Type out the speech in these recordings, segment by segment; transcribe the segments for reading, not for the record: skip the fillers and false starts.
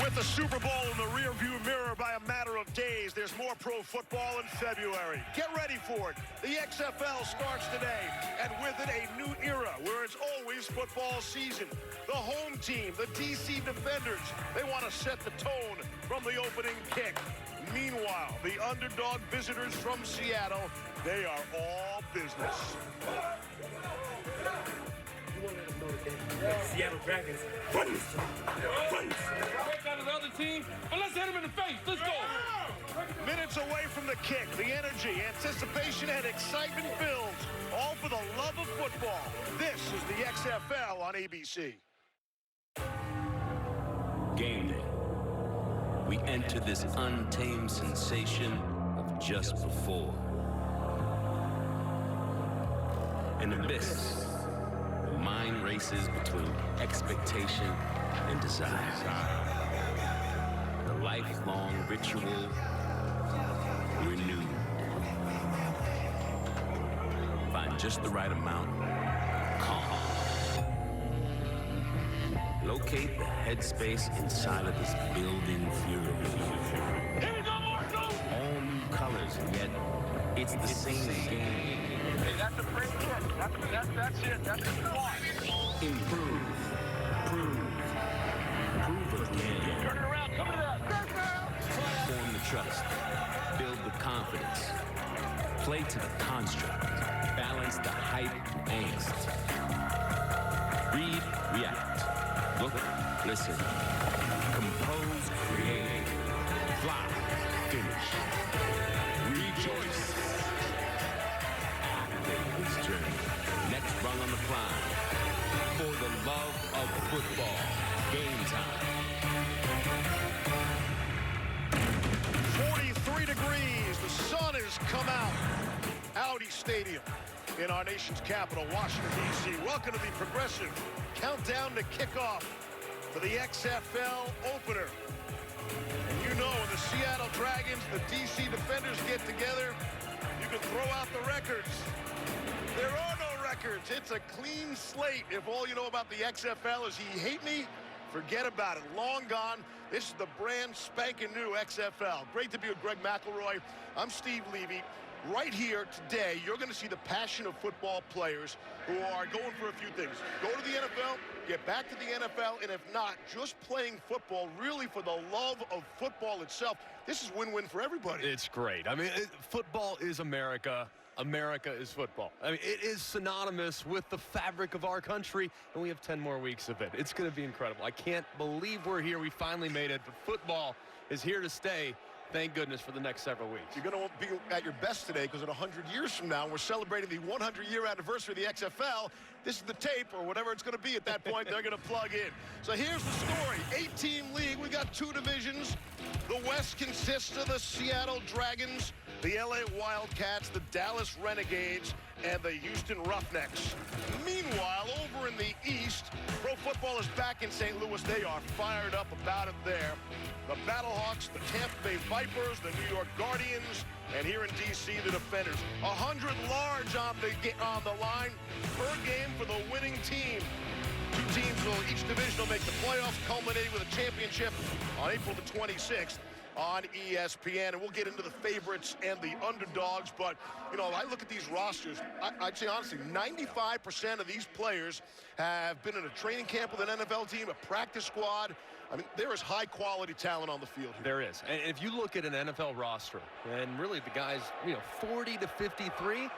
With the Super Bowl in the rearview mirror by a matter of days, there's more pro football in February. Get ready for it. The XFL starts today, and with it, a new era where it's always football season. The home team, the DC Defenders, they want to set the tone from the opening kick. Meanwhile, the underdog visitors from Seattle, they are all business. Seattle Dragons. Runs. Break out of the other team, and let's hit him in the face. Let's go. Minutes away from the kick, the energy, anticipation, and excitement builds. All for the love of football. This is the XFL on ABC. Game day. We enter this untamed sensation of just before. An abyss. The mind races between expectation and desire. The lifelong ritual renewed. Find just the right amount of calm. Locate the headspace inside of this building fury. Here we go, Marco! All new colors, and yet it's the same game. Hey, that's a great hit. That's it. That's a spot. Improve. Prove. Prove again. Turn it around. Come to that. Form the trust. Build the confidence. Play to the construct. Balance the hype and angst. Read, react. Look, listen. Compose, create. Fly, finish. Rejoice. Activate this journey. Next rung on the climb. For the love of football. Game time. 43 degrees. The sun has come out. Audi Stadium in our nation's capital, Washington, D.C. Welcome to the progressive countdown to kickoff for the XFL opener. And you know, when the Seattle Dragons, the D.C. Defenders get together, you can throw out the records. There are no records. It's a clean slate. If all you know about the XFL is you hate me, forget about it. Long gone. This is the brand spanking new XFL. Great to be with Greg McElroy. I'm Steve Levy. Right here today, you're going to see the passion of football players who are going for a few things. Go to the NFL, get back to the NFL, and if not, just playing football really for the love of football itself. This is win-win for everybody. It's great. I mean, football is America. America is football. I mean, it is synonymous with the fabric of our country, and we have 10 more weeks of it. It's going to be incredible. I can't believe we're here. We finally made it, but football is here to stay. Thank goodness for the next several weeks. You're going to be at your best today because in 100 years from now, we're celebrating the 100-year anniversary of the XFL. This is the tape or whatever it's going to be at that point they're going to plug in. So here's the story. 8-team league. We got two divisions. The West consists of the Seattle Dragons, the LA Wildcats, the Dallas Renegades, and the Houston Roughnecks. Meanwhile, over in the East, pro football is back in St. Louis. They are fired up about it there. The Battlehawks, the Tampa Bay Vipers, the New York Guardians, and here in D.C., the Defenders. 100 large on the line per game for the winning team. Two teams will, each division will make the playoffs, culminating with a championship on April the 26th. On ESPN, and we'll get into the favorites and the underdogs, but, you know, I look at these rosters, I'd say honestly, 95% of these players have been in a training camp with an NFL team, a practice squad. I mean, there is high-quality talent on the field here. There is. And if you look at an NFL roster, and really the guys, 40 to 53,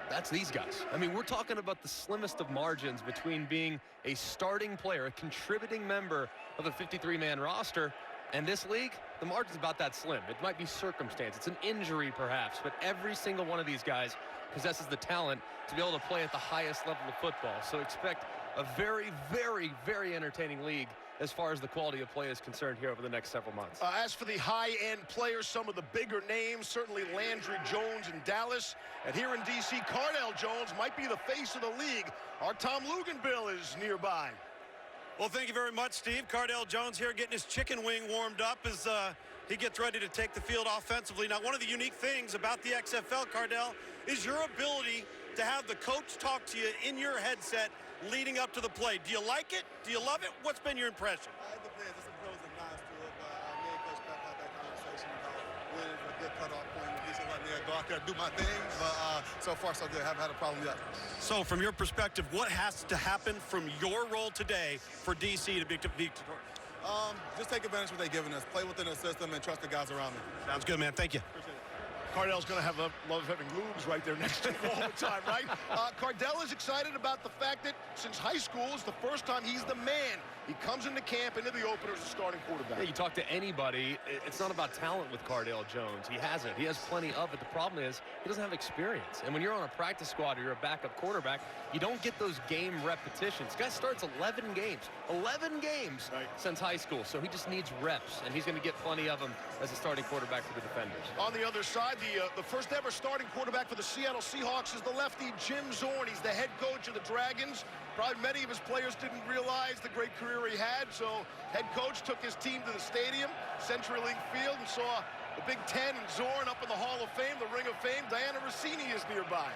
that's these guys. I mean, we're talking about the slimmest of margins between being a starting player, a contributing member of a 53-man roster, and this league, the margin's about that slim. It might be circumstance. It's an injury, perhaps, but every single one of these guys possesses the talent to be able to play at the highest level of football. So expect a very, very, very entertaining league as far as the quality of play is concerned here over the next several months. As for the high-end players, some of the bigger names, certainly Landry Jones in Dallas. And here in D.C., Cardell Jones might be the face of the league. Our Tom Luganville is nearby. Well, thank you very much, Steve. Cardell Jones here getting his chicken wing warmed up as he gets ready to take the field offensively. Now, one of the unique things about the XFL, Cardell, is your ability to have the coach talk to you in your headset leading up to the play. Do you like it? Do you love it? What's been your impression? The players, it's a pros and good cutoff point. He's let me go out there and do my thing. But so far, so good. Haven't had a problem yet. So from your perspective, what has to happen from your role today for DC to be victorious? Just take advantage of what they're giving us. Play within the system and trust the guys around me. Sounds good, man. Thank you. Cardell's going to have a love having lubes right there next to him all the time, right? Cardell is excited about the fact that since high school is the first time he's the man. He comes into camp, into the opener as a starting quarterback. Yeah, you talk to anybody, it's not about talent with Cardell Jones. He has it. He has plenty of it. The problem is he doesn't have experience. And when you're on a practice squad or you're a backup quarterback, you don't get those game repetitions. This guy starts 11 games. 11 games since high school. So he just needs reps, and he's going to get plenty of them as a starting quarterback for the Defenders. On the other side, the first ever starting quarterback for the Seattle Seahawks is the lefty Jim Zorn. He's the head coach of the Dragons. Probably many of his players didn't realize the great career he had, so head coach took his team to the stadium, CenturyLink Field, and saw the Big Ten and Zorn up in the Hall of Fame, the Ring of Fame. Diana Rossini is nearby.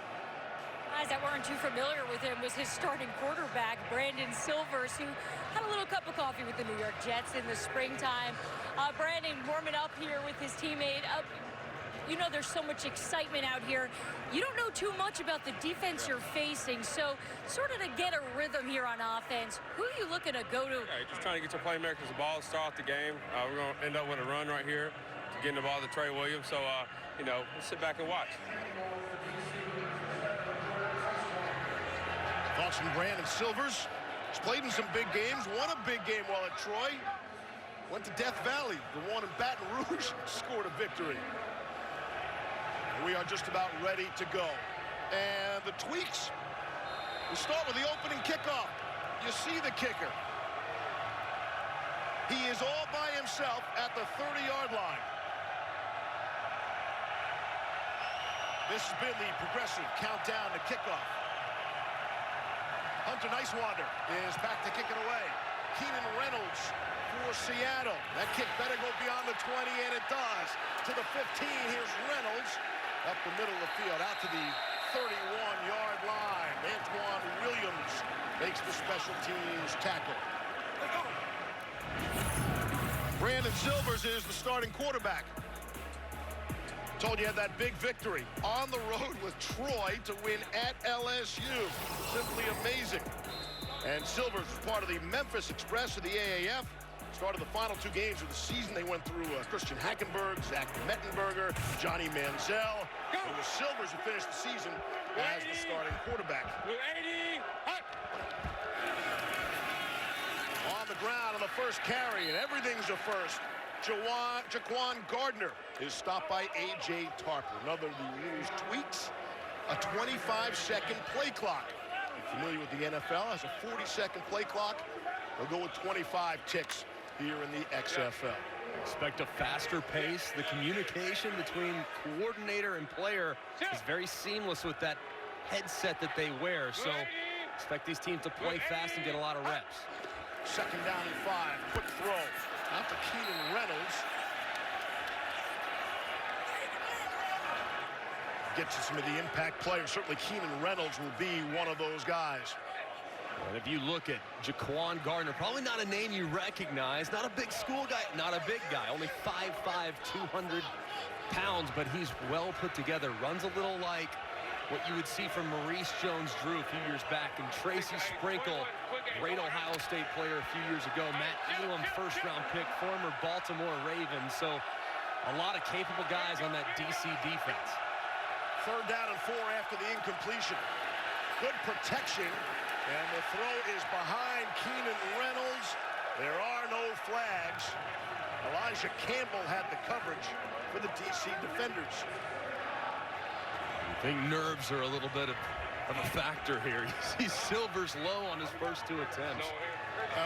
Guys that weren't too familiar with him was his starting quarterback, Brandon Silvers, who had a little cup of coffee with the New York Jets in the springtime. Brandon warming up here with his teammate. You know, there's so much excitement out here. You don't know too much about the defense you're facing, so sort of to get a rhythm here on offense, who are you looking to go to? Right, just trying to get your playmakers the ball to start the game. We're going to end up with a run right here to getting the ball to Trey Williams. So, you know, let's sit back and watch. Thoughts from Brandon Silvers. He's played in some big games, won a big game while at Troy. Went to Death Valley, the one in Baton Rouge, scored a victory. We are just about ready to go. And the tweaks, we start with the opening kickoff. You see the kicker. He is all by himself at the 30-yard line. This has been the progressive countdown to kickoff. Hunter Nicewander is back to kick it away. Keenan Reynolds for Seattle. That kick better go beyond the 20, and it does. To the 15, here's Reynolds. Up the middle of the field, out to the 31-yard line. Antoine Williams makes the special teams tackle. Brandon Silvers is the starting quarterback. Told you had that big victory on the road with Troy to win at LSU. Simply amazing. And Silvers was part of the Memphis Express of the AAF. Started the final 2 games of the season. They went through Christian Hackenberg, Zach Mettenberger, Johnny Manziel. It was Silvers who finished the season as the starting quarterback. On the ground on the first carry, and everything's a first. Jaquan Gardner is stopped by A.J. Tarper. Another of the rules tweaks, a 25-second play clock. If you're familiar with the NFL, has a 40-second play clock. They'll go with 25 ticks here in the XFL. Expect a faster pace. The communication between coordinator and player is very seamless with that headset that they wear. So expect these teams to play fast and get a lot of reps. Second down and 5. Quick throw. Out to Keenan Reynolds. Gets to some of the impact players. Certainly Keenan Reynolds will be one of those guys. And if you look at Jaquan Gardner, probably not a name you recognize, not a big school guy, not a big guy, only 5'5", 200 pounds, but he's well put together. Runs a little like what you would see from Maurice Jones-Drew a few years back, and Tracy Sprinkle, great Ohio State player a few years ago. Matt Elam, first-round pick, former Baltimore Ravens. So a lot of capable guys on that DC defense. Third down and 4 after the incompletion. Good protection. And the throw is behind Keenan Reynolds. There are no flags. Elijah Campbell had the coverage for the DC defenders. I think nerves are a little bit of a factor here. You see Silvers low on his first 2 attempts.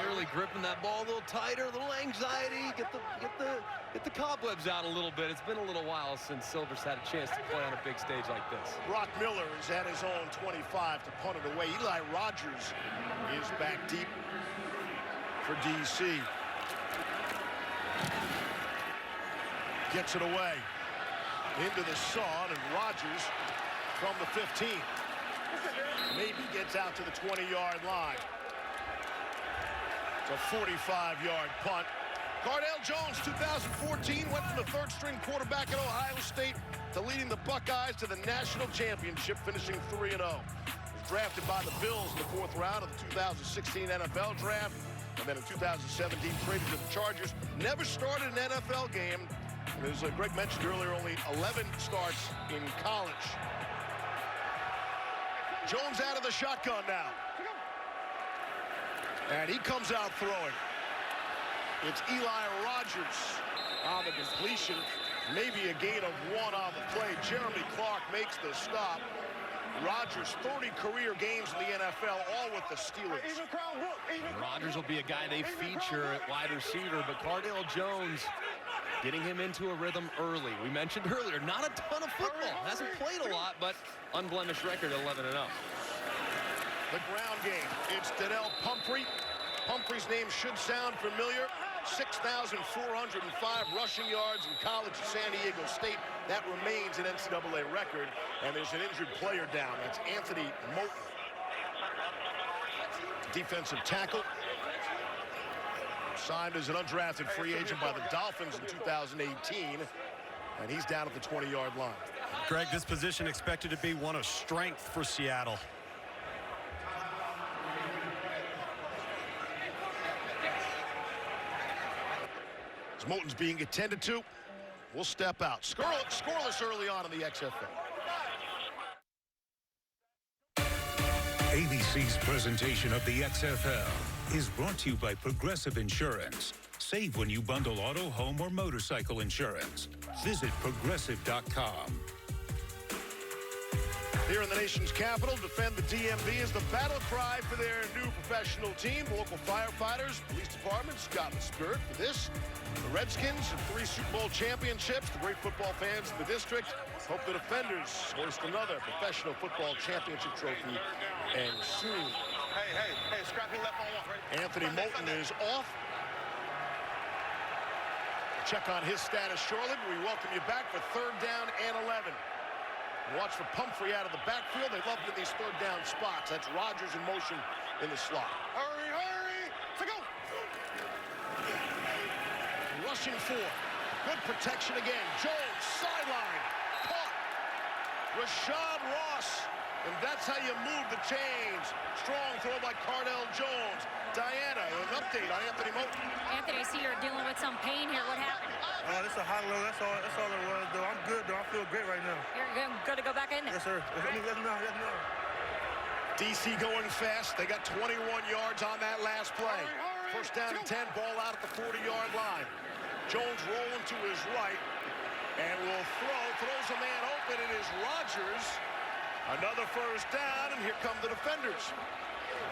Clearly gripping that ball a little tighter, a little anxiety, get the cobwebs out a little bit. It's been a little while since Silvers had a chance to play on a big stage like this. Brock Miller is at his own 25 to punt it away. Eli Rogers is back deep for DC. Gets it away into the sun, and Rogers from the 15. Maybe gets out to the 20-yard line. It's a 45-yard punt. Cardale Jones, 2014, went from the third-string quarterback at Ohio State to leading the Buckeyes to the national championship, finishing 3-0. Was drafted by the Bills in the 4th round of the 2016 NFL draft, and then in 2017 traded to the Chargers. Never started an NFL game. And as Greg mentioned earlier, only 11 starts in college. Jones out of the shotgun now. And he comes out throwing. It's Eli Rogers on the completion. Maybe a gain of 1 on the play. Jeremy Clark makes the stop. Rogers, 30 career games in the NFL, all with the Steelers. Rogers will be a guy they feature at wide receiver, but Cardale Jones getting him into a rhythm early. We mentioned earlier, not a ton of football. Hasn't played a lot, but unblemished record, 11-0. The ground game. It's Donnell Pumphrey. Pumphrey's name should sound familiar. 6,405 rushing yards in college at San Diego State. That remains an NCAA record. And there's an injured player down. That's Anthony Moten. Defensive tackle. Signed as an undrafted free agent by the Dolphins in 2018. And he's down at the 20-yard line. Greg, this position expected to be one of strength for Seattle. As Moten's being attended to, we'll step out. Scoreless early on in the XFL. ABC's presentation of the XFL is brought to you by Progressive Insurance. Save when you bundle auto, home, or motorcycle insurance. Visit Progressive.com. Here in the nation's capital, defend the DMV is the battle cry for their new professional team. The local firefighters, police departments got the spirit for this. The Redskins have 3 Super Bowl championships. The great football fans in the district hope the defenders hoist another professional football championship trophy, and soon. Hey, scrappy left on 1. Right? Anthony Moten is off. Check on his status shortly, but we welcome you back for 3rd down and 11. Watch for Pumphrey out of the backfield. They love it in these 3rd down spots. That's Rogers in motion in the slot. Hurry, to go. Rushing 4. Good protection again. Jones, sideline. Caught. Rashad Ross. And that's how you move the chains. Strong throw by Cardale Jones. Diana, an update on Anthony Moten. Anthony, I see you're dealing with some pain here. What happened? This is a high low. That's all it was, though. I'm good, though. I feel great right now. You're going to go back in there? Yes, sir. Yes, no. DC going fast. They got 21 yards on that last play. 1st down and 10, ball out at the 40-yard line. Jones rolling to his right and will throws a man open. It is Rogers. Another 1st down, and here come the defenders.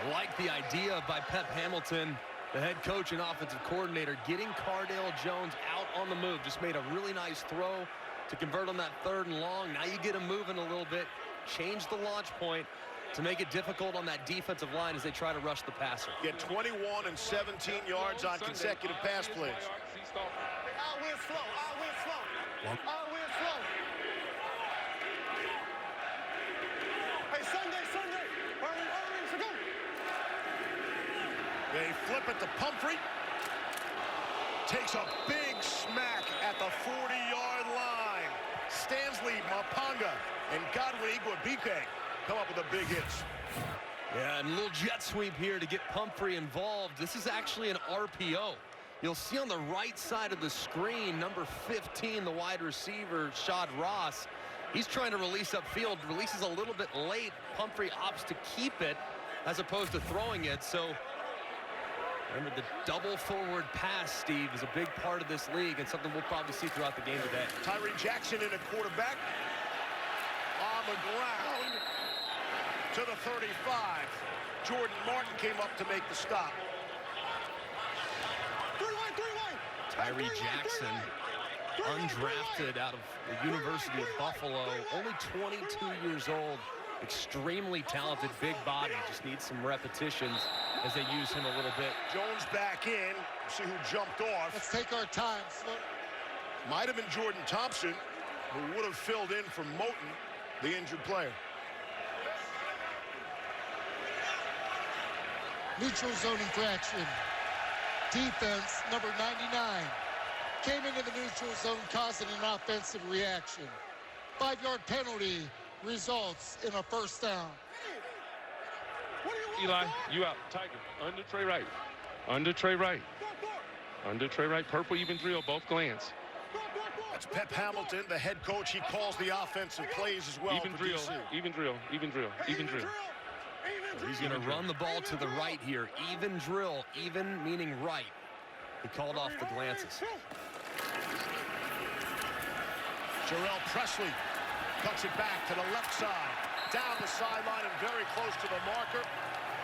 I like the idea by Pep Hamilton, the head coach and offensive coordinator, getting Cardale Jones out on the move. Just made a really nice throw to convert on that 3rd and long. Now you get him moving a little bit, change the launch point to make it difficult on that defensive line as they try to rush the passer. Get 21 and 17 yards on consecutive pass plays. I win slow. Hey, Sunday. Hurry, to go. They flip it to Pumphrey. Takes a big smack at the 40-yard line. Stanley Mapanga and Godwin Igwebuike come up with the big hits. Yeah, and a little jet sweep here to get Pumphrey involved. This is actually an RPO. You'll see on the right side of the screen, number 15, the wide receiver, Shad Ross. He's trying to release upfield, releases a little bit late. Pumphrey opts to keep it as opposed to throwing it. So remember, the double forward pass, Steve, is a big part of this league and something we'll probably see throughout the game today. Tyree Jackson in a quarterback. On the ground to the 35. Jordan Martin came up to make the stop. Tyree Jackson, undrafted out of the University of Buffalo, only 22 years old, extremely talented, big body, just needs some repetitions as they use him a little bit. Jones back in, see who jumped off. Let's take our time. Might have been Jordan Thompson, who would have filled in for Moten, the injured player. Neutral zone infraction. defense, number 99, came into the neutral zone causing an offensive reaction. 5-yard penalty results in a first down. Eli, you out. Tiger, under Trey Wright. Under Trey Wright. Under Trey Wright. Purple even drill, both glance. That's Pep Hamilton, the head coach. He calls the offensive plays as well. Even drill, even drill, even drill, even drill. He's going to run the ball to the right here. Even drill, even meaning right. He called off the glances. Jarrell Presley cuts it back to the left side. Down the sideline and very close to the marker.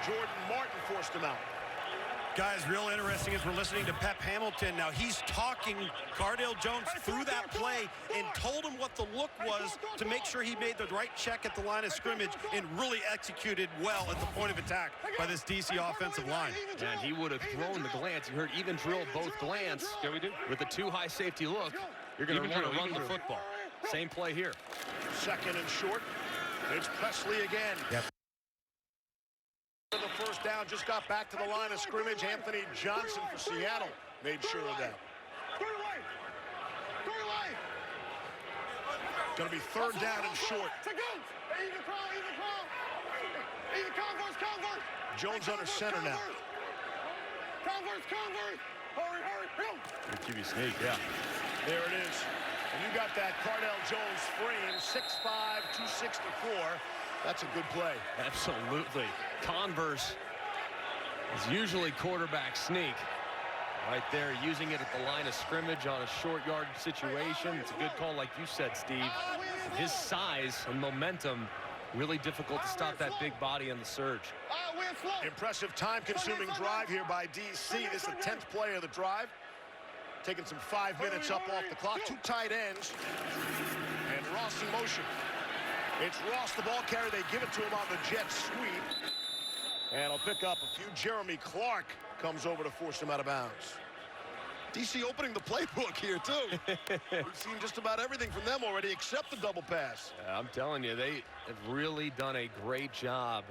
Jordan Martin forced him out. Guys, real interesting as we're listening to Pep Hamilton. Now he's talking Cardale Jones through that play and told him what the look was to make sure he made the right check at the line of scrimmage and really executed well at the point of attack by this DC offensive line. And he would have thrown the glance. You heard even drill both glance. Yeah, we do. With a too high safety look, you're going to want to run the football. Same play here. Second and short. It's Presley again. Yep. The first down, just got back to the line of scrimmage. Anthony Johnson for Seattle made sure of that. Going to be third down and short. Jones under center now. QB sneak, yeah. There it is. And you got that Cardale Jones frame, 6'5", 264. That's a good play. Absolutely. Converse is usually quarterback sneak. Right there, using it at the line of scrimmage on a short yard situation. It's a good call, like you said, Steve. His size and momentum, really difficult to stop that big body on the surge. Impressive time-consuming drive here by DC. This is the 10th play of the drive. Taking some 5 minutes up off the clock. 2 tight ends. And Ross in motion. It's Ross, the ball carrier. They give it to him on the jet sweep. And he'll pick up a few. Jeremy Clark comes over to force him out of bounds. DC opening the playbook here, too. We've seen just about everything from them already except the double pass. I'm telling you, they have really done a great job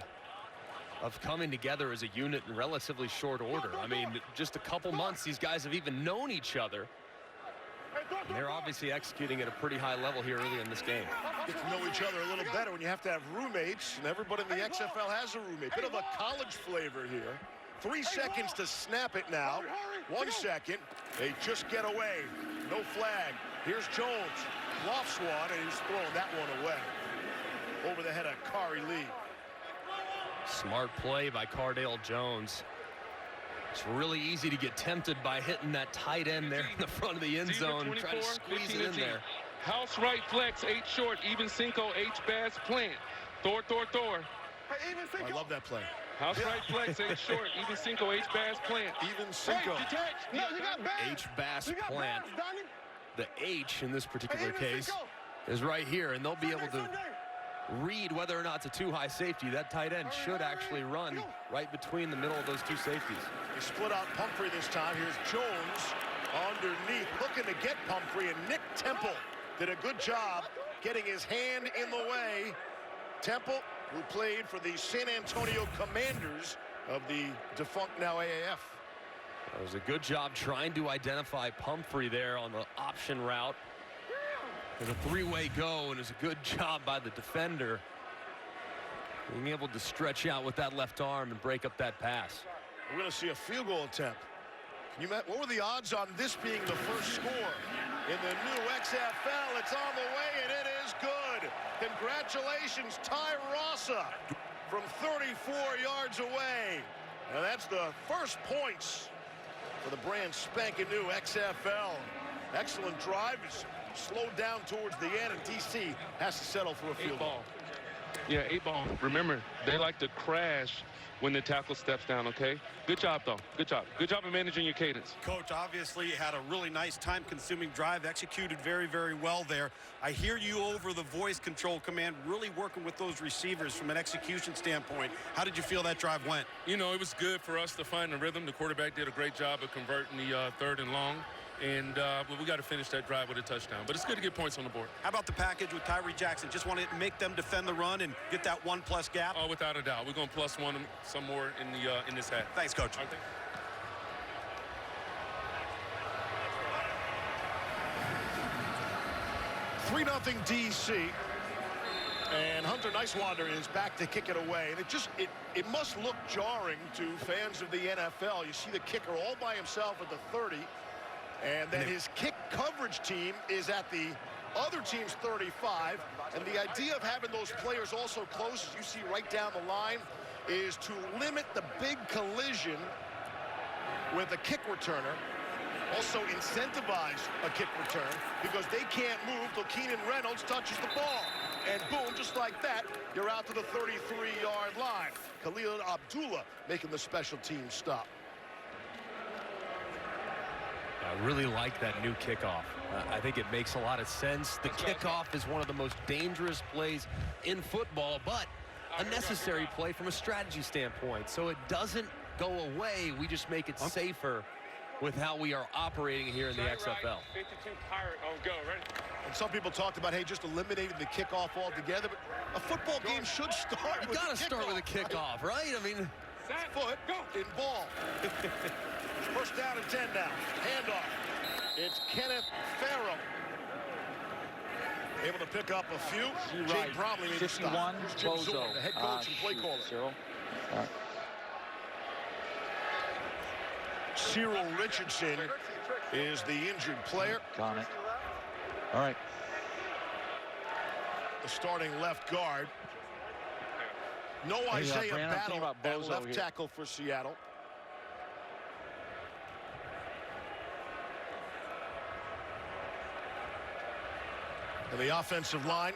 of coming together as a unit in relatively short order. I mean, just a couple months, these guys have even known each other. And they're obviously executing at a pretty high level here early in this game. Get to know each other a little better when you have to have roommates, and everybody in the XFL has a roommate. Bit of a college flavor here. 3 seconds to snap it now. 1 second. They just get away. No flag. Here's Jones. Lofts one, and he's throwing that one away. Over the head of Kari Lee. Smart play by Cardale Jones. It's really easy to get tempted by hitting that tight end there in the front of the end zone, trying to squeeze it in there. House right flex, 8 short, even Cinco, H bass plant. Thor. I love that play. House right flex, 8 short, even Cinco, H bass plant. Even Cinco. H bass plant. The H in this particular case is right here, and they'll be able to read whether or not it's a too high safety. That tight end should actually run right between the middle of those 2 safeties. They split out Pumphrey this time. Here's Jones underneath, looking to get Pumphrey, and Nick Temple did a good job getting his hand in the way. Temple, who played for the San Antonio Commanders of the defunct now AAF. That was a good job trying to identify Pumphrey there on the option route. There's a 3-way go, and it was a good job by the defender being able to stretch out with that left arm and break up that pass. We're going to see a field goal attempt. What were the odds on this being the first score in the new XFL? It's on the way, and it is good. Congratulations, Ty Rossa from 34 yards away. And that's the first points for the brand spanking new XFL. Excellent drive. It's slowed down towards the end, and DC has to settle for a field goal. Yeah, 8 ball. Remember, they like to crash when the tackle steps down, okay? Good job, though. Good job. Good job of managing your cadence. Coach obviously had a really nice time-consuming drive, executed very, very well there. I hear you over the voice control command, really working with those receivers from an execution standpoint. How did you feel that drive went? You know, it was good for us to find the rhythm. The quarterback did a great job of converting the 3rd and long. And we got to finish that drive with a touchdown. But it's good to get points on the board. How about the package with Tyree Jackson? Just want to make them defend the run and get that 1+ gap? Oh, without a doubt. We're going to +1 some more in this half. Thanks, Coach. 3-0 DC. And Hunter Nicewander is back to kick it away. And it must look jarring to fans of the NFL. You see the kicker all by himself at the 30. And then his kick coverage team is at the other team's 35. And the idea of having those players also close, as you see right down the line, is to limit the big collision with a kick returner. Also incentivize a kick return because they can't move till Keenan Reynolds touches the ball. And boom, just like that, you're out to the 33-yard line. Khalil Abdullah making the special team stop. I really like that new kickoff. I think it makes a lot of sense. The kickoff is one of the most dangerous plays in football, but a necessary play from a strategy standpoint. So it doesn't go away. We just make it safer with how we are operating here in the XFL. 52 Pirate on go, ready? And some people talked about, hey, just eliminating the kickoff altogether. But a football game should start with the kickoff. You got to start with a kickoff, right? I mean, foot in ball. First down and 10 now. Handoff. It's Kenneth Farrell. Able to pick up a few. Jake Bromley made the stop. Here's Jim Zorn, the head coach and play caller. Cyril Richardson is the injured player. Got it. All right. The starting left guard. No Isaiah Battle at left tackle for Seattle. And the offensive line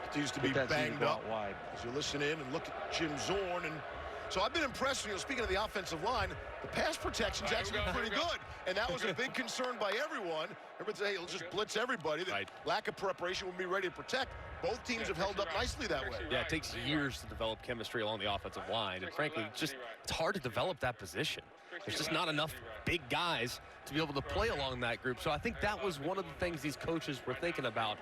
continues to be banged up. Wide. As you listen in and look at Jim Zorn. And so I've been impressed, speaking of the offensive line, the pass protection's actually pretty good. And that was a big concern by everyone. Everyone said, hey, it'll just blitz everybody. The lack of preparation will be ready to protect. Both teams have held up nicely that way. Yeah, it takes years to develop chemistry along the offensive line. And frankly, it's hard to develop that position. There's just not enough big guys to be able to play along that group. So I think that was one of the things these coaches were thinking about.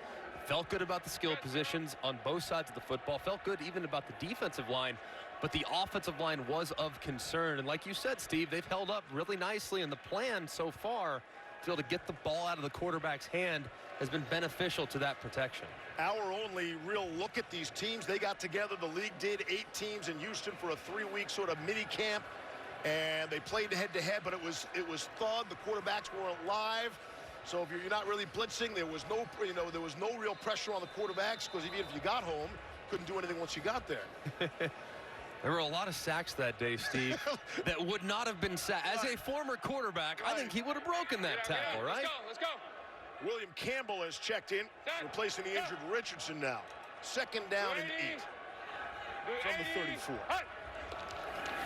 Felt good about the skill positions on both sides of the football. Felt good even about the defensive line. But the offensive line was of concern. And like you said, Steve, they've held up really nicely. And the plan so far to be able to get the ball out of the quarterback's hand has been beneficial to that protection. Our only real look at these teams, they got together, the league did, 8 teams in Houston for a 3-week sort of mini camp. And they played head-to-head, but it was thawed. The quarterbacks weren't live. So if you're not really blitzing, there was no, there was no real pressure on the quarterbacks because even if you got home, couldn't do anything once you got there. There were a lot of sacks that day, Steve, that would not have been sacked. As a former quarterback, I think he would have broken that tackle, right? Let's go. William Campbell has checked in, replacing the injured Richardson now. Second down and 8 from the 34.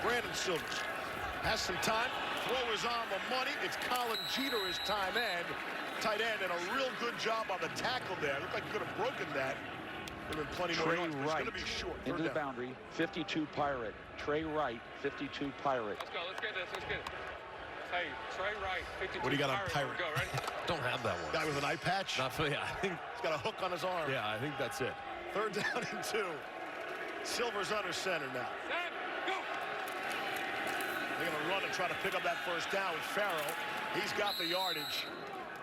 Brandon Silvers has some time. Throw is on the money. It's Colin Jeter, his tight end, and a real good job on the tackle there. Looked like he could have broken that. There have been plenty more yards, but it's going to be short. Into the boundary, 52 Pirate. Trey Wright, 52 Pirate. Let's go. Let's get this. Let's get it. Hey, Trey Wright, 52 What do you got on Pirate? Go, ready? Don't have that one. Guy with an eye patch? Not for, yeah, I think he's got a hook on his arm. Yeah, I think that's it. Third down and 2. Silver's under center now. Go. They're going to run and try to pick up that first down with Farrell. He's got the yardage.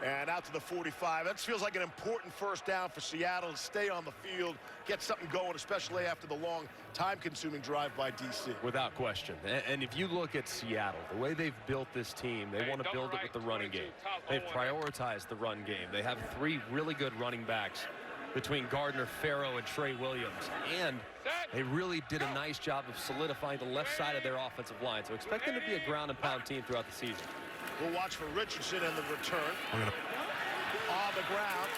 And out to the 45. That feels like an important first down for Seattle to stay on the field, get something going, especially after the long, time-consuming drive by DC. Without question. And if you look at Seattle, the way they've built this team, they want to build it with the running game. They've prioritized the run game. They have 3 really good running backs between Gardner, Farrow, and Trey Williams. And they really did a nice job of solidifying the left side of their offensive line. So expect them to be a ground-and-pound team throughout the season. We'll watch for Richardson and the return. On the ground.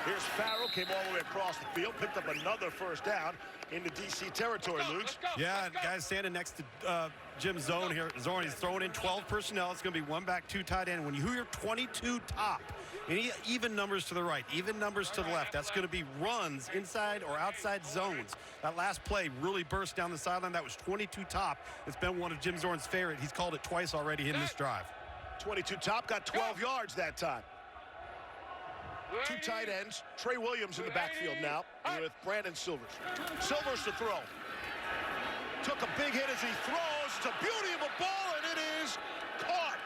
Here's Farrell, came all the way across the field, picked up another first down into DC territory, Luke. Yeah, guys standing next to Jim Zorn here. Zorn, he's throwing in 12 personnel. It's going to be 1 back, 2 tight end. When you hear 22 top, any even numbers to the right, even numbers to the left, that's going to be runs inside or outside zones. That last play really burst down the sideline. That was 22 top. It's been one of Jim Zorn's favorite. He's called it twice already in this drive. 22 top, got 12 yards that time. 2 tight ends. Trey Williams in the backfield now with Brandon Silvers. Silvers to throw. Took a big hit as he throws. It's a beauty of a ball, and it is caught.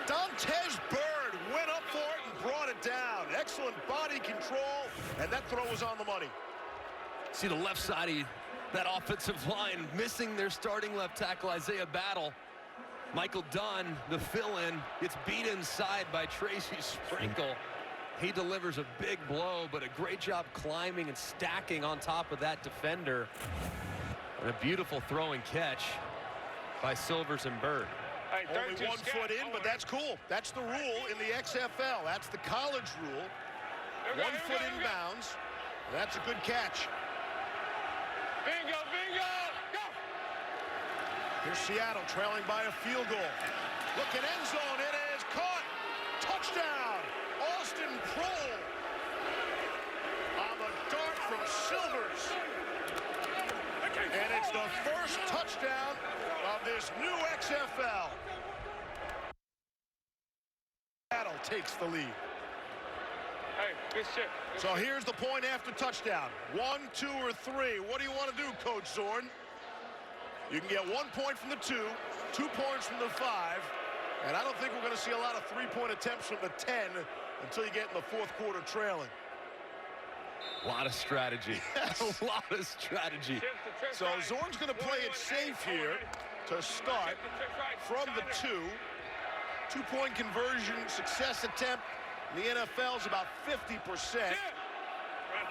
Dontez Bird went up for it and brought it down. Excellent ball. control, and that throw was on the money. See the left side of that offensive line missing their starting left tackle, Isaiah Battle. Michael Dunn, the fill-in, gets beat inside by Tracy Sprinkle. He delivers a big blow, but a great job climbing and stacking on top of that defender. And a beautiful throw and catch by Silvers and Bird. Only 1 foot in, but that's cool. That's the rule in the XFL. That's the college rule. 1 foot inbounds. That's a good catch. Bingo, bingo, go! Here's Seattle trailing by a field goal. Look at end zone. It is caught. Touchdown. Austin Prohl on the dart from Silvers. And it's the first touchdown of this new XFL. Seattle takes the lead. Hey, good shit. So here's the point after touchdown. 1, 2, or 3. What do you want to do, Coach Zorn? You can get 1 point from the 2, 2 points from the 5, and I don't think we're going to see a lot of three-point attempts from the 10 until you get in the fourth quarter trailing. A lot of strategy. A lot of strategy. So Zorn's going to play it safe here to start from the 2. 2-point conversion success attempt in the NFL is about 50%.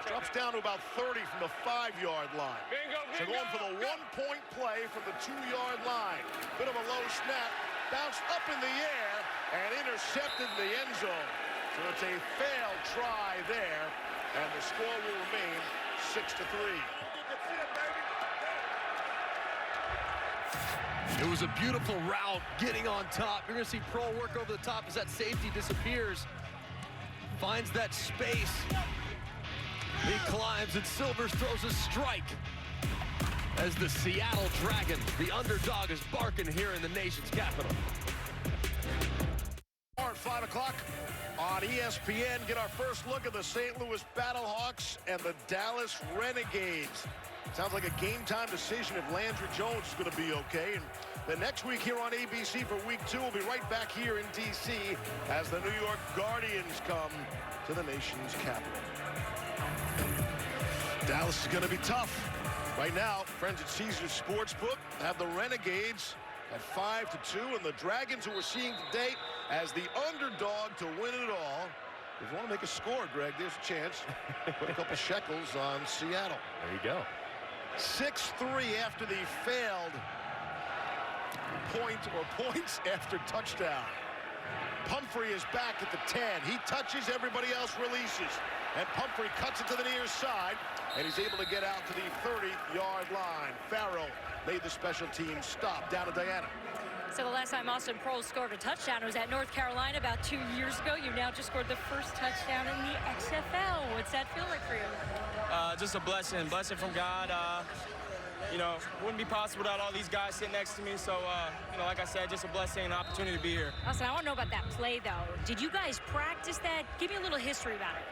Drops down to about 30 from the 5-yard line. So going for the 1-point play from the 2-yard line. Bit of a low snap, bounced up in the air and intercepted in the end zone. So it's a failed try there, and the score will remain 6-3. It was a beautiful route getting on top. You're going to see Prohl work over the top as that safety disappears. Finds that space. He climbs, and Silvers throws a strike as the Seattle Dragons, the underdog, is barking here in the nation's capital. At 5 o'clock on ESPN, get our first look at the St. Louis Battlehawks and the Dallas Renegades. Sounds like a game-time decision if Landry Jones is going to be okay. And then next week here on ABC for Week 2, we'll be right back here in D.C. as the New York Guardians come to the nation's capital. Dallas is going to be tough. Right now, friends at Caesars Sportsbook have the Renegades at 5-2, and the Dragons, who we're seeing today as the underdog to win it all. If you want to make a score, Greg, there's a chance. Put a couple shekels on Seattle. There you go. 6-3 after the failed point or points after touchdown. Pumphrey is back at the 10. He touches, everybody else releases. And Pumphrey cuts it to the near side, and he's able to get out to the 30-yard line. Farrell made the special team stop. Down to Diana. So the last time Austin Prohl scored a touchdown was at North Carolina about 2 years ago. You now just scored the first touchdown in the XFL. What's that feel like for you? Just a blessing from God. You know, wouldn't be possible without all these guys sitting next to me. So, you know, like I said, just a blessing and an opportunity to be here. Austin, I want to know about that play, though. Did you guys practice that? Give me a little history about it.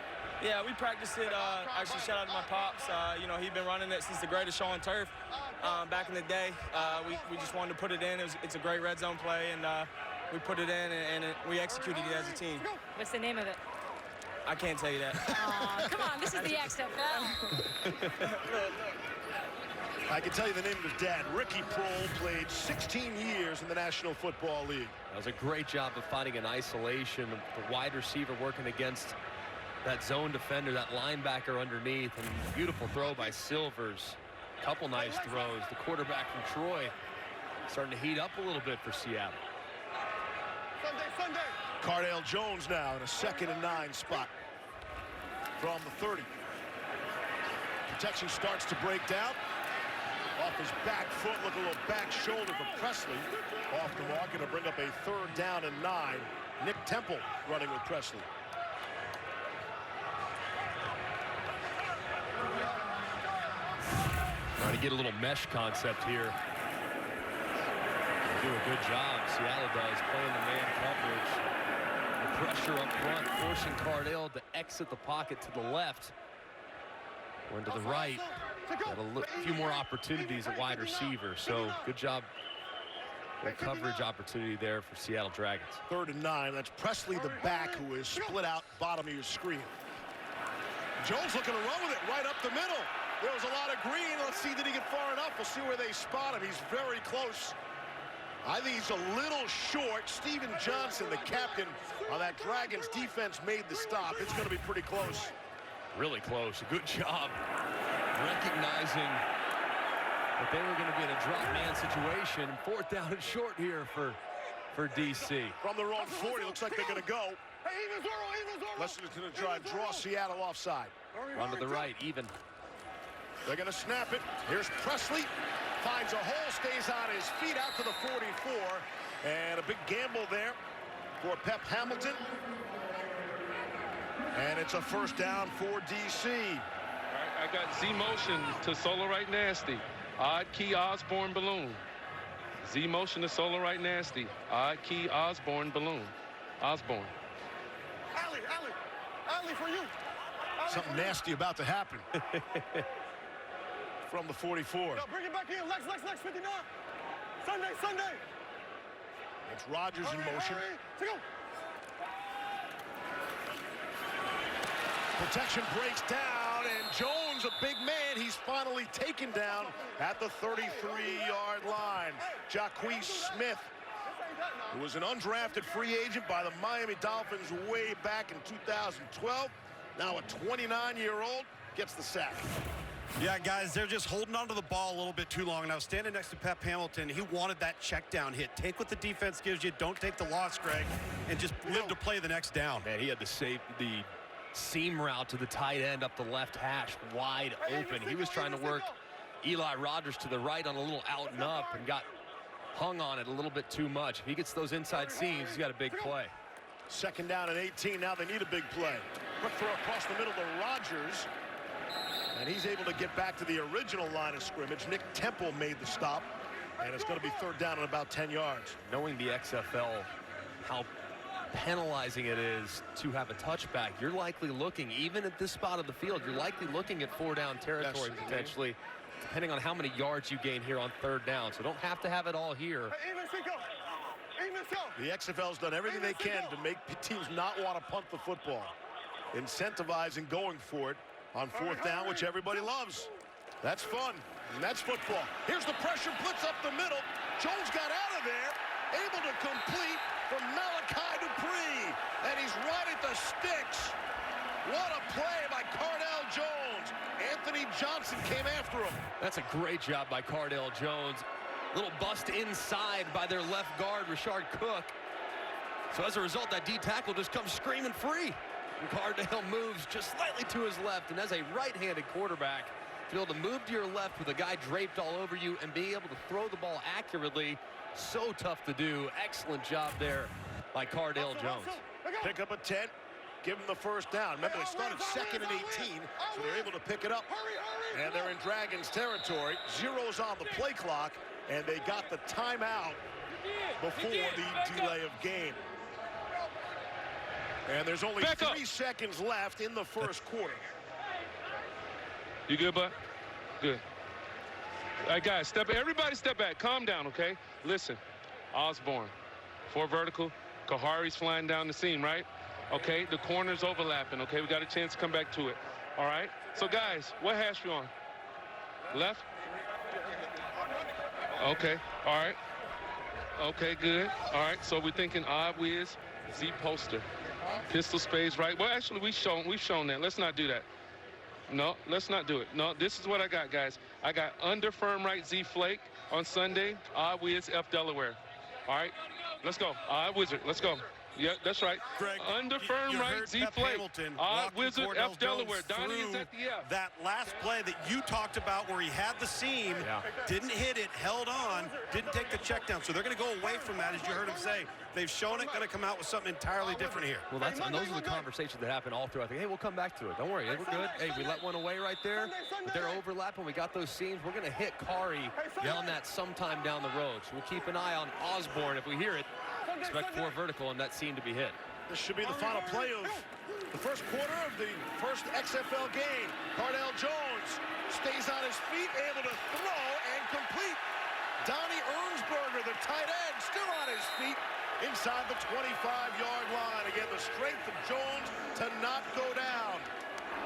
Yeah, we practiced it. Actually, shout out to my pops. You know, he's been running it since the greatest show on turf back in the day. We just wanted to put it in. It's a great red zone play, and we put it in, and we executed it as a team. What's the name of it? I can't tell you that. Come on, this is the XFL. I can tell you the name of his dad. Ricky Prohl played 16 years in the National Football League. That was a great job of finding an isolation. The wide receiver working against that zone defender, that linebacker underneath, and beautiful throw by Silvers. Couple nice throws. The quarterback from Troy starting to heat up a little bit for Seattle. Sunday. Cardale Jones now in a 2nd and 9 spot from the 30. Protection starts to break down. Off his back foot, look, a little back shoulder for Presley. Off the mark, to bring up a 3rd down and 9. Nick Temple running with Presley. Trying to get a little mesh concept here. They do a good job, Seattle does, playing the man coverage. The pressure up front, forcing Cardale to exit the pocket to the left. Going to the right. Got a few more opportunities at wide receiver, so good job. Good coverage opportunity there for Seattle Dragons. 3rd and 9. That's Presley, the back, who is split out bottom of your screen. Jones looking to run with it right up the middle. There was a lot of green. Let's see, did he get far enough? We'll see where they spot him. He's very close. I think he's a little short. Steven Johnson, the captain of that Dragons defense, made the stop. It's going to be pretty close. Really close. Good job recognizing that they were going to be in a drop man situation. 4th down and short here for DC. From their own 40, looks like they're going to go. Lesson's going to try and draw Seattle offside. Run to the right, even. They're going to snap it. Here's Presley. Finds a hole, stays on his feet out to the 44. And a big gamble there for Pep Hamilton. And it's a 1st down for DC. All right, I got Z motion to solo right nasty. Odd key Osborne balloon. Z motion to solo right nasty. Odd key Osborne balloon. Osborne. Alley for you. Something nasty about to happen. From the 44. Yo, bring it back in. Lex, 59. Sunday. It's Rodgers in motion. Go. Protection breaks down, and Jones, a big man, he's finally taken down at the 33-yard line. Jacquez Smith, who was an undrafted free agent by the Miami Dolphins way back in 2012. Now a 29-year-old gets the sack. Yeah, guys, they're just holding onto the ball a little bit too long. And I was standing next to Pep Hamilton. He wanted that check down hit. Take what the defense gives you. Don't take the loss, Greg, and just live to play the next down. Man, he had to save the seam route to the tight end up the left hash wide open. He was trying to work Eli Rogers to the right on a little out and up and got hung on it a little bit too much. If he gets those inside seams, he's got a big play. 2nd down and 18. Now they need a big play. Quick throw across the middle to Rodgers. And he's able to get back to the original line of scrimmage. Nick Temple made the stop. And it's going to be 3rd down and about 10 yards. Knowing the XFL, how penalizing it is to have a touchback, you're likely looking, even at this spot of the field, you're likely looking at 4-down territory potentially, depending on how many yards you gain here on 3rd down. So don't have to have it all here. The XFL's done everything they can to make teams not want to punt the football. Incentivizing going for it on 4th down, which everybody loves. That's fun, and that's football. Here's the pressure blitz up the middle. Jones got out of there, able to complete from Malachi Dupree, and he's right at the sticks. What a play by Cardell Jones. Anthony Johnson came after him. That's a great job by Cardell Jones. Little bust inside by their left guard, Rashard Cook. So as a result, that D tackle just comes screaming free. And Cardell moves just slightly to his left, and as a right-handed quarterback, to be able to move to your left with a guy draped all over you and be able to throw the ball accurately, so tough to do. Excellent job there by Cardell Jones. Pick up a 10, give them the 1st down. Remember, they started 2nd and 18, so they're able to pick it up. And they're in Dragons territory. Zero's on the play clock, and they got the timeout before the delay of game. And there's only 3 seconds left in the 1st quarter. You good, bud? Good. All right, guys, everybody step back. Calm down, okay? Listen, Osborne, 4 vertical. Kahari's flying down the seam, right? Okay, the corner's overlapping, okay? We got a chance to come back to it, all right? So, guys, what hash you on? Left? Okay, all right. Okay, good. All right, so we're thinking odd whiz, Z poster. Pistol spades, right? Well, actually, we've shown that. Let's not do that. No, let's not do it. No, this is what I got, guys. I got under firm right Z flake on Sunday, odd whiz F Delaware. All right, let's go. Odd wizard, let's go. Yeah, that's right. Greg, under firm right Z flake. Odd wizard F Delaware. Donnie is at the F. That last play that you talked about where he had the seam, didn't hit it, held on, didn't take the check down. So they're going to go away from that, as you heard him say. They've shown it, going to come out with something entirely different here. Well, and those are the conversations that happen all throughout. Hey, we'll come back to it. Don't worry, we're good. Hey, we let one away right there. But they're overlapping. We got those seams. We're going to hit Kari on that sometime down the road. So we'll keep an eye on Osborne. If we hear it, expect 4 vertical and that seam to be hit. This should be the final play of the 1st quarter of the 1st XFL game. Cardell Jones stays on his feet, able to throw and complete. Donnie Ernsberger, the tight end, still on his feet inside the 25-yard line. Again, the strength of Jones to not go down.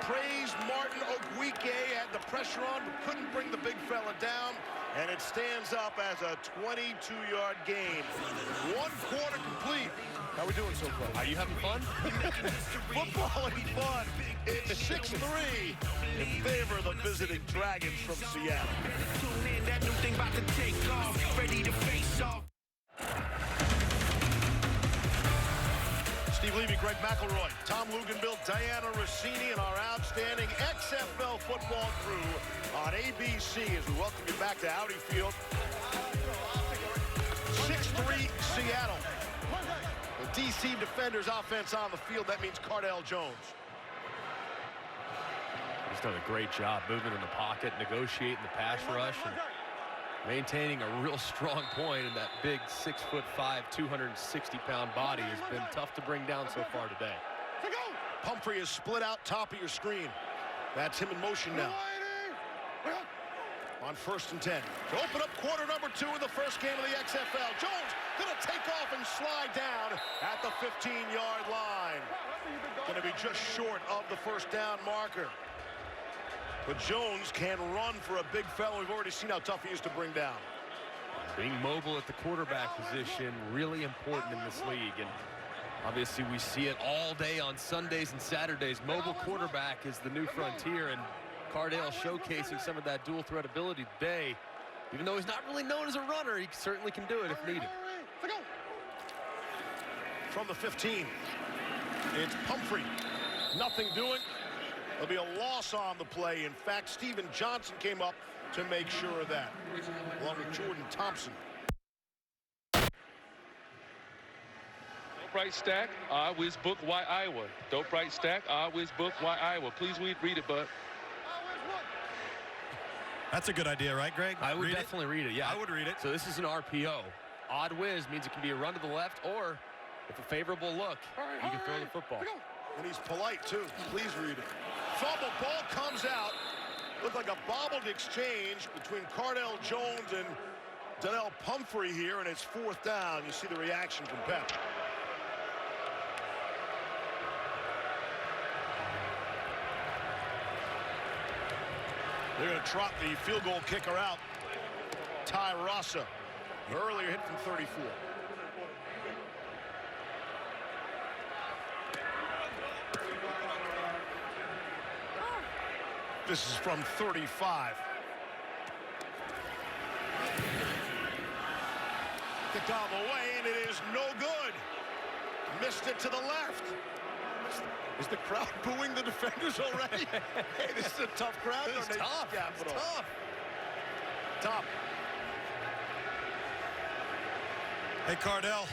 praised Martin Oguike, had the pressure on, but couldn't bring the big fella down. And it stands up as a 22-yard gain. 1 quarter complete. How are we doing so far? Are you having fun? Football and fun. It's 6-3 in favor of the visiting Dragons from Seattle. Tune in, that new thing about to take off. Ready to face off. Steve Levy, Greg McElroy, Tom Luganville, Diana Rossini, and our outstanding XFL football crew on ABC as we welcome you back to Audi Field. 6-3 Seattle. The DC Defenders offense on the field. That means Cardale Jones. He's done a great job moving in the pocket, negotiating the pass rush, and maintaining a real strong point, and that big 6'5", 260-pound body has been tough to bring down so far today. Pumphrey is split out top of your screen. That's him in motion now. On 1st and 10. To open up quarter number 2 of the first game of the XFL. Jones gonna take off and slide down at the 15-yard line. Gonna be just short of the first down marker. But Jones can run for a big fellow. We've already seen how tough he is to bring down. Being mobile at the quarterback position, really important in this league. And obviously we see it all day on Sundays and Saturdays. Mobile quarterback is the new frontier, and Cardale showcasing some of that dual threat ability today. Even though he's not really known as a runner, he certainly can do it if needed. From the 15, it's Pumphrey. Nothing doing. There'll be a loss on the play. In fact, Steven Johnson came up to make sure of that, along with Jordan Thompson. Dope right stack, Wiz Book, Why Iowa. Dope right stack, Wiz Book, Why Iowa. Please read it, bud. That's a good idea, right, Greg? I would definitely read it, yeah. I would read it. So this is an RPO. Odd whiz means it can be a run to the left, or if a favorable look, you can throw the football. And he's polite, too. Please read it. Fumble, ball comes out. Looked like a bobbled exchange between Cardale Jones and Donnell Pumphrey here, and it's 4th down. You see the reaction from Pep. They're going to trot the field goal kicker out. Ty Rossa. Earlier hit from 34. This is from 35. Kicked on the way, and it is no good. Missed it to the left. Is the crowd booing the defenders already? Hey, this is a tough crowd. It's tough. It's tough. Top. Hey, Cardale,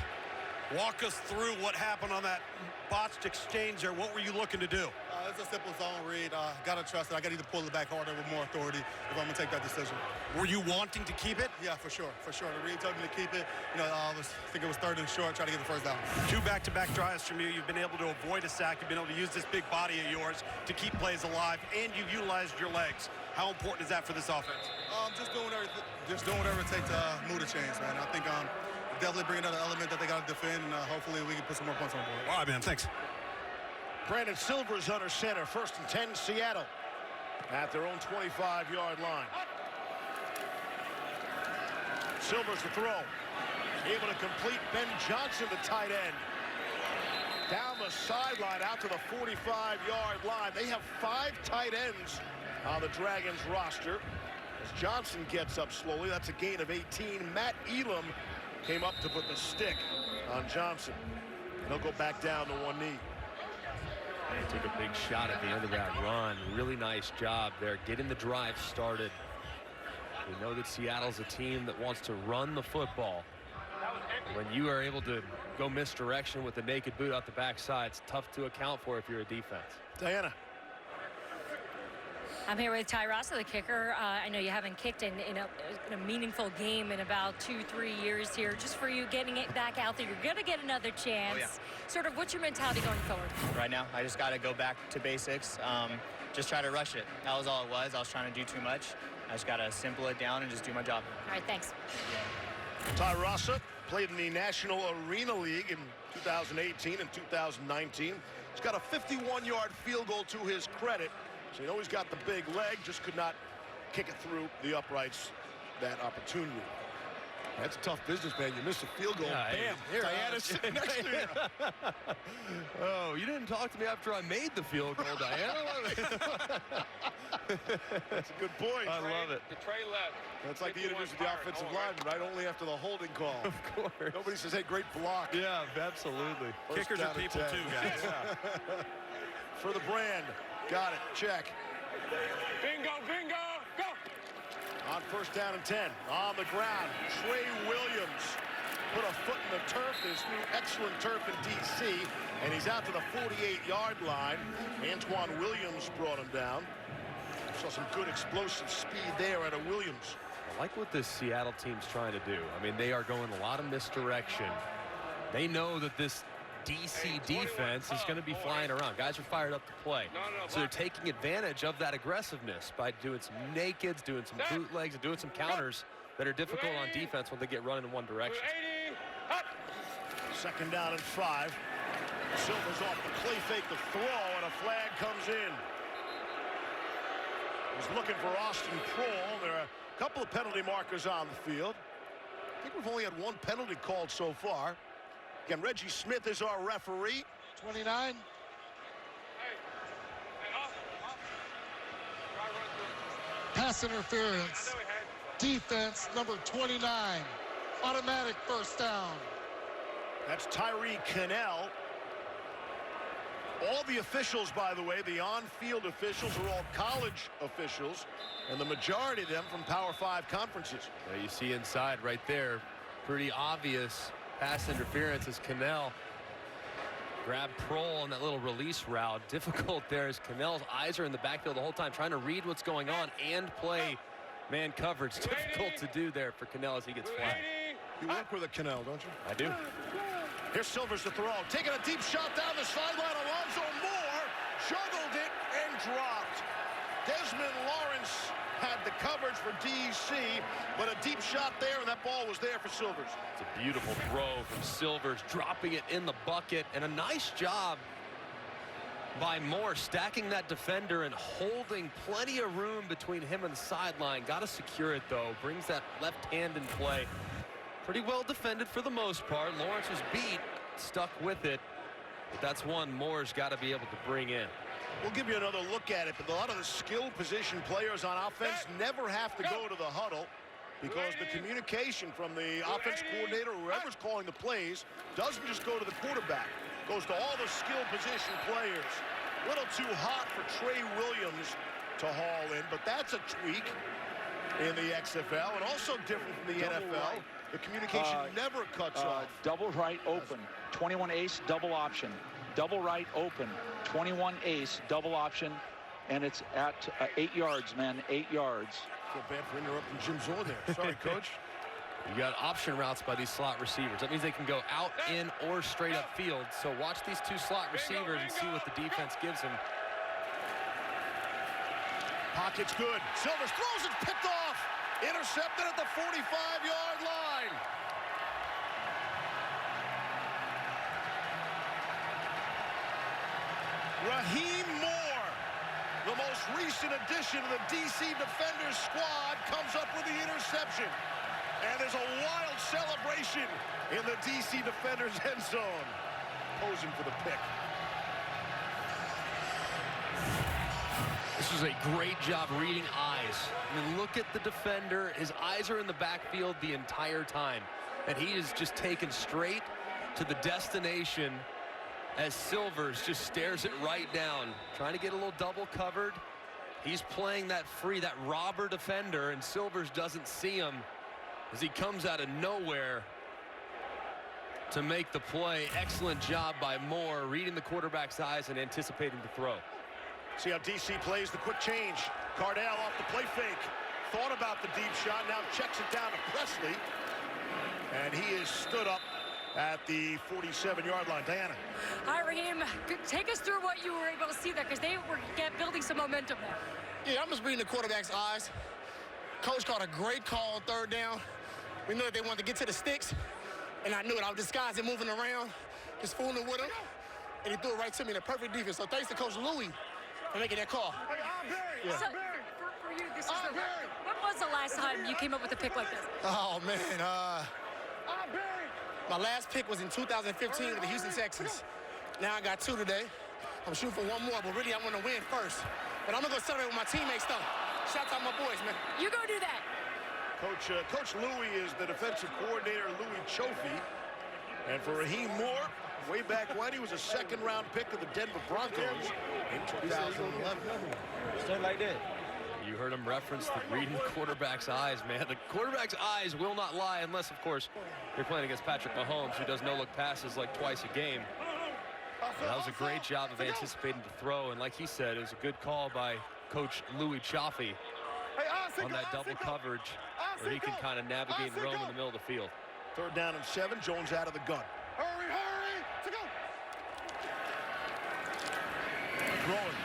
walk us through what happened on that botched exchange there. What were you looking to do? It's a simple zone read. Got to trust it. I got to either pull it back harder with more authority if I'm going to take that decision. Were you wanting to keep it? Yeah, for sure. For sure. The read told me to keep it. You know, I think it was 3rd and short, try to get the first down. 2 back-to-back drives from you. You've been able to avoid a sack. You've been able to use this big body of yours to keep plays alive, and you've utilized your legs. How important is that for this offense? Just doing whatever it takes to move the chains, man. I think definitely bring another element that they got to defend, and hopefully we can put some more points on the board. All right, man. Thanks. Brandon Silver's under center. 1st and 10, Seattle at their own 25-yard line. Silver's the throw. Able to complete. Ben Johnson, the tight end. Down the sideline out to the 45-yard line. They have 5 tight ends on the Dragons roster. As Johnson gets up slowly, that's a gain of 18. Matt Elam came up to put the stick on Johnson. And he'll go back down to one knee. And took a big shot at the end of that run. Really nice job there, getting the drive started. We know that Seattle's a team that wants to run the football. When you are able to go misdirection with the naked boot out the backside, it's tough to account for if you're a defense. Diana. I'm here with Ty Rossa, the kicker. I know you haven't kicked in a meaningful game in about 2-3 years here. Just for you getting it back out there, you're going to get another chance. Oh, yeah. Sort of, what's your mentality going forward? Right now, I just got to go back to basics. Just try to rush it. That was all it was. I was trying to do too much. I just got to simple it down and just do my job. All right, thanks. Ty Rossa played in the National Arena League in 2018 and 2019. He's got a 51-yard field goal to his credit. So you know he's got the big leg, just could not kick it through the uprights that opportunity. That's a tough business, man. You miss a field goal, bam. Here, Diana's sitting next to you. Oh, you didn't talk to me after I made the field goal, Diana. That's a good point. I love it. The tray left. That's like the interviews with the offensive lineman, right? Only after the holding call. Of course. Nobody says, hey, great block. Yeah, absolutely. Kickers are people too, guys. For the brand. Got it. Check. Bingo, bingo, go! On first down and 10. On the ground, Trey Williams put a foot in the turf. This new excellent turf in D.C. And he's out to the 48-yard line. Antoine Williams brought him down. Saw some good explosive speed there out of Williams. I like what this Seattle team's trying to do. I mean, they are going a lot of misdirection. They know that this DC defense is going to be flying around. Guys are fired up to play. So they're taking advantage of that aggressiveness by doing some nakeds, doing some bootlegs, and doing some counters that are difficult on defense when they get run in one direction. Second down and 5. Silver's off the play fake, the throw, and a flag comes in. He's looking for Austin Prohl. There are a couple of penalty markers on the field. I think we've only had one penalty called so far. Again, Reggie Smith is our referee. 29. Pass interference. Defense number 29. Automatic first down. That's Tyree Cannell. All the officials, by the way, the on-field officials are all college officials, and the majority of them from Power 5 conferences. Well, you see inside right there, pretty obvious pass interference as Cannell grabbed Prohl on that little release route. Difficult there as Cannell's eyes are in the backfield the whole time, trying to read what's going on and play man coverage. Difficult to do there for Cannell as he gets flagged. You work with a Cannell, don't you? I do. Here's Silvers to throw. Taking a deep shot down the sideline. Alonzo Moore juggled it and dropped. Desmond Lawrence had the coverage for DC, but a deep shot there, and that ball was there for Silvers. It's a beautiful throw from Silvers, dropping it in the bucket, and a nice job by Moore stacking that defender and holding plenty of room between him and the sideline. Got to secure it, though. Brings that left hand in play. Pretty well defended for the most part. Lawrence was beat, stuck with it, but that's one Moore's got to be able to bring in. We'll give you another look at it, but a lot of the skill position players on offense never have to go to the huddle because the communication from the offense coordinator, whoever's calling the plays, doesn't just go to the quarterback. Goes to all the skill position players. A little too hot for Trey Williams to haul in, but that's a tweak in the XFL and also different from the NFL. The communication never cuts off. Double right open, 21 ace, double option. Double right open, 21 ace, double option, and it's at 8 yards, man, 8 yards. Feel bad for interrupting Jim Zorn there. Sorry, Coach. You got option routes by these slot receivers. That means they can go out, in, or straight up field. So watch these two slot receivers and see what the defense gives them. Pocket's good. Silvers throws it, picked off. Intercepted at the 45-yard line. Raheem Moore, the most recent addition to the DC Defenders squad, comes up with the interception. And there's a wild celebration in the DC Defenders end zone. Posing for the pick. This was a great job reading eyes. I mean, look at the defender. His eyes are in the backfield the entire time. And he is just taken straight to the destination as Silvers just stares it right down. Trying to get a little double covered. He's playing that free, that robber defender, and Silvers doesn't see him as he comes out of nowhere to make the play. Excellent job by Moore, reading the quarterback's eyes and anticipating the throw. See how DC plays the quick change. Cardale off the play fake. Thought about the deep shot, now checks it down to Presley. And he is stood up at the 47-yard line. Diana. Hi, Raheem. Take us through what you were able to see there, because they were building some momentum there. Yeah, I'm just reading the quarterback's eyes. Coach called a great call on third down. We knew that they wanted to get to the sticks, and I knew it. I was disguising, moving around, just fooling with them. and he threw it right to me in a perfect defense. So thanks to Coach Louis for making that call. Yeah. So, for you, this is when was the last time you came up with a pick like this? Oh, man. My last pick was in 2015 with the Houston Texans. Now I got 2 today. I'm shooting for 1 more, but really I want to win first. But I'm going to go celebrate with my teammates, though. Shout out to my boys, man. You go do that. Coach Louis is the defensive coordinator, Louis Chofie. And for Raheem Moore, way back when, he was a second-round pick of the Denver Broncos in 2011. Stay like that. You heard him reference the reading the quarterback's eyes, man. The quarterback's eyes will not lie unless, of course, you're playing against Patrick Mahomes, who does no-look passes like twice a game. But that was a great job of anticipating the throw, and like he said, it was a good call by Coach Louis Chofie on that double coverage where he can kind of navigate and roam in the middle of the field. 3rd down and 7. Jones out of the gun. Hurry, to go. Throwing.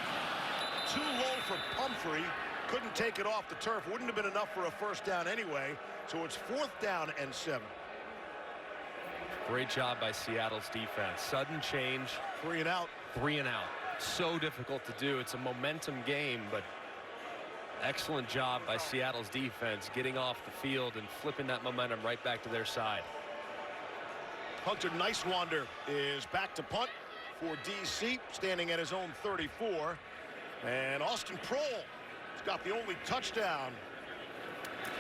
Too low for Pumphrey. Couldn't take it off the turf. Wouldn't have been enough for a 1st down anyway. So it's 4th down and 7. Great job by Seattle's defense. Sudden change. 3 and out. 3 and out. So difficult to do. It's a momentum game, but excellent job by Seattle's defense getting off the field and flipping that momentum right back to their side. Hunter Nicewander is back to punt for DC, standing at his own 34. And Austin Prohl has got the only touchdown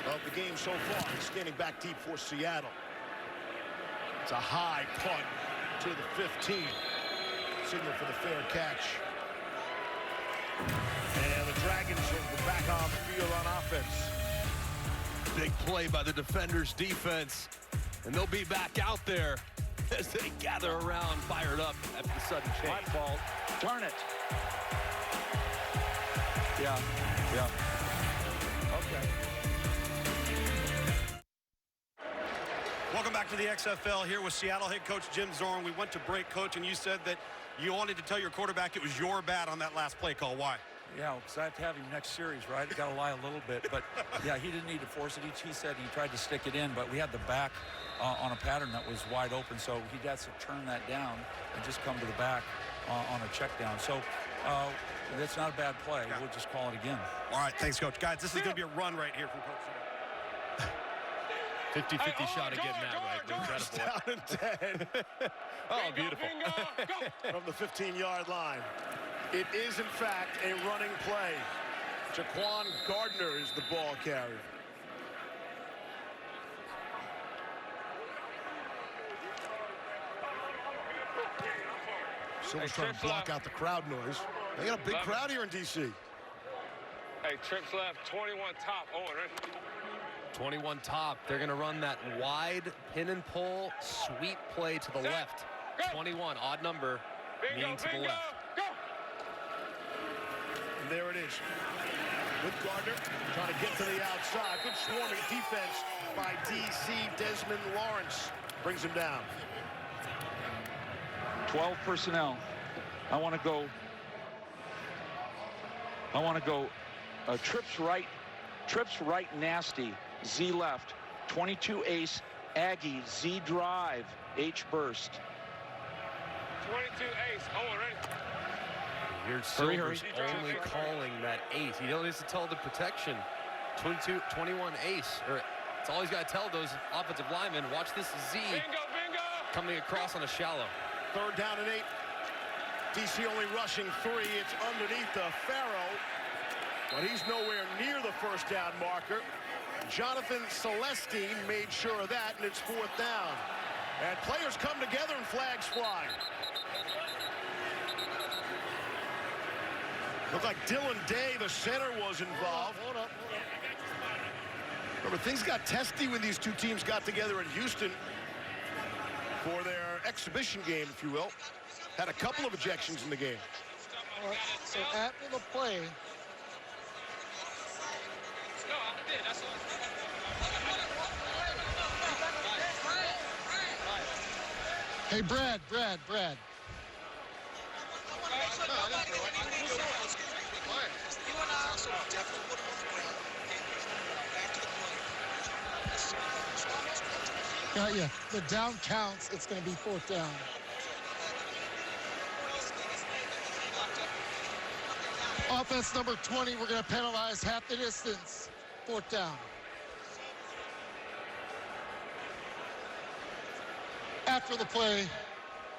of the game so far. He's standing back deep for Seattle. It's a high punt to the 15. Signal for the fair catch. And the Dragons are back on the field on offense. Big play by the defenders' defense. And they'll be back out there as they gather around, fired up after the sudden change. Hot ball. Turn it. Yeah. Okay. Welcome back to the XFL here with Seattle head coach Jim Zorn. We went to break, coach, and you said that you wanted to tell your quarterback it was your bad on that last play call. Why? Yeah, because I have to have him next series, right? I got to lie a little bit. But, yeah, he didn't need to force it. He said he tried to stick it in, but we had the back on a pattern that was wide open, so he has to turn that down and just come to the back on a check down. So that's not a bad play. Yeah. We'll just call it again. All right, thanks, Coach. Guys, this is going to be a run right here from Coach Zorn. 50-50 shot of getting that right. Incredible. Down and 10. Oh, beautiful. From the 15-yard line. It is, in fact, a running play. Jaquan Gardner is the ball carrier. Silver's trying to block out the crowd noise. They got a big crowd here in D.C. Hey, trips left, 21 top. Owen, right? 21 top. They're going to run that wide pin and pull sweep play to the left. 21, odd number, meaning to the left. And there it is. With Gardner trying to get to the outside. Good swarming defense by D.C. Desmond Lawrence brings him down. 12 personnel. I want to go trips right nasty, Z left, 22 ace, Aggie, Z drive, H burst. 22 ace, Owen, ready? Here's Silver's only calling that 8. He only needs to tell the protection. 21 ace. It's all he's got to tell those offensive linemen. Watch this Z coming across on a shallow. 3rd down and 8. DC only rushing 3. It's underneath the Farrow, but he's nowhere near the 1st down marker. Jonathan Celestine made sure of that, and it's 4th down. And players come together and flags fly. Looked like Dylan Day, the center, was involved. Hold up. Remember, things got testy when these two teams got together in Houston for their exhibition game, if you will. Had a couple of ejections in the game. All right, so after the play, hey, Brad. Yeah, the down counts. It's going to be 4th down. Offense number 20, we're going to penalize half the distance. 4th down. After the play,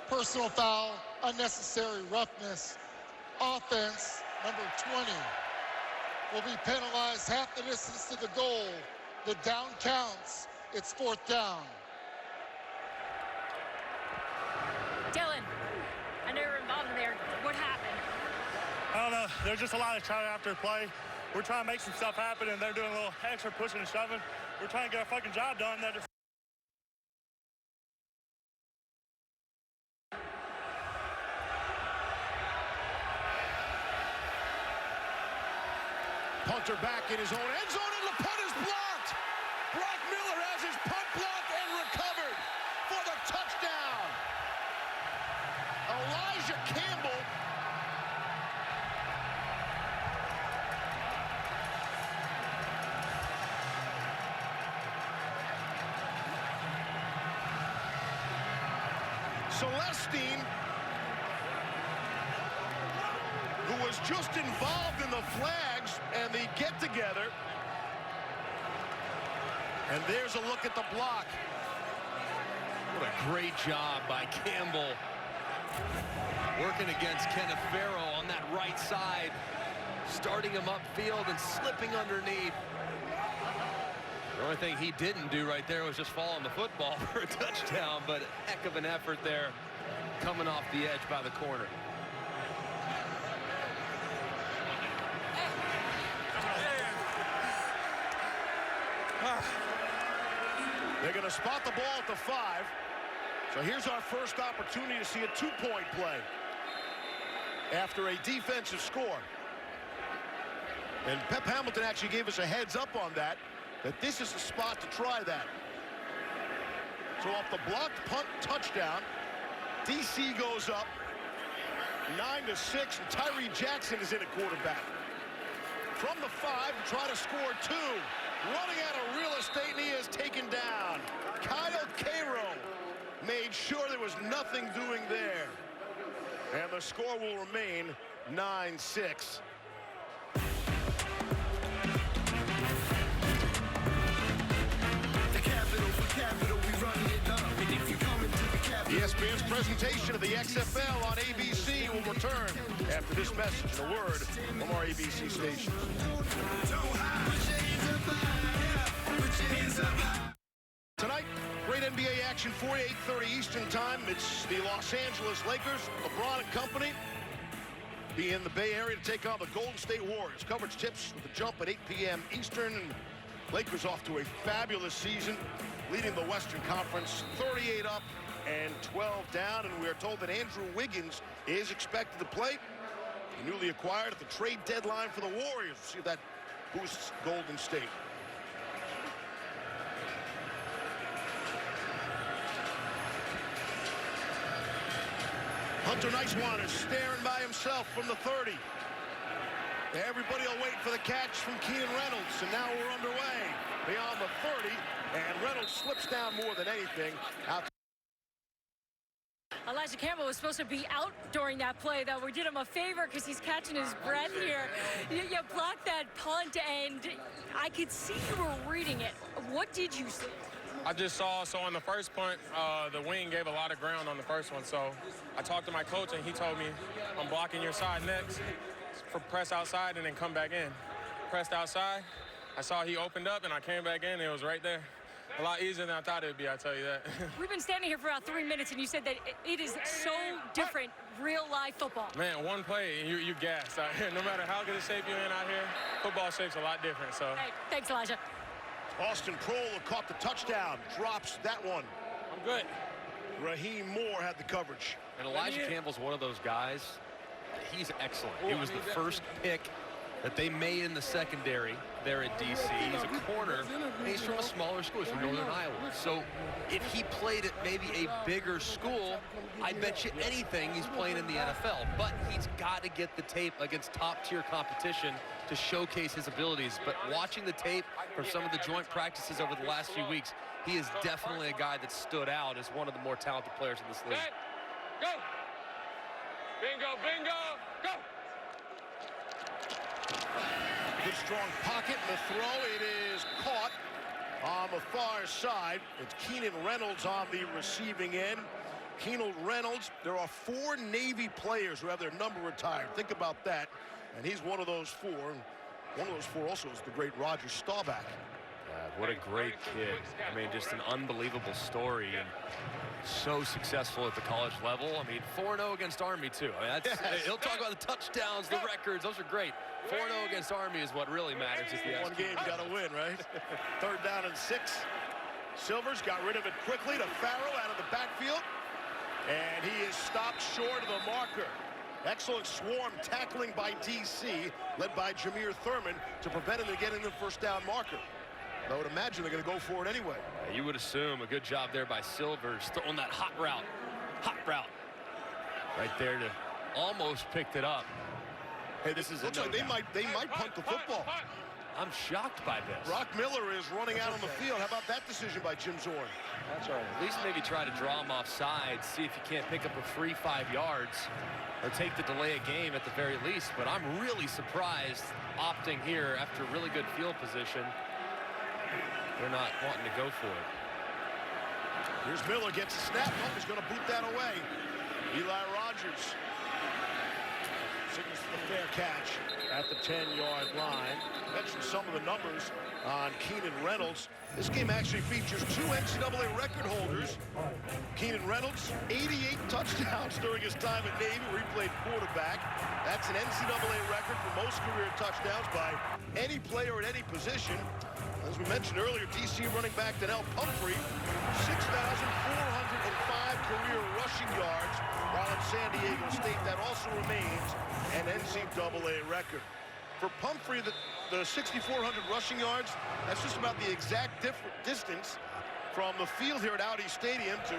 personal foul, unnecessary roughness. Offense number 20 will be penalized half the distance to the goal. The down counts. It's 4th down. Dylan, I know you're involved in there. What happened? I don't know. There's just a lot of trying after the play. We're trying to make some stuff happen, and they're doing a little extra pushing and shoving. We're trying to get our fucking job done. They're just Punter back in his own end zone, and the punt is blocked. Brock Miller has his punt blocked and recovered for the touchdown. Elijah Campbell. Celestine, who was just involved in the flags and the get-together. And there's a look at the block. What a great job by Campbell. Working against Kenneth Farrow on that right side. Starting him upfield and slipping underneath. The only thing he didn't do right there was just fall on the football for a touchdown, but heck of an effort there coming off the edge by the corner. They're going to spot the ball at the 5. So here's our first opportunity to see a 2-point play after a defensive score. And Pep Hamilton actually gave us a heads up on that this is the spot to try that. So off the blocked punt touchdown, DC goes up 9-6, and Tyree Jackson is in at quarterback. From the 5 to try to score 2. Running out of real estate, and he is taken down. Kyle Cairo made sure there was nothing doing there. And the score will remain 9-6. ESPN's presentation of the XFL on ABC will return after this message and a word from our ABC stations. Tonight, great NBA action, 48:30 Eastern Time. It's the Los Angeles Lakers, LeBron and company, be in the Bay Area to take on the Golden State Warriors. Coverage tips with the jump at 8 p.m. Eastern. Lakers off to a fabulous season, leading the Western Conference 38 up and 12 down. And we are told that Andrew Wiggins is expected to play. He newly acquired at the trade deadline for the Warriors. We'll see if that boosts Golden State. Hunter Nicewater staring by himself from the 30. Everybody will wait for the catch from Keenan Reynolds, and now we're underway beyond the 30, and Reynolds slips down more than anything. Out. Elijah Campbell was supposed to be out during that play, though. We did him a favor because he's catching his breath here. You blocked that punt, and I could see you were reading it. What did you see? I just saw, so on the first punt, the wing gave a lot of ground on the first one. So I talked to my coach, and he told me, I'm blocking your side next. For press outside and then come back in. Pressed outside. I saw he opened up, and I came back in, and it was right there. A lot easier than I thought it would be, I tell you that. We've been standing here for about 3 minutes, and you said that it is so different, real-life football. Man, one play, and you gassed out here. No matter how good a shape you're in out here, football shape's a lot different. So. Hey, thanks, Elijah. Austin Prohl caught the touchdown, drops that one. I'm good. Raheem Moore had the coverage. And Elijah Campbell's one of those guys. He's excellent. It was the first pick that they made in the secondary there at DC. He's a corner, and he's from a smaller school. He's from Northern Iowa. So if he played at maybe a bigger school, I bet you anything he's playing in the NFL. But he's got to get the tape against top-tier competition to showcase his abilities. But watching the tape from some of the joint practices over the last few weeks, he is definitely a guy that stood out as one of the more talented players in this league. Go! Bingo, bingo, go! Good strong pocket, and the throw, it is caught on the far side. It's Keenan Reynolds on the receiving end. Keenan Reynolds, there are 4 Navy players who have their number retired. Think about that. And he's one of those 4. One of those 4 also is the great Roger Staubach. What a great kid. I mean, just an unbelievable story, and so successful at the college level. I mean, 4-0 against Army, too. I mean, he'll talk about the touchdowns, the records. Those are great. 4-0 against Army is what really matters. One game you got to win, right? 3rd down and 6. Silvers got rid of it quickly to Farrow out of the backfield. And he is stopped short of the marker. Excellent swarm tackling by DC, led by Jameer Thurman, to prevent him from getting the 1st down marker. I would imagine they're going to go for it anyway. You would assume a good job there by Silvers, throwing that hot route. Right there to almost picked it up. Hey, this is looks like they might punt the football. I'm shocked by this. Brock Miller is running out on the field. How about that decision by Jim Zorn? That's right. At least maybe try to draw him off sides, see if you can't pick up a free 5 yards, or take the delay of game at the very least. But I'm really surprised opting here after really good field position. They're not wanting to go for it. Here's Miller, gets a snap. Oh, he's going to boot that away. Eli Rogers signals for the fair catch at the 10-yard line. Mentioned some of the numbers on Keenan Reynolds. This game actually features 2 NCAA record holders. Keenan Reynolds, 88 touchdowns during his time at Navy, where he played quarterback. That's an NCAA record for most career touchdowns by any player at any position. As we mentioned earlier, DC running back Donnell Pumphrey, 6,405 career rushing yards, while at San Diego State, that also remains an NCAA record. For Pumphrey, the 6,400 rushing yards, that's just about the exact distance from the field here at Audi Stadium to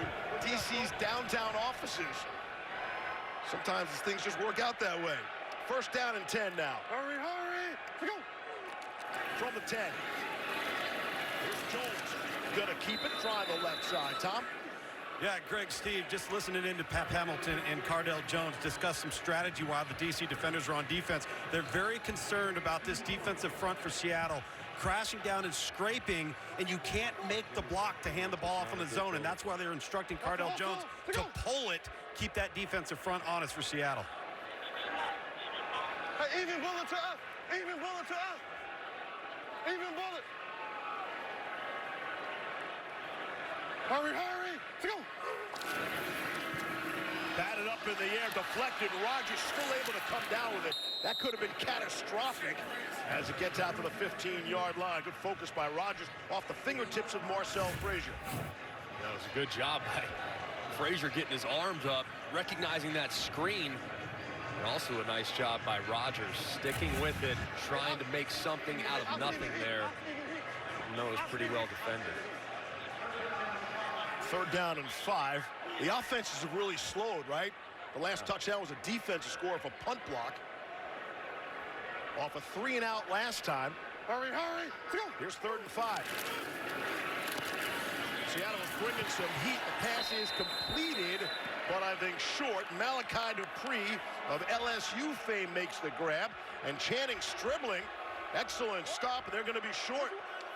DC's downtown offices. Sometimes things just work out that way. 1st down and 10 now. Hurry, hurry. Let's go. From the 10. Here's Jones. Gonna keep it, try the left side. Tom? Yeah, Greg, Steve, just listening into Pap Hamilton and Cardale Jones discuss some strategy while the DC defenders are on defense. They're very concerned about this defensive front for Seattle crashing down and scraping, and you can't make the block to hand the ball off on the zone, and that's why they're instructing Cardale Jones to pull it, keep that defensive front honest for Seattle. Hey, even bullet to us. Even bullet to us. Even bullet. Hurry, hurry. Let's go. Batted up in the air, deflected. Rogers still able to come down with it. That could have been catastrophic as it gets out to the 15-yard line. Good focus by Rogers off the fingertips of Marcel Frazier. That was a good job by Frazier getting his arms up, recognizing that screen. And also a nice job by Rogers, sticking with it, trying to make something out of nothing there. No, it was pretty well defended. 3rd down and 5. The offenses have really slowed, right? The last touchdown was a defensive score off a punt block. Off a 3-and-out last time. Hurry, hurry. Let's go. Here's 3rd and 5. Seattle is bringing some heat. The pass is completed, but I think short. Malachi Dupree of LSU fame makes the grab. And Channing Stribling, excellent stop, and they're going to be short.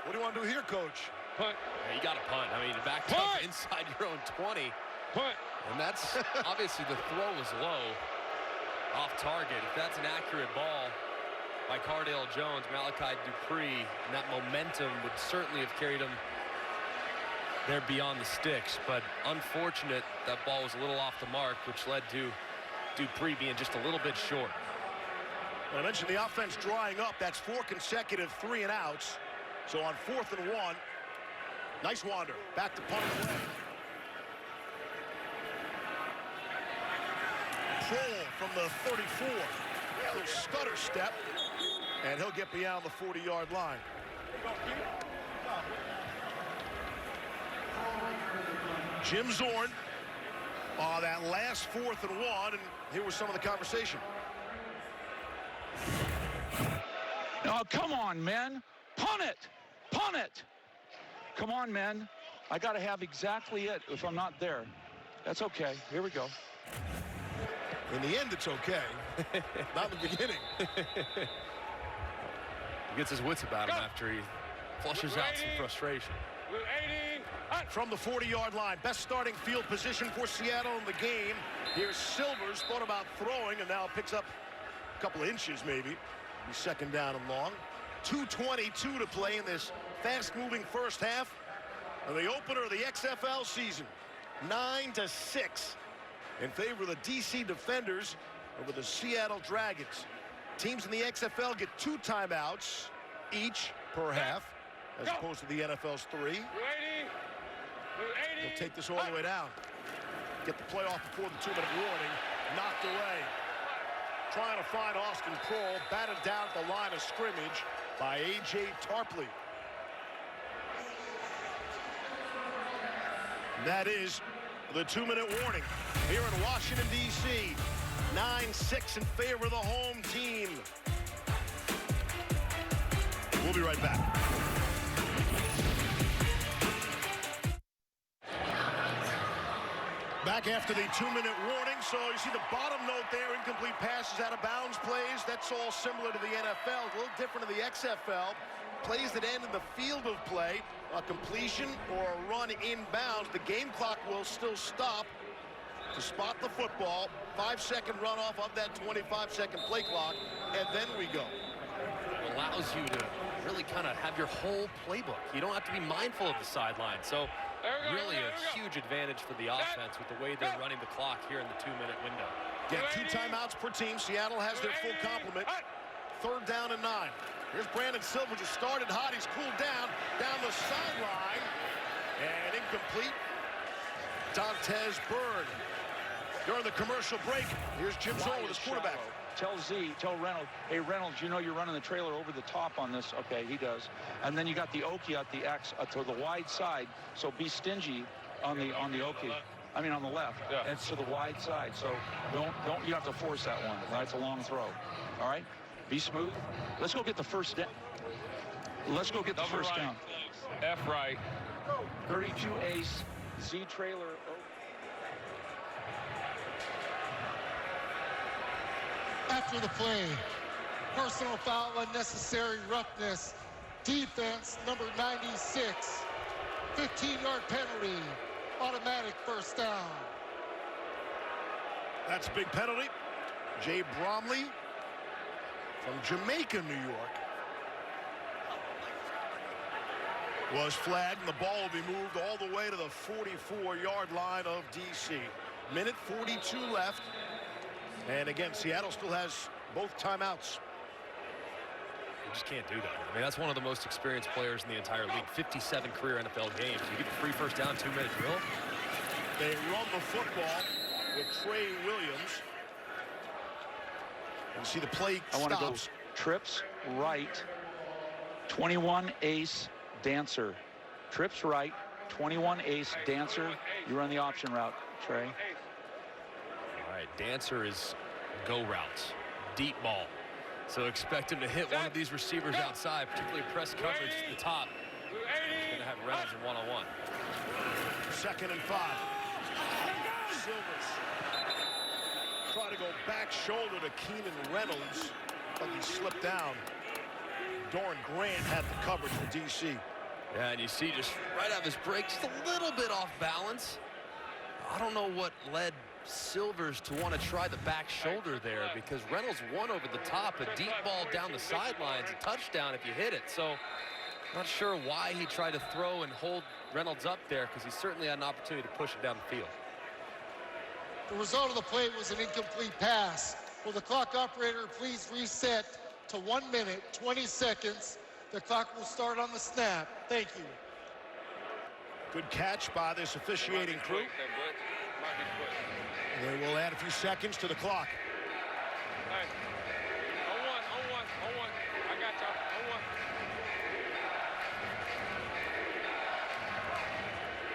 What do you want to do here, Coach? Punt. Yeah, you got to punt. I mean, back up inside your own 20. Punt. And that's obviously the throw was low, off target. If that's an accurate ball by Cardale Jones, Malachi Dupree, and that momentum would certainly have carried him there beyond the sticks. But unfortunate, that ball was a little off the mark, which led to Dupree being just a little bit short. Well, I mentioned the offense drying up. That's 4 consecutive 3-and-outs. So on 4th and 1, nice wander. Back to punt away. Kroll from the 34. Little stutter step. And he'll get beyond the 40-yard line. Jim Zorn on that last 4th and 1. And here was some of the conversation. Oh, come on, man. Punt it. Punt it. Come on, man. I got to have exactly it if I'm not there. That's okay. Here we go. In the end, it's okay. Not in the beginning. Gets his wits about him after he flushes out some frustration. From the 40-yard line, best starting field position for Seattle in the game. Here's Silvers, thought about throwing, and now picks up a couple of inches maybe. He's second down and long. 2:22 to play in this fast-moving first half of the opener of the XFL season. 9-6 in favor of the DC Defenders over the Seattle Dragons. Teams in the XFL get 2 timeouts each per half, as opposed to the NFL's 3. We'll take this all the way down. Get the play off before the 2-minute warning. Knocked away. Trying to find Austin Kroll. Batted down at the line of scrimmage by A.J. Tarpley. That is the 2-minute warning here in Washington, D.C. 9-6 in favor of the home team. We'll be right back. Back after the 2-minute warning. So you see the bottom note there, incomplete passes, out of bounds plays. That's all similar to the NFL. A little different in the XFL. Plays that end in the field of play, a completion or a run inbounds. The game clock will still stop to spot the football. 5-second runoff of that 25-second play clock, and then we go. It allows you to really kind of have your whole playbook. You don't have to be mindful of the sideline. So really a huge advantage for the offense with the way they're running the clock here in the 2-minute window. Yeah, 2 timeouts per team. Seattle has their full complement. 3rd down and 9. Here's Brandon Silver, just started hot. He's cooled down the sideline, and incomplete. Dontez Bird. During the commercial break, here's Jim Zorn with his quarterback. Tell Reynolds, hey, Reynolds, you know you're running the trailer over the top on this. Okay, he does. And then you got the Okie at the X to the wide side, so be stingy on the Okie. I mean, on the left. Yeah. It's to the wide side, so don't you have to force that one, right? It's a long throw. All right? Be smooth. Let's go get the first down. Let's go get the first down. F right. 32 ace, Z trailer. After the play, personal foul, unnecessary roughness, defense number 96, 15-yard penalty, automatic first down. That's a big penalty. Jay Bromley from Jamaica, New York, was flagged, and the ball will be moved all the way to the 44-yard line of DC. Minute 42 left. And again, Seattle still has both timeouts. You just can't do that. I mean, that's one of the most experienced players in the entire league. 57 career NFL games. You get a free first down, 2-minute drill. They run the football with Trey Williams. And see the play stops. I want to go trips right, 21 ace dancer. Trips right, 21 ace dancer. You run the option route, Trey. All right, dancer is go routes, deep ball. So expect him to hit one of these receivers outside, particularly press coverage to the top. He's going to have Reynolds in one-on-one. 2nd and 5. Silvers try to go back shoulder to Keenan Reynolds, but he slipped down. Doran Grant had the coverage for DC. Yeah, and you see just right out of his break, just a little bit off balance. I don't know what led Silvers to want to try the back shoulder there, because Reynolds won over the top, a deep ball down the sidelines, a touchdown if you hit it. So not sure why he tried to throw and hold Reynolds up there, because he certainly had an opportunity to push it down the field. The result of the play was an incomplete pass. Will the clock operator please reset to 1 minute, 20 seconds. The clock will start on the snap. Thank you. Good catch by this officiating crew. They will add a few seconds to the clock. Hey, on one. I got y'all, on one.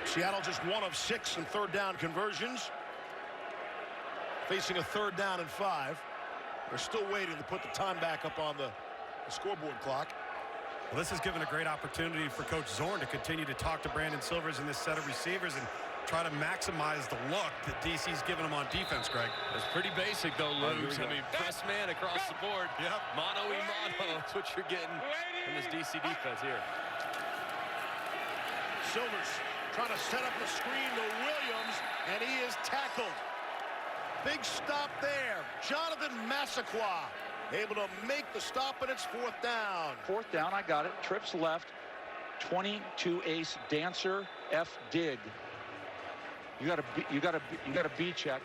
Seattle just 1 of 6 in 3rd down conversions. Facing a 3rd down and 5. They're still waiting to put the time back up on the scoreboard clock. Well, this has given a great opportunity for Coach Zorn to continue to talk to Brandon Silvers and this set of receivers. And try to maximize the look that DC's giving them on defense, Greg. It's pretty basic, though, Luke. I mean, press man across the board. Yep. Mano-y-mano. That's what you're getting in this DC defense here. Silvers trying to set up a screen to Williams, and he is tackled. Big stop there. Jonathan Massaquoi able to make the stop, and it's 4th down. 4th down, I got it. Trips left. 22 ace dancer F dig. You got a B check.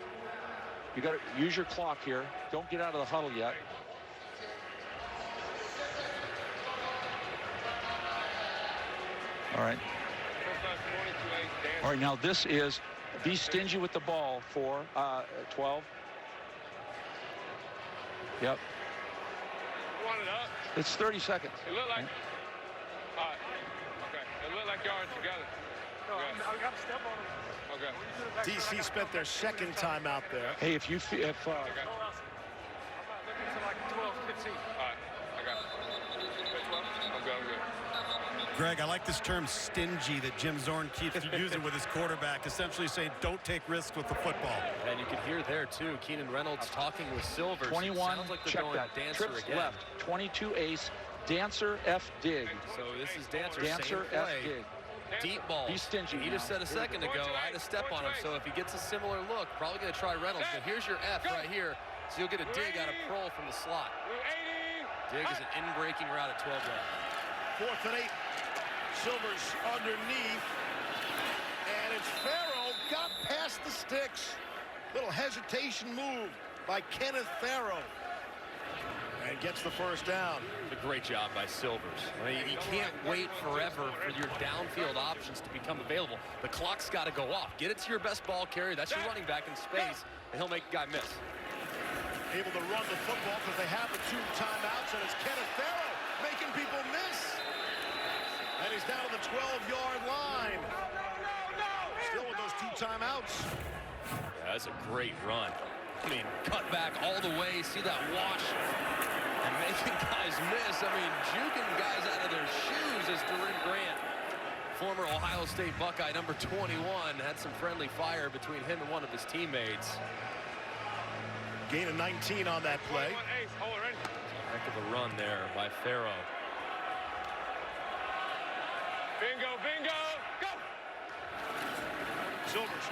You got to use your clock here. Don't get out of the huddle yet. All right. All right, now this is be stingy with the ball for 12. Yep. Want it up? It's 30 seconds. It looked like. All right. Okay. It looked like y'all are together. No, I got to step on him. Okay. DC spent their second time out there. Hey, if you Okay. I'm not looking to like 12, 15. All right. I got it. 12? I'm good. I'm good. Greg, I like this term stingy that Jim Zorn keeps using with his quarterback, essentially saying don't take risks with the football. And you can hear there, too, Keenan Reynolds talking with Silvers. 21, Sounds like they're check going that. Dancer Trips again. left. 22 ace, dancer F dig. So this is Dancer, Dancer same F play. dig. Deep ball. Be stingy. He just said a second ago, I had to step on him. So if he gets a similar look, probably going to try Reynolds. But here's your F right here. So you'll get a dig out of Prohl from the slot. Dig is an in-breaking route at 12 yards. 4th and 8. Silvers underneath. And it's Farrow. Got past the sticks. Little hesitation move by Kenneth Farrow. And gets the 1st down. A great job by Silvers. I mean, you can't wait forever for your downfield options to become available. The clock's got to go off. Get it to your best ball carrier. That's your running back in space, and he'll make a guy miss. Able to run the football because they have the 2 timeouts, and it's Kenneth Farrow making people miss. And he's down to the 12-yard line. Still with those 2 timeouts. Yeah, that's a great run. I mean, cut back all the way. See that wash and making guys miss. I mean, juking guys out of their shoes as Durin Grant, former Ohio State Buckeye, number 21, had some friendly fire between him and one of his teammates. Gain of 19 on that play. Heck of a run there by Farrow. Bingo, bingo, go! Silvers,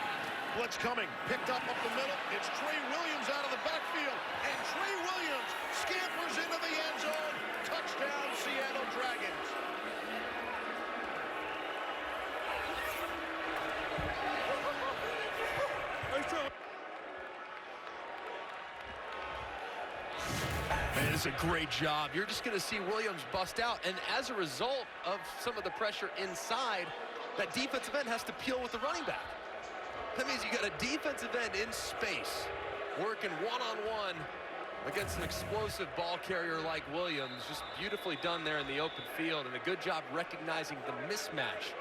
blitz coming, picked up the middle. It's Trey Williams out of the backfield, and Trey Williams scampers into the end zone. Touchdown, Seattle Dragons. Man, it's a great job. You're just going to see Williams bust out. And as a result of some of the pressure inside, that defensive end has to peel with the running back. That means you got a defensive end in space working one-on-one against an explosive ball carrier like Williams. Just beautifully done there in the open field, and a good job recognizing the mismatch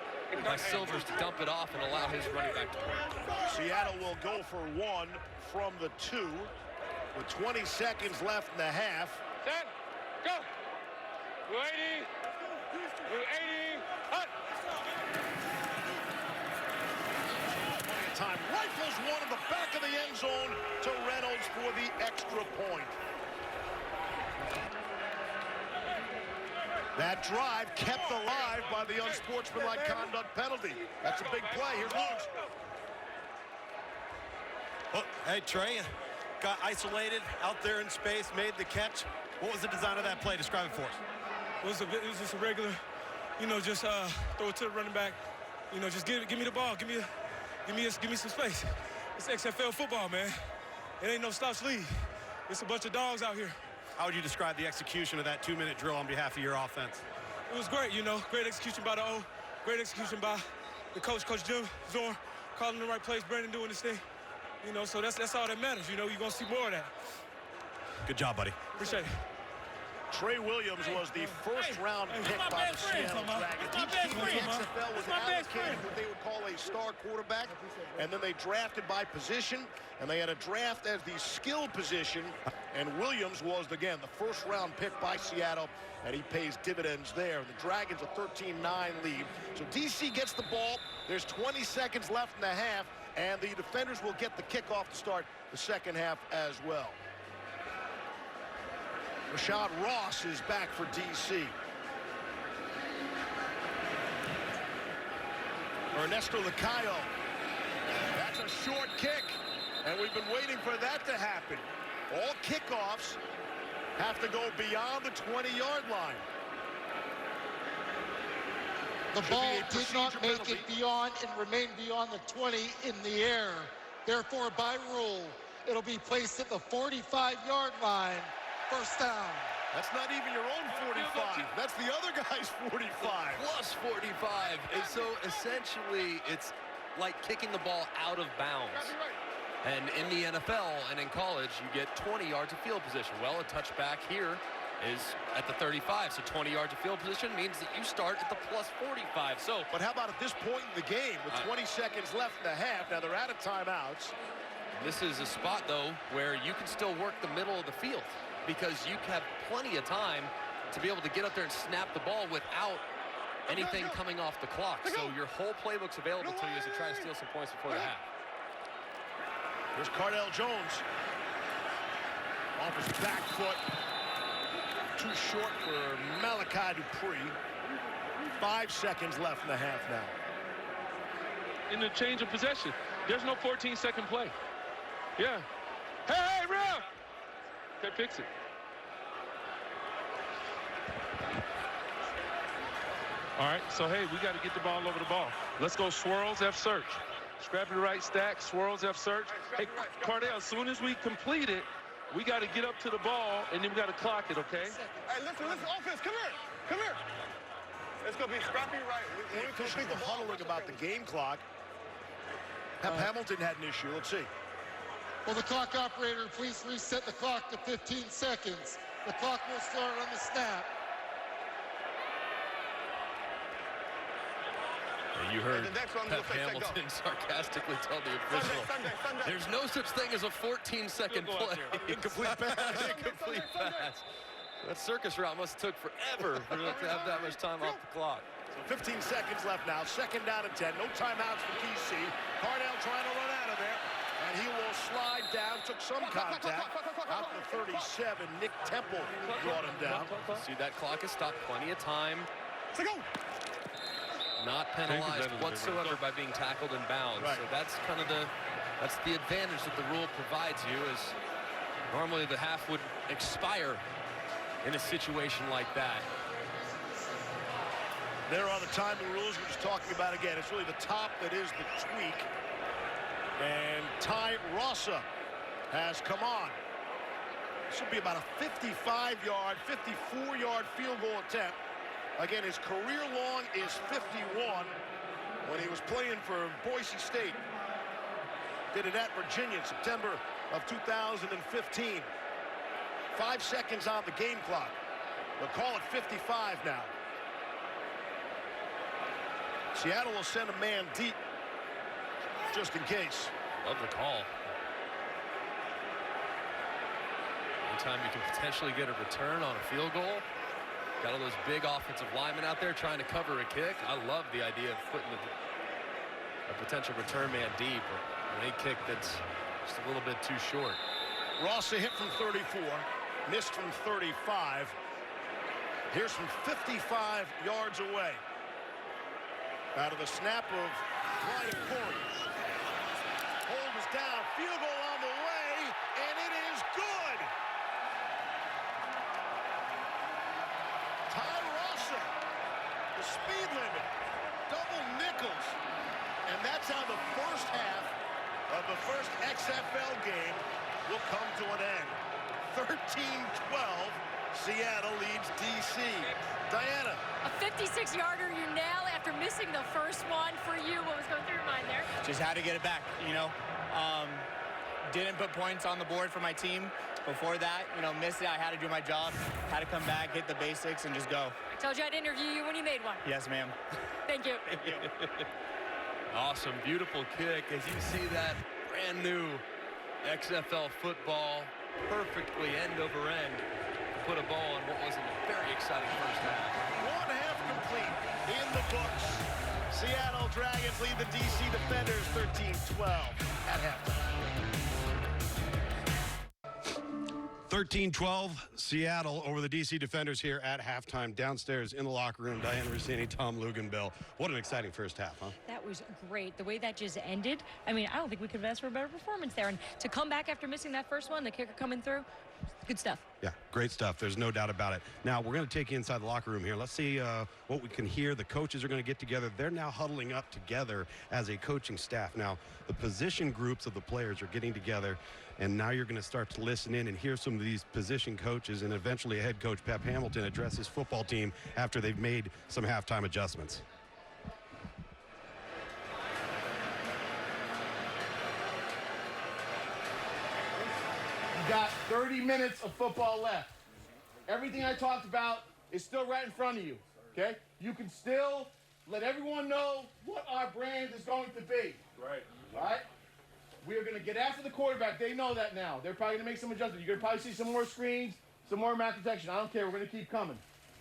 by Silvers to dump it off and allow his running back to play. Seattle will go for 1 from the 2 with 20 seconds left in the half. Set, go! Blue 80, blue 80, hut! Time rifles one in the back of the end zone to Reynolds for the extra point. That drive kept alive by the unsportsmanlike conduct penalty. That's a big play. Here's Luke. Oh, hey, Trey got isolated out there in space, made the catch. What was the design of that play? Describe it for us. It was just a regular, just throw it to the running back. Just give me the ball. Give me some space. It's XFL football, man. It ain't no stops league. It's a bunch of dogs out here. How would you describe the execution of that 2-minute drill on behalf of your offense? It was great, Great execution by the O. Great execution by the coach, Coach Jim Zorn, calling the right plays, Brandon doing this thing. So that's all that matters. You're going to see more of that. Good job, buddy. Appreciate it. Trey Williams was the first-round pick by the Seattle Dragons. Each team in the XFL was allocated what they would call a star quarterback, and then they drafted by position, and they had a draft as the skill position, and Williams was, again, the first-round pick by Seattle, and he pays dividends there. The Dragons a 13-9 lead. So DC gets the ball. There's 20 seconds left in the half, and the defenders will get the kickoff to start the second half as well. Rashad Ross is back for DC. Ernesto Lacayo. That's a short kick, and we've been waiting for that to happen. All kickoffs have to go beyond the 20-yard line. The ball did not make it beyond and remain beyond the 20 in the air. Therefore, by rule, it'll be placed at the 45-yard line. First down. That's not even your own 45. That's the other guy's 45. Plus 45. And so essentially, it's like kicking the ball out of bounds. And in the NFL and in college, you get 20 yards of field position. Well, a touchback here is at the 35. So 20 yards of field position means that you start at the plus 45. So, but how about at this point in the game with 20 seconds left in the half? Now they're out of timeouts. This is a spot, though, where you can still work the middle of the field, because you have plenty of time to be able to get up there and snap the ball without anything coming off the clock. So your whole playbook's available to you as you try to steal some points before the half. Here's Cardell Jones. Off his back foot. Too short for Malachi Dupree. 5 seconds left in the half now. In the change of possession, there's no 14-second play. Yeah. Hey, ref! Okay, fix it. All right, so hey, we got to get the ball over the ball. Let's go swirls, F search. Scrap to the right stack, swirls, F search. Hey, Cardell, as soon as we complete it, we got to get up to the ball, and then we got to clock it, okay? Hey, listen, offense, come here. Come here. It's going to be scrappy right. The officials are huddling about the game clock. Pep Hamilton had an issue. Let's see. Will the clock operator please reset the clock to 15 seconds? The clock will start on the snap. You heard Pep Hamilton sarcastically tell the official, there's no such thing as a 14-second play. Incomplete pass. Incomplete pass. That circus route must have took forever for them to have that much time off the clock. So 15 seconds left now. Second down and 10. No timeouts for DC. Cardell trying to run out of there. And he will slide down. Took some contact. Out to 37. Nick Temple brought him down. See, that clock has stopped plenty of time. Not penalized whatsoever by being tackled in bounds. Right. So that's kind of that's the advantage that the rule provides you, is normally the half would expire in a situation like that. There are the timing rules we're just talking about again. It's really the top that is the tweak. And Ty Rossa has come on. This will be about a 55-yard, 54-yard field goal attempt. Again, his career long is 51 when he was playing for Boise State. Did it at Virginia in September of 2015. 5 seconds on the game clock. They'll call it 55 now. Seattle will send a man deep just in case. Love the call. Anytime you can potentially get a return on a field goal. Got all those big offensive linemen out there trying to cover a kick. I love the idea of putting a potential return man deep. Or a kick that's just a little bit too short. Rossa hit from 34, missed from 35. Here's from 55 yards away. Out of the snap of Brian Corey. Hold is down, field goal on the way, and it is good. Ty Rossa, the speed limit, double nickels. And that's how the first half of the first XFL game will come to an end. 13-12, Seattle leads DC. Diana. A 56-yarder you nail after missing the first one for you. What was going through your mind there? Just had to get it back, you know. didn't put points on the board for my team. Before that, missed it. I had to do my job, had to come back, hit the basics, and just go. I told you I'd interview you when you made one. Yes, ma'am. Thank you. Thank you. Awesome, beautiful kick. As you see that brand new XFL football perfectly end over end put a ball in what was a very exciting first half. One half complete in the books. Seattle Dragons lead the DC Defenders 13-12 at halftime. 13-12, Seattle over the DC Defenders here at halftime. Downstairs in the locker room, Diane Rossini, Tom Luganbill. What an exciting first half, huh? That was great. The way that just ended, I mean, I don't think we could have asked for a better performance there. And to come back after missing that first one, the kicker coming through, good stuff. Yeah, great stuff. There's no doubt about it. Now, we're going to take you inside the locker room here. Let's see what we can hear. The coaches are going to get together. They're now huddling up together as a coaching staff. Now, the position groups of the players are getting together, and now you're going to start to listen in and hear some of these position coaches and eventually a head coach, Pep Hamilton, address his football team after they've made some halftime adjustments. You got 30 minutes of football left. Everything I talked about is still right in front of you, okay? You can still let everyone know what our brand is going to be. Right. All right? We are going to get after the quarterback. They know that now. They're probably going to make some adjustments. You're going to probably see some more screens, some more man protection. I don't care. We're going to keep coming,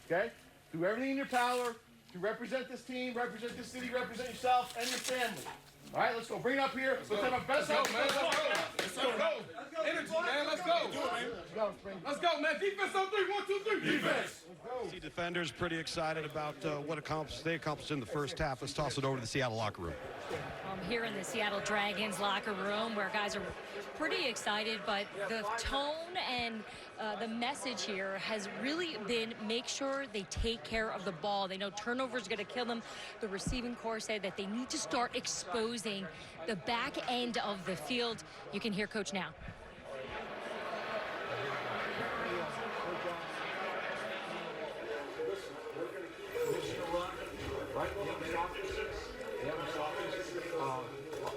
okay? Do everything in your power to represent this team, represent this city, represent yourself and your family. All right, let's go. Bring it up here. Let's have our best. Let's go, man. Let's go. Energy, man. Let's go. Let's go, man. Defense on 3. 1, 2, 3. Defense. DC Defenders pretty excited about what they accomplished in the first half. Let's toss it over to the Seattle locker room. Here in the Seattle Dragons locker room where guys are pretty excited, but the tone and the message here has really been make sure they take care of the ball. They know turnover is going to kill them. The receiving corps said that they need to start exposing the back end of the field. You can hear Coach now.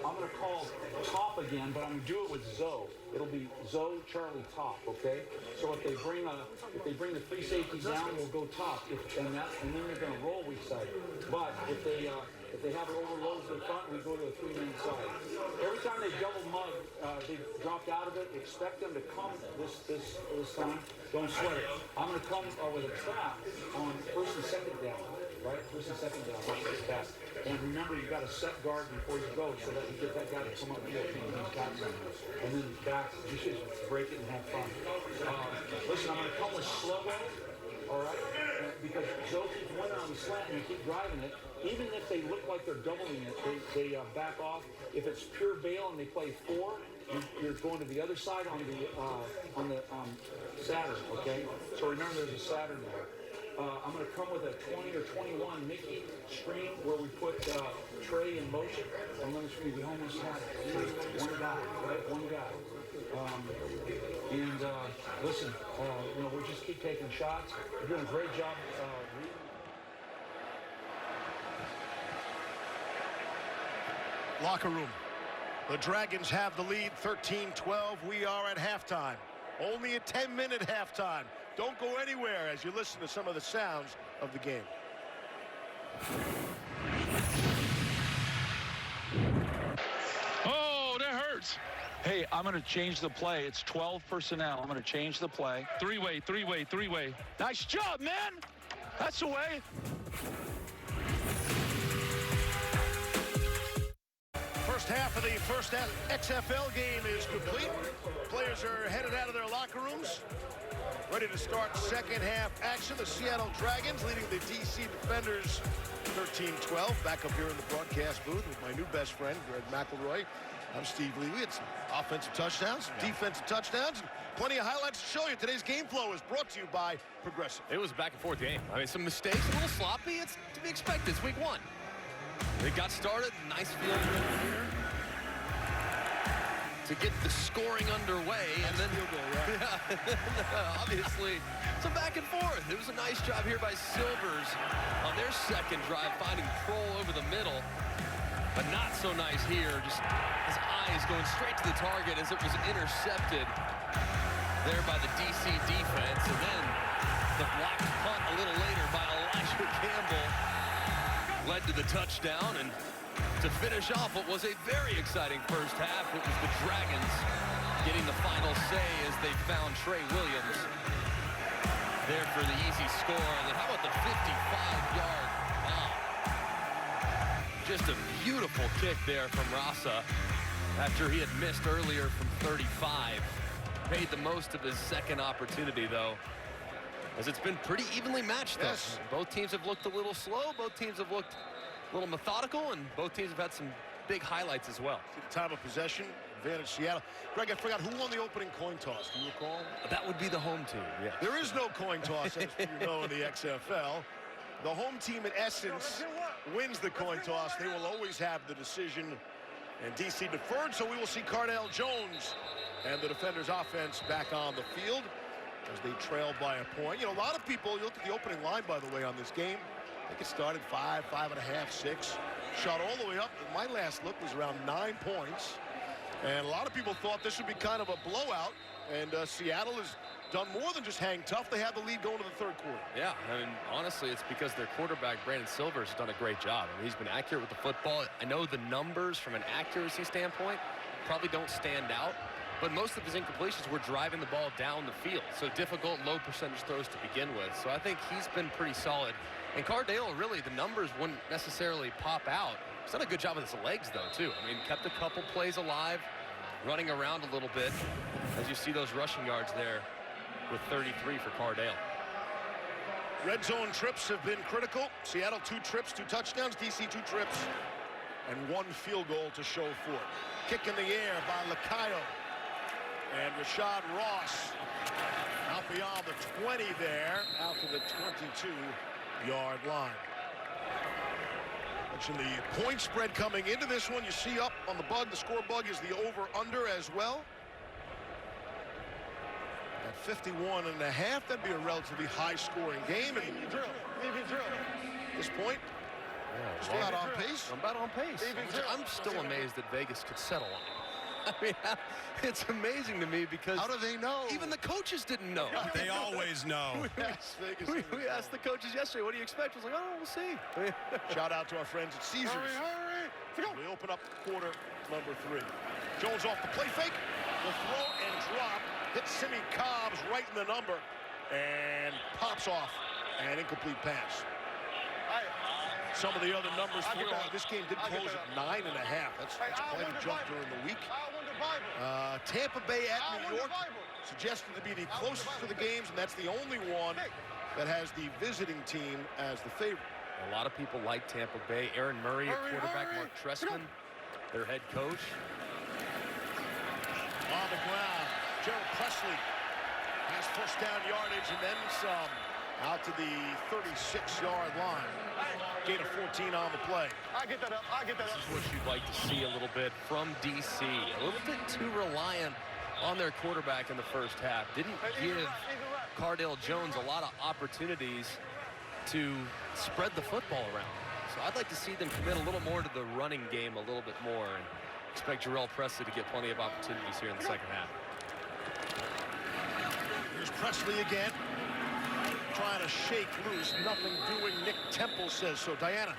I'm going to call top again, but I'm going to do it with Zoe. It'll be Zoe, Charlie, top, okay? So if they bring the free safety down, we'll go top, and then they're going to roll weak side. But if they have it overload to the front, we go to a 3-man side. Every time they double mug, they've dropped out of it. Expect them to come this time. Don't sweat it. I'm going to come with a trap on first and second down. Right? First and second down, watch this pass. And remember, you got to set guard before you go so that you get that guy to come up and get these taps on you. And then back, you should break it and have fun. Listen, I'm going to come with slow way, all right? Because Joe keeps winning on the slant and they keep driving it. Even if they look like they're doubling it, they back off. If it's pure bail and they play 4, you're going to the other side on the Saturn, okay? So remember, there's a Saturn there. I'm going to come with a 20 or 21 Mickey screen where we put Trey in motion. And let me screen. We almost had one guy, right? One guy. Listen, we just keep taking shots. We're doing a great job reading. Locker room. The Dragons have the lead, 13-12. We are at halftime. Only a 10-minute halftime. Don't go anywhere as you listen to some of the sounds of the game. Oh, that hurts. Hey, I'm going to change the play. It's 12 personnel. I'm going to change the play. Three-way. Nice job, man. That's the way. First half of the first XFL game is complete. Players are headed out of their locker rooms. Ready to start second half action. The Seattle Dragons leading the DC Defenders 13-12. Back up here in the broadcast booth with my new best friend, Greg McElroy. I'm Steve Lee. We had some offensive touchdowns, defensive touchdowns, and plenty of highlights to show you. Today's game flow is brought to you by Progressive. It was a back-and-forth game. I mean, some mistakes, a little sloppy. It's to be expected. It's week 1. They got started. Nice field here to get the scoring underway, and then obviously some back and forth. It was a nice job here by Silvers on their second drive, finding Kroll over the middle. But not so nice here. Just his eyes going straight to the target as it was intercepted there by the DC defense. And then the blocked punt a little later by Elijah Campbell led to the touchdown. And to finish off what was a very exciting first half, it was the Dragons getting the final say as they found Trey Williams there for the easy score. And then how about the 55-yard bomb? Just a beautiful kick there from Rasa after he had missed earlier from 35. Made the most of his second opportunity, though, as it's been pretty evenly matched, though. Yes. Both teams have looked a little slow. Both teams have looked a little methodical, and both teams have had some big highlights as well. Time of possession, advantage Seattle. Greg, I forgot, who won the opening coin toss? Do you recall? That would be the home team, yeah. There is no coin toss, as you know, in the XFL. The home team, in essence, wins the coin toss. They will always have the decision. And DC deferred, so we will see Cardale Jones and the defenders' offense back on the field as they trail by a point. You know, a lot of people, you look at the opening line, by the way, on this game. I think it started 5, 5.5, 6. Shot all the way up. My last look was around 9 points. And a lot of people thought this would be kind of a blowout. And Seattle has done more than just hang tough. They had the lead going to the third quarter. Yeah, I mean, honestly, it's because their quarterback, Brandon Silvers, has done a great job. I mean, he's been accurate with the football. I know the numbers from an accuracy standpoint probably don't stand out, but most of his incompletions were driving the ball down the field. So difficult, low percentage throws to begin with. So I think he's been pretty solid. And Cardale, really, the numbers wouldn't necessarily pop out. He's done a good job with his legs, though, too. I mean, kept a couple plays alive, running around a little bit, as you see those rushing yards there with 33 for Cardale. Red zone trips have been critical. Seattle 2 trips, 2 touchdowns. DC 2 trips and 1 field goal to show for it. Kick in the air by Lacayo. And Rashad Ross out beyond the 20 there, out to the 22-yard line. Mentioned the point spread coming into this one. You see up on the bug, the score bug is the over-under as well. At 51.5, that'd be a relatively high-scoring game. And at this point, just about on pace. I'm about on pace. I'm still amazed that Vegas could settle on it. I mean, it's amazing to me because how do they know? Even the coaches didn't know. They always know. We asked the coaches yesterday, what do you expect? I was like, oh, we'll see. Shout out to our friends at Caesars. We open up quarter number 3. Jones off the play fake. The throw and drop. Hits Simi Cobbs right in the number. And pops off. An incomplete pass. Some of the other numbers for this game did close at 9.5. That's quite a jump during the week. Tampa Bay at New York suggested to be the closest to the games, and that's the only one that has the visiting team as the favorite. A lot of people like Tampa Bay. Aaron Murray, at quarterback, Mark Trestman, their head coach. On the ground, Gerald Presley has first down yardage and then some. Out to the 36-yard line. Gain of 14 on the play. I get that up. This is what you'd like to see a little bit from DC. A little bit too reliant on their quarterback in the first half. Didn't give Cardale Jones a lot of opportunities to spread the football around. So I'd like to see them commit a little more to the running game a little bit more and expect Jarrell Presley to get plenty of opportunities here in the second half. Here's Presley again. Trying to shake loose, nothing doing. Nick Temple says so. Diana.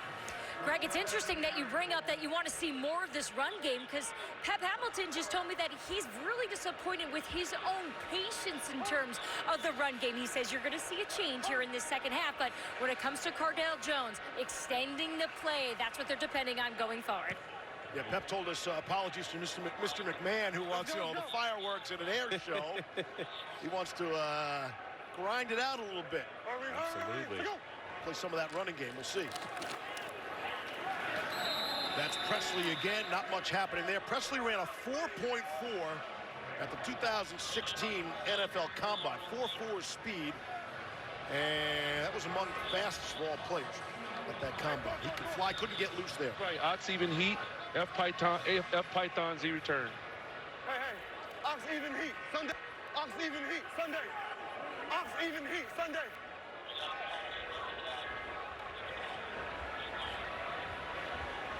Greg, it's interesting that you bring up that you want to see more of this run game because Pep Hamilton just told me that he's really disappointed with his own patience in terms of the run game. He says you're going to see a change here in this second half, but when it comes to Cardale Jones, extending the play, that's what they're depending on going forward. Yeah, Pep told us apologies to Mr. McMahon, who wants, you know, the fireworks at an air show. He wants to grind it out a little bit. Absolutely. Play some of that running game. We'll see. That's Presley again. Not much happening there. Presley ran a 4.4 at the 2016 NFL Combine. 4.4 speed. And that was among the fastest of all players at that Combine. He could fly, couldn't get loose there. Right, Ox even heat, F Python Z return. Hey, Ox even heat, Sunday. Ox even heat, Sunday. Ox even heat, Sunday.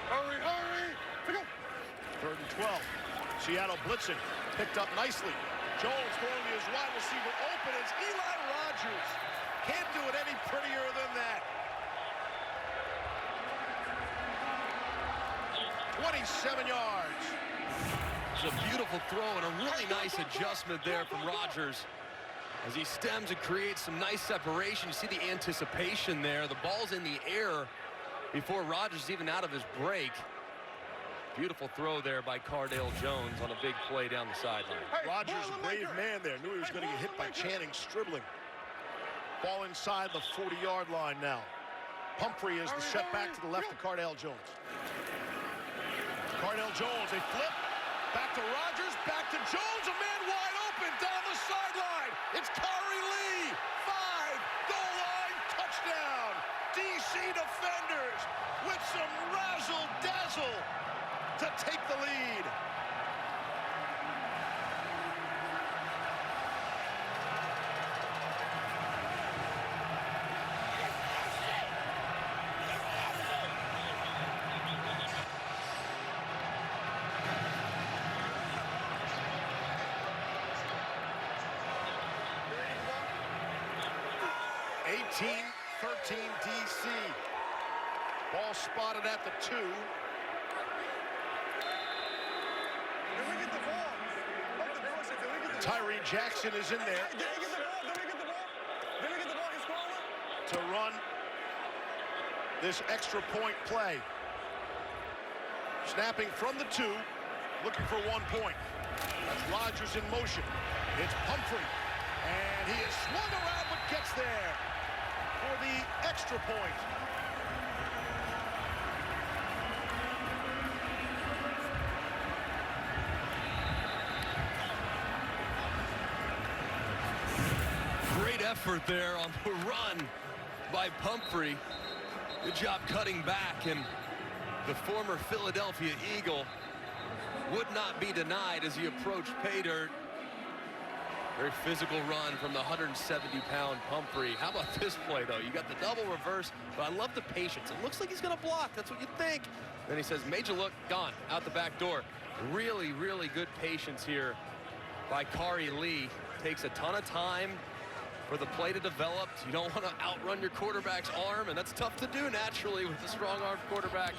Hurry, hurry. Go. 3rd and 12. Seattle blitzing. Picked up nicely. Jones throwing to his wide receiver open. It's Eli Rogers. Can't do it any prettier than that. 27 yards. It's a beautiful throw and a really nice adjustment there from Rodgers as he stems and creates some nice separation. You see the anticipation there. The ball's in the air before Rodgers is even out of his break. Beautiful throw there by Cardale Jones on a big play down the sideline. Rodgers, a brave man there, knew he was going to get hit by Channing Stribling. Ball inside the 40-yard line now. Pumphrey is the setback to the left of Cardale Jones. Cardale Jones, a flip. Back to Rodgers, back to Jones, a man wide open down the sideline. It's Kari Lee. 5, goal line, touchdown. DC defenders with some razzle-dazzle to take the lead. Team 13 DC. Ball spotted at the 2. Tyree Jackson is in there to run this extra point play. Snapping from the 2, looking for 1 point. That's Rodgers in motion. It's Pumphrey, and he is swung around but gets there for the extra point. Great effort there on the run by Pumphrey. Good job cutting back, and the former Philadelphia Eagle would not be denied as he approached pay dirt. Very physical run from the 170-pound Pumphrey. How about this play, though? You got the double reverse, but I love the patience. It looks like he's going to block. That's what you think. Then he says, major look, gone, out the back door. Really, really good patience here by Kari Lee. Takes a ton of time for the play to develop. You don't want to outrun your quarterback's arm, and that's tough to do naturally with a strong-armed quarterback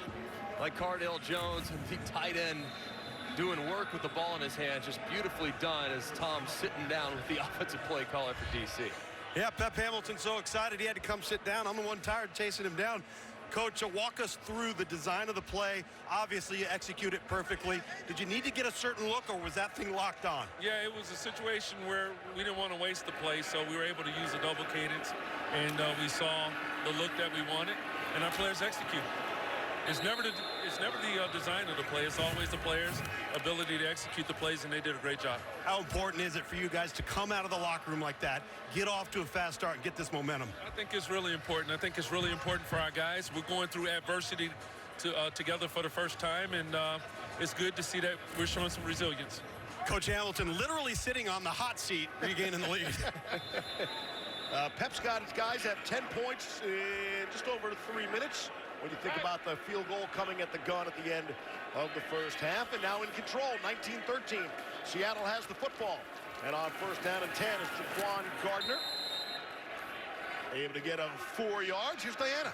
like Cardale Jones and the tight end doing work with the ball in his hand. Just beautifully done as Tom's sitting down with the offensive play caller for DC. Yeah, Pep Hamilton's so excited he had to come sit down. I'm the one tired chasing him down. Coach, walk us through the design of the play. Obviously, you execute it perfectly. Did you need to get a certain look, or was that thing locked on? Yeah, it was a situation where we didn't want to waste the play, so we were able to use a double cadence, and we saw the look that we wanted, and our players executed. It's never the design of the play. It's always the players' ability to execute the plays, and they did a great job. How important is it for you guys to come out of the locker room like that, get off to a fast start, and get this momentum? I think it's really important. I think it's really important for our guys. We're going through adversity together for the first time, and it's good to see that we're showing some resilience. Coach Hamilton literally sitting on the hot seat, regaining the lead. Pep's got his guys at 10 points in just over 3 minutes. When you think about the field goal coming at the gun at the end of the first half, and now in control, 19-13. Seattle has the football. And on 1st down and 10 is Jaquan Gardner. Able to get 4 yards. Here's Diana.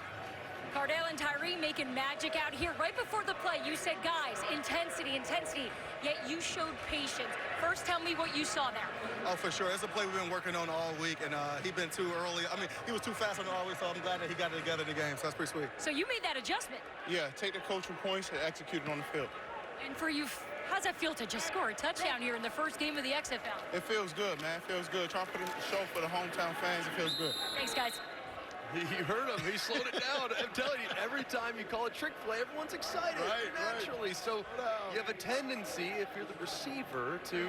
Cardale and Tyree making magic out here. Right before the play, you said, guys, intensity, intensity. Yet you showed patience. First, tell me what you saw there. Oh, for sure. It's a play we've been working on all week, and he been too early. I mean, he was too fast on it all week, so I'm glad that he got it together in the game, so that's pretty sweet. So you made that adjustment. Yeah, take the coaching points and execute it on the field. And for you, how's that feel to just score a touchdown here in the first game of the XFL? It feels good, man. It feels good. Trying to put a show for the hometown fans, it feels good. Thanks, guys. You heard him. He slowed it down. I'm telling you, every time you call a trick play, everyone's excited naturally. Right. So you have a tendency, if you're the receiver, to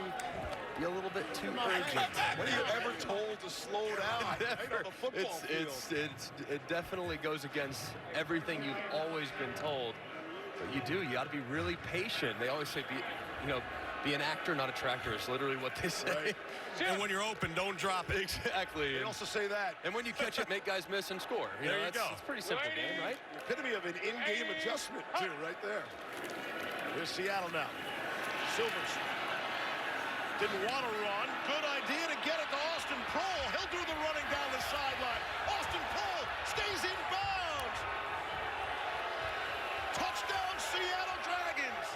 be a little bit too urgent. When are you ever told to slow down? Never. The football field. It definitely goes against everything you've always been told. But you got to be really patient. They always say, Be an actor, not a tractor is literally what they say. Right. And when you're open, don't drop it. Exactly. They also say that. And when you catch it, make guys miss and score. There you go. It's pretty simple game, right? The epitome of an in-game adjustment, too, right there. Here's Seattle now. Silvers didn't want to run. Good idea to get it to Austin Prohl. He'll do the running down the sideline. Austin Prohl stays in bounds. Touchdown, Seattle Dragons.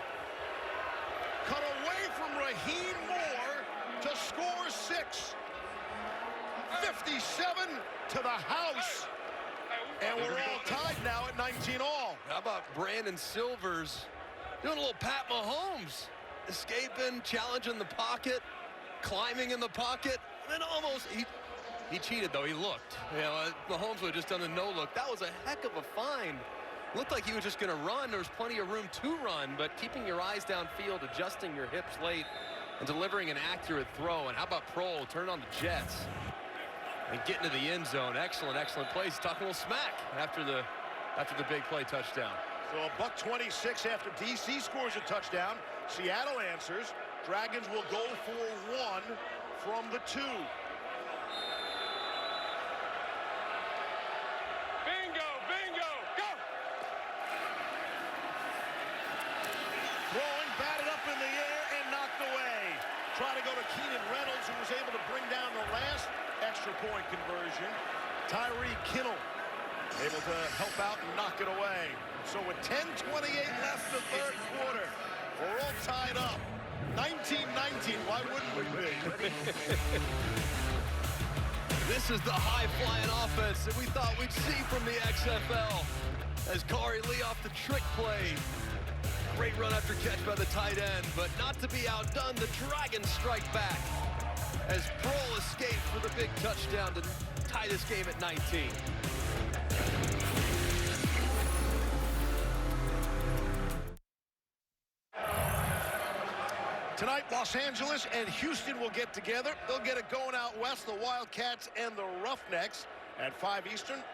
Cut away from Raheem Moore to score 6. 57 to the house. And we're all tied now at 19 all. How about Brandon Silvers doing a little Pat Mahomes? Escaping, challenging the pocket, climbing in the pocket, and then almost, he cheated though, he looked. You know, Mahomes would have just done a no look. That was a heck of a find. Looked like he was just gonna run. There was plenty of room to run, but keeping your eyes downfield, adjusting your hips late, and delivering an accurate throw. And how about Prohl, turn on the Jets and get into the end zone. Excellent, excellent play. He's talking a little smack after the big play touchdown. So $1:26 after DC scores a touchdown. Seattle answers. Dragons will go for 1 from the 2. Bingo, bingo, go! Throwing, batted up in the air and knocked away. Try to go to Keenan Reynolds, who was able to bring down the last extra point conversion. Tyree Kinnell able to help out and knock it away. So with 10:28 left in the third quarter, we're all tied up. 19-19, why wouldn't we be? This is the high-flying offense that we thought we'd see from the XFL. As Kari Lee off the trick play. Great run after catch by the tight end, but not to be outdone, the Dragons strike back. As Prohl escaped for the big touchdown to tie this game at 19. Tonight, Los Angeles and Houston will get together. They'll get it going out west, the Wildcats and the Roughnecks at 5 Eastern.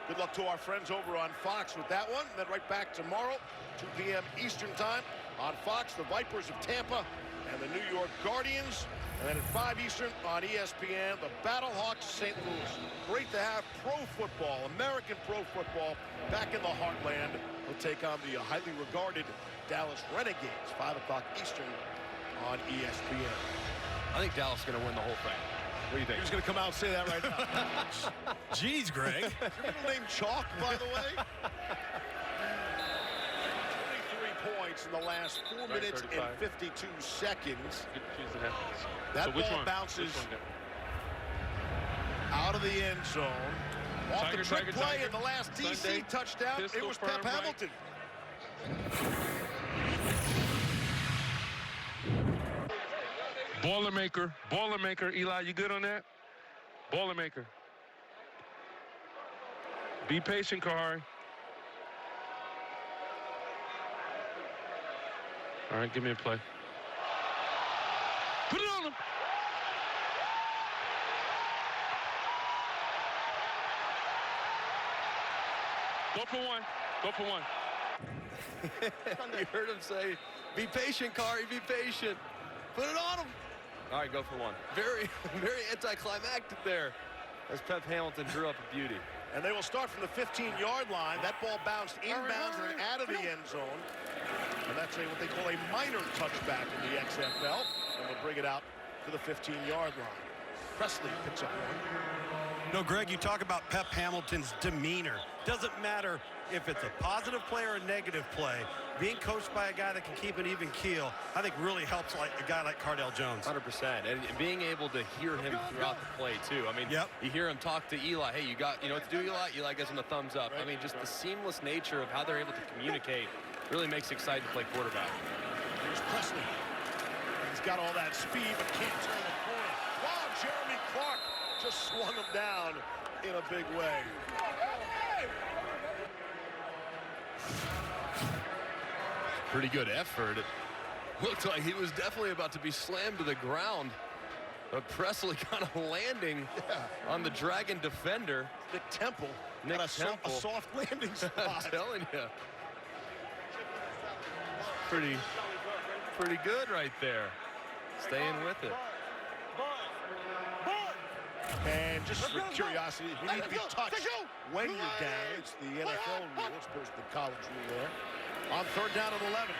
Good luck to our friends over on Fox with that one. And then right back tomorrow, 2 p.m. Eastern time on Fox, the Vipers of Tampa and the New York Guardians. And then at 5 Eastern on ESPN, the Battlehawks of St. Louis. Great to have pro football, American pro football, back in the heartland. We'll take on the highly regarded Dallas Renegades, 5 o'clock Eastern on ESPN. I think Dallas is going to win the whole thing. What do you think? Who's going to come out and say that right now? Jeez, Greg. Is your middle name Chalk, by the way? 23 points in the last 4 minutes and 52 seconds. That ball bounces out of the end zone. Off the trick play in the last DC touchdown, it was Pep Hamilton. Boilermaker, Eli, you good on that? Boilermaker. Be patient, Kari. All right, give me a play. Put it on him. Go for 1. Go for 1. You heard him say, be patient, Kari, be patient. Put it on him. All right, go for 1. Very, very anticlimactic there as Pep Hamilton drew up a beauty. And they will start from the 15-yard line. That ball bounced inbounds and out of the end zone. And that's what they call a minor touchback in the XFL. And they'll bring it out to the 15-yard line. Presley picks up 1. No, Greg, you talk about Pep Hamilton's demeanor. Doesn't matter if it's a positive play or a negative play. Being coached by a guy that can keep an even keel, I think really helps like a guy like Cardale Jones. 100%. And being able to hear him throughout the play, too. I mean, you hear him talk to Eli. Hey, you know what to do, Eli? Eli gives him a thumbs up. I mean, just the seamless nature of how they're able to communicate really makes it exciting to play quarterback. Here's Presley. He's got all that speed, but can't turn the corner. Wow, Jeremy Clark just swung him down in a big way. Pretty good effort. It looked like he was definitely about to be slammed to the ground. But Presley kind of landing on the Dragon defender. Nick Temple. Nick Temple. A soft landing spot. I'm telling you. Pretty good right there. Staying with it. And just for curiosity, you need to be touched when you're down. It's the NFL rule as opposed to the college rule there. On 3rd down and 11.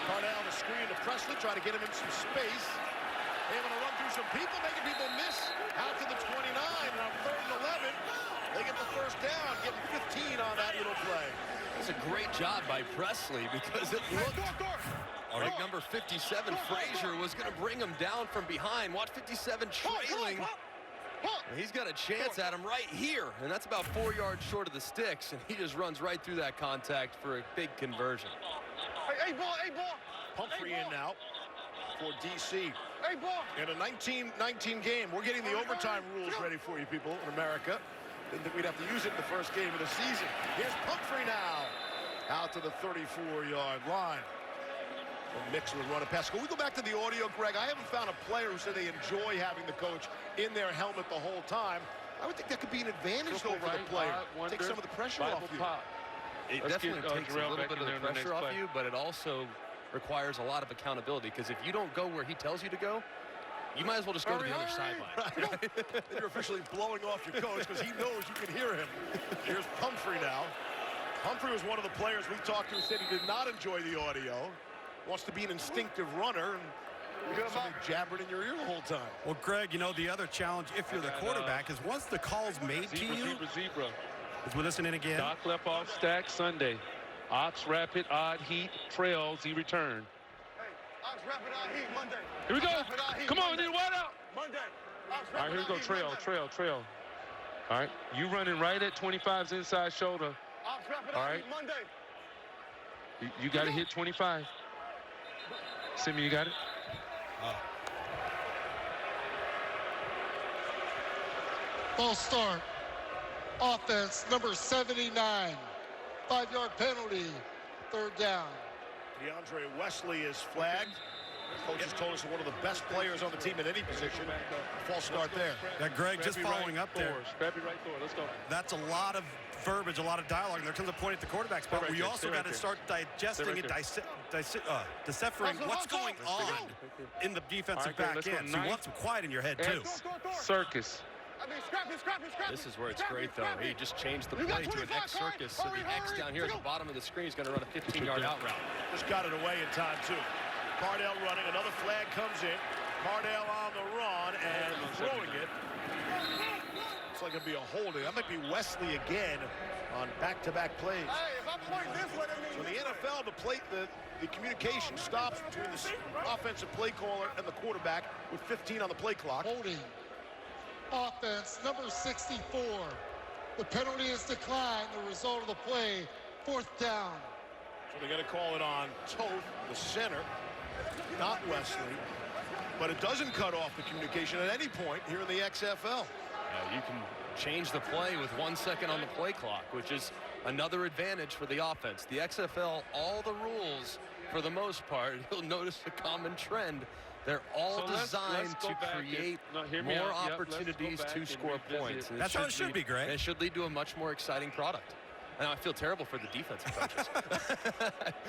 Cardell the screen to Presley, try to get him in some space. Able to run through some people, making people miss. Out to the 29, and on 3rd and 11, they get the first down, getting 15 on that little play. It's a great job by Presley because it looked like number 57, Frazier, was going to bring him down from behind. Watch 57 trailing. He's got a chance at him right here, and that's about 4 yards short of the sticks, and he just runs right through that contact for a big conversion. Hey, ball. Pumphrey in now for DC. Hey, ball. In a 19-19 game, we're getting the overtime rules ready for you people in America. Didn't think we'd have to use it in the first game of the season. Here's Pumphrey now. Out to the 34-yard line. Mixer would run a pass. Can we go back to the audio, Greg? I haven't found a player who said they enjoy having the coach in their helmet the whole time. I would think that could be an advantage over the player. Take some of the pressure off you. It definitely takes a little bit of the pressure off you, but it also requires a lot of accountability, because if you don't go where he tells you to go, you might as well just go to the other sideline. Right. You're officially blowing off your coach because he knows you can hear him. Here's Pumphrey now. Pumphrey was one of the players we talked to who said he did not enjoy the audio. Wants to be an instinctive runner, and somebody jabbering in your ear the whole time. Well, Greg, you know, the other challenge, if you're the quarterback, is once the call's made to you, Zebra. as we listen in again. Doc left off stack Sunday. Ox rapid, odd heat, trails, he returned. Hey, Ox rapid out heat Monday. Here we go. Rapid out heat Come on, Monday. need wide out. Monday. All right, here we go. Trail. All right, you running right at 25's inside shoulder. Ox rapid All out right. heat Monday. You got to hit 25. Simi, you got it? False start. Offense, number 79. 5-yard penalty. 3rd down. DeAndre Wesley is flagged. Coaches told us one of the best players on the team at any position. False start there. Yeah, Greg, just following up there. Scrappy right door. Let's go. That's a lot of verbiage, a lot of dialogue. And there comes a point at the quarterback spot where you also got to start digesting and deciphering what's going on in the defensive back end. So you want some quiet in your head, too. Circus. Scrappy. This is where it's great, though. He just changed the play to an X circus. So the X down here at the bottom of the screen is going to run a 15-yard out route. Just got it away in time, too. Cardell running. Another flag comes in. Cardell on the run and throwing it. It's like it'll be a holding. That might be Wesley again on back-to-back plays. Hey, if I point this way, that So means the NFL, the communication stops between the offensive play caller and the quarterback with 15 on the play clock. Holding. Offense, number 64. The penalty is declined. The result of the play, 4th down. So they're going to call it on Toth, the center, not Wesley. But it doesn't cut off the communication at any point here in the XFL. You can change the play with 1 second on the play clock, which is another advantage for the offense. The XFL, all the rules, for the most part, you'll notice a common trend. They're all designed to create more opportunities to score points. That's how it should be, Greg. It should lead to a much more exciting product. And I feel terrible for the defensive coaches.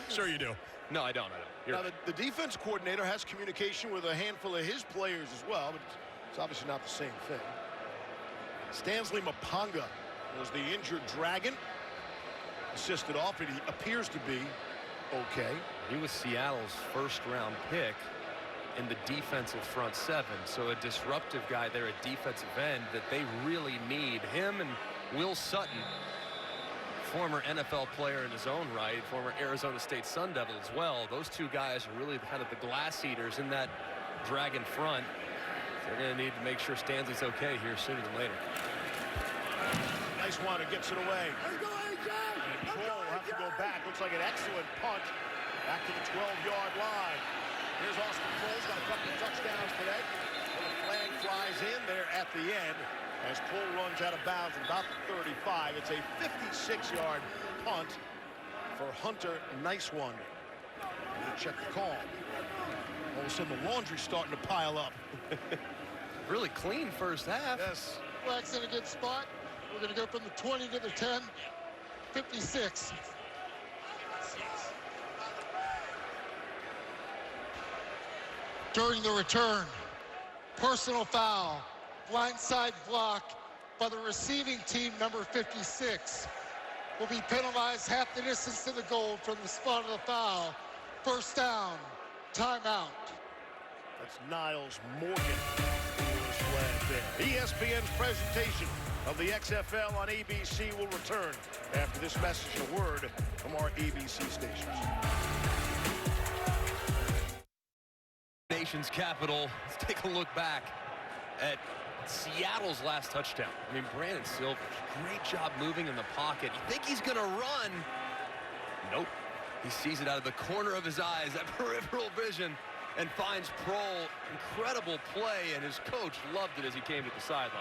Sure you do. No, I don't. Now, the defense coordinator has communication with a handful of his players as well, but it's obviously not the same thing. Stanley Mapanga was the injured Dragon. Assisted off, and he appears to be okay. He was Seattle's first-round pick in the defensive front seven, so a disruptive guy there at defensive end that they really need. Him and Will Sutton, former NFL player in his own right, former Arizona State Sun Devil as well. Those two guys are really kind of the glass eaters in that Dragon front. They're going to need to make sure Stanley's okay here sooner than later. Nice one, it gets it away. And Kroll will have to go back. Looks like an excellent punt back to the 12-yard line. Here's Austin Kroll's got a couple of touchdowns today. And the flag flies in there at the end as Kroll runs out of bounds at about the 35. It's a 56-yard punt for Hunter. Nice one. We'll check the call. All of a sudden, the laundry's starting to pile up. Really clean first half. Yes. Flag's in a good spot. We're going to go from the 20 to the 10. 56. During the return, personal foul, blindside block by the receiving team, number 56. Will be penalized half the distance to the goal from the spot of the foul. First down, timeout. That's Niles Morgan who was flagged there. ESPN's presentation of the XFL on ABC will return after this message and a word from our ABC stations. Nation's capital. Let's take a look back at Seattle's last touchdown. I mean, Brandon Silvers, great job moving in the pocket. You think he's going to run? Nope. He sees it out of the corner of his eyes, that peripheral vision, and finds Prohl. Incredible play, and his coach loved it as he came to the sideline.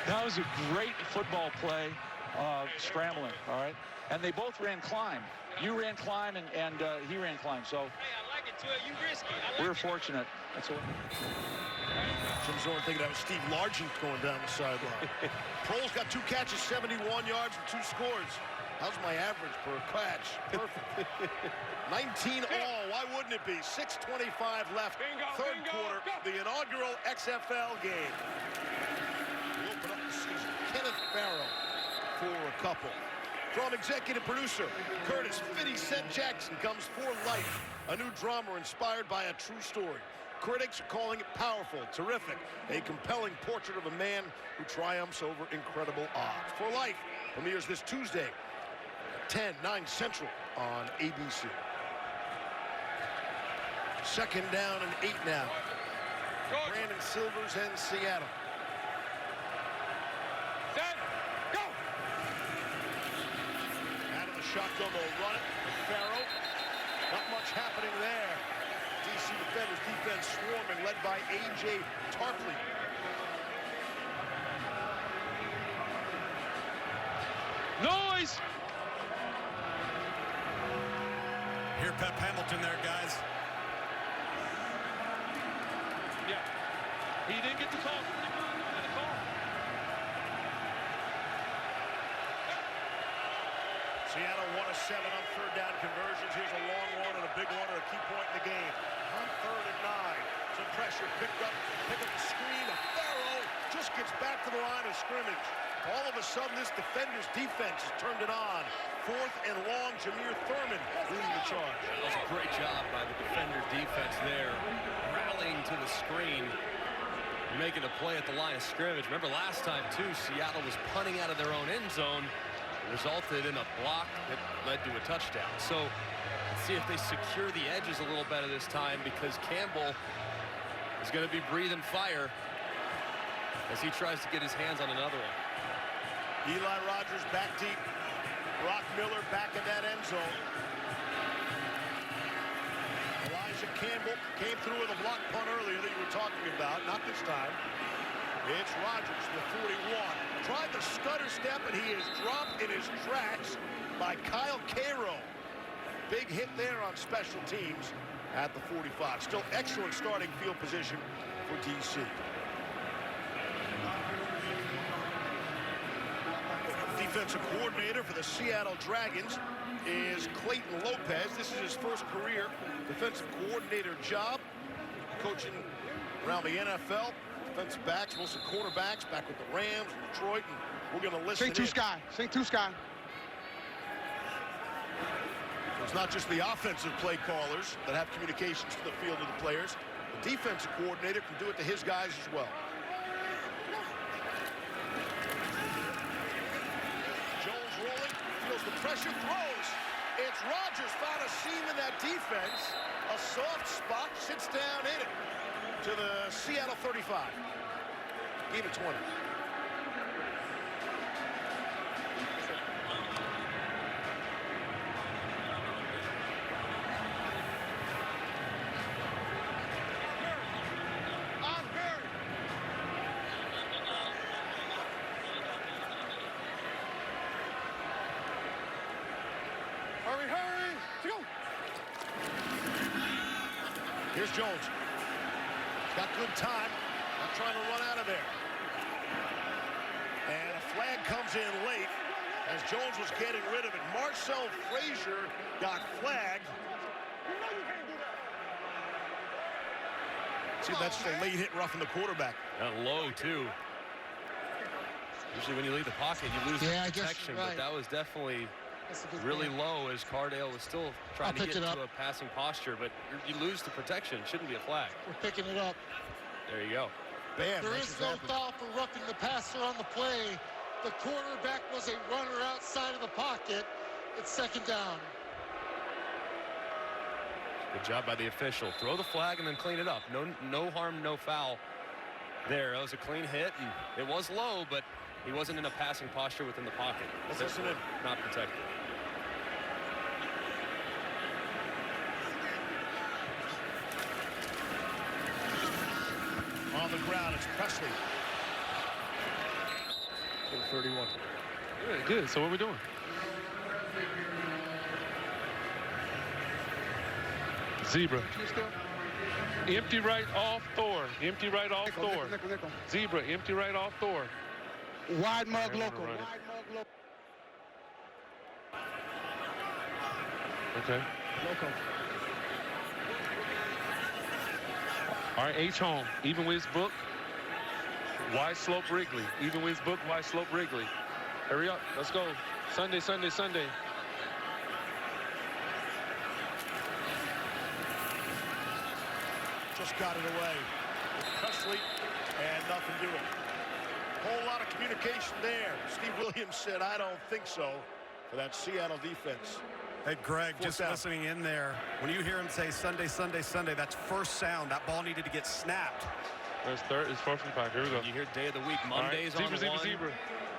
That was a great football play, scrambling, all right? And they both ran climb. You ran climb, and he ran climb. So hey, I like it, Twill. You risky. we're fortunate. That's what. Jim Zorn thinking that was Steve Largent going down the sideline. Prohl's got 2 catches, 71 yards, and 2 scores. How's my average per catch? Perfect. 19 all. Why wouldn't it be? 6:25 left. Third quarter. The inaugural XFL game. We'll open up the season. Kenneth Farrow for a couple. From executive producer Curtis 50 Cent Jackson comes For Life, a new drama inspired by a true story. Critics are calling it powerful, terrific, a compelling portrait of a man who triumphs over incredible odds. For Life premieres this Tuesday at 10, 9 Central on ABC. Second down and 8 now. Brandon Silvers and Seattle. Shotgun will run it. Farrow. Not much happening there. DC defenders, defense swarming, led by A.J. Tarpley. Noise! Here, Pep Hamilton there, guys. Yeah. He didn't get the call. Seattle 1 of 7 on third down conversions. Here's a long one and a big one and a key point in the game. On 3rd and 9. Some pressure pick up the screen. Farrow just gets back to the line of scrimmage. All of a sudden, this defender's defense has turned it on. 4th and long, Jameer Thurman leading the charge. That was a great job by the defender defense there, rallying to the screen, making a play at the line of scrimmage. Remember last time, too, Seattle was punting out of their own end zone. Resulted in a block that led to a touchdown. So let's see if they secure the edges a little better this time, because Campbell is going to be breathing fire as he tries to get his hands on another one. Eli Rogers back deep. Brock Miller back in that end zone. Elijah Campbell came through with a block punt earlier that you were talking about. Not this time. It's Rogers, the 41. Tried the stutter step, and he is dropped in his tracks by Kyle Cairo. Big hit there on special teams at the 45. Still excellent starting field position for DC. Defensive coordinator for the Seattle Dragons is Clayton Lopez. This is his first career defensive coordinator job, coaching around the NFL. Defensive backs, mostly quarterbacks, back with the Rams, Detroit, and we're going to listen in. Sing two sky. It's not just the offensive play callers that have communications to the field of the players. The defensive coordinator can do it to his guys as well. Jones rolling, feels the pressure, throws. It's Rogers, found a seam in that defense. A soft spot, sits down in it. To the Seattle 35. Gave it 20. Hurry. Let's go. Here's Jones. Got good time. Not trying to run out of there. And a flag comes in late as Jones was getting rid of it. Marcel Frazier got flagged. See, that's the late hit roughing the quarterback. And low, too. Usually when you leave the pocket, you lose the protection, but that was definitely really low as Cardale was still trying to get into a passing posture, but you lose the protection. It shouldn't be a flag. We're picking it up. There you go. Bam. There is no foul for roughing the passer on the play. The quarterback was a runner outside of the pocket. It's second down. Good job by the official. Throw the flag and then clean it up. No harm, no foul there. That was a clean hit, and it was low, but he wasn't in a passing posture within the pocket. Not protected. On the ground, it's Presley. 31. Good. So what are we doing? Zebra. Empty right off Thor. Empty right off Thor. Zebra. Empty right off Thor. Wide mug local. Okay. Local. All right, H home. Even with his book. Wide slope Wrigley. Even with his book, wide slope Wrigley. Hurry up. Let's go. Sunday, Sunday, Sunday. Just got it away. Presley, and nothing doing. Whole lot of communication there. Steve Williams said, I don't think so, for that Seattle defense. Hey, Greg, just listening in there, when you hear him say Sunday, Sunday, Sunday, that's first sound. That ball needed to get snapped. There's third. It's 4th and 5. Here we go. You hear day of the week. Mondays right. on Zebra, one. Zebra.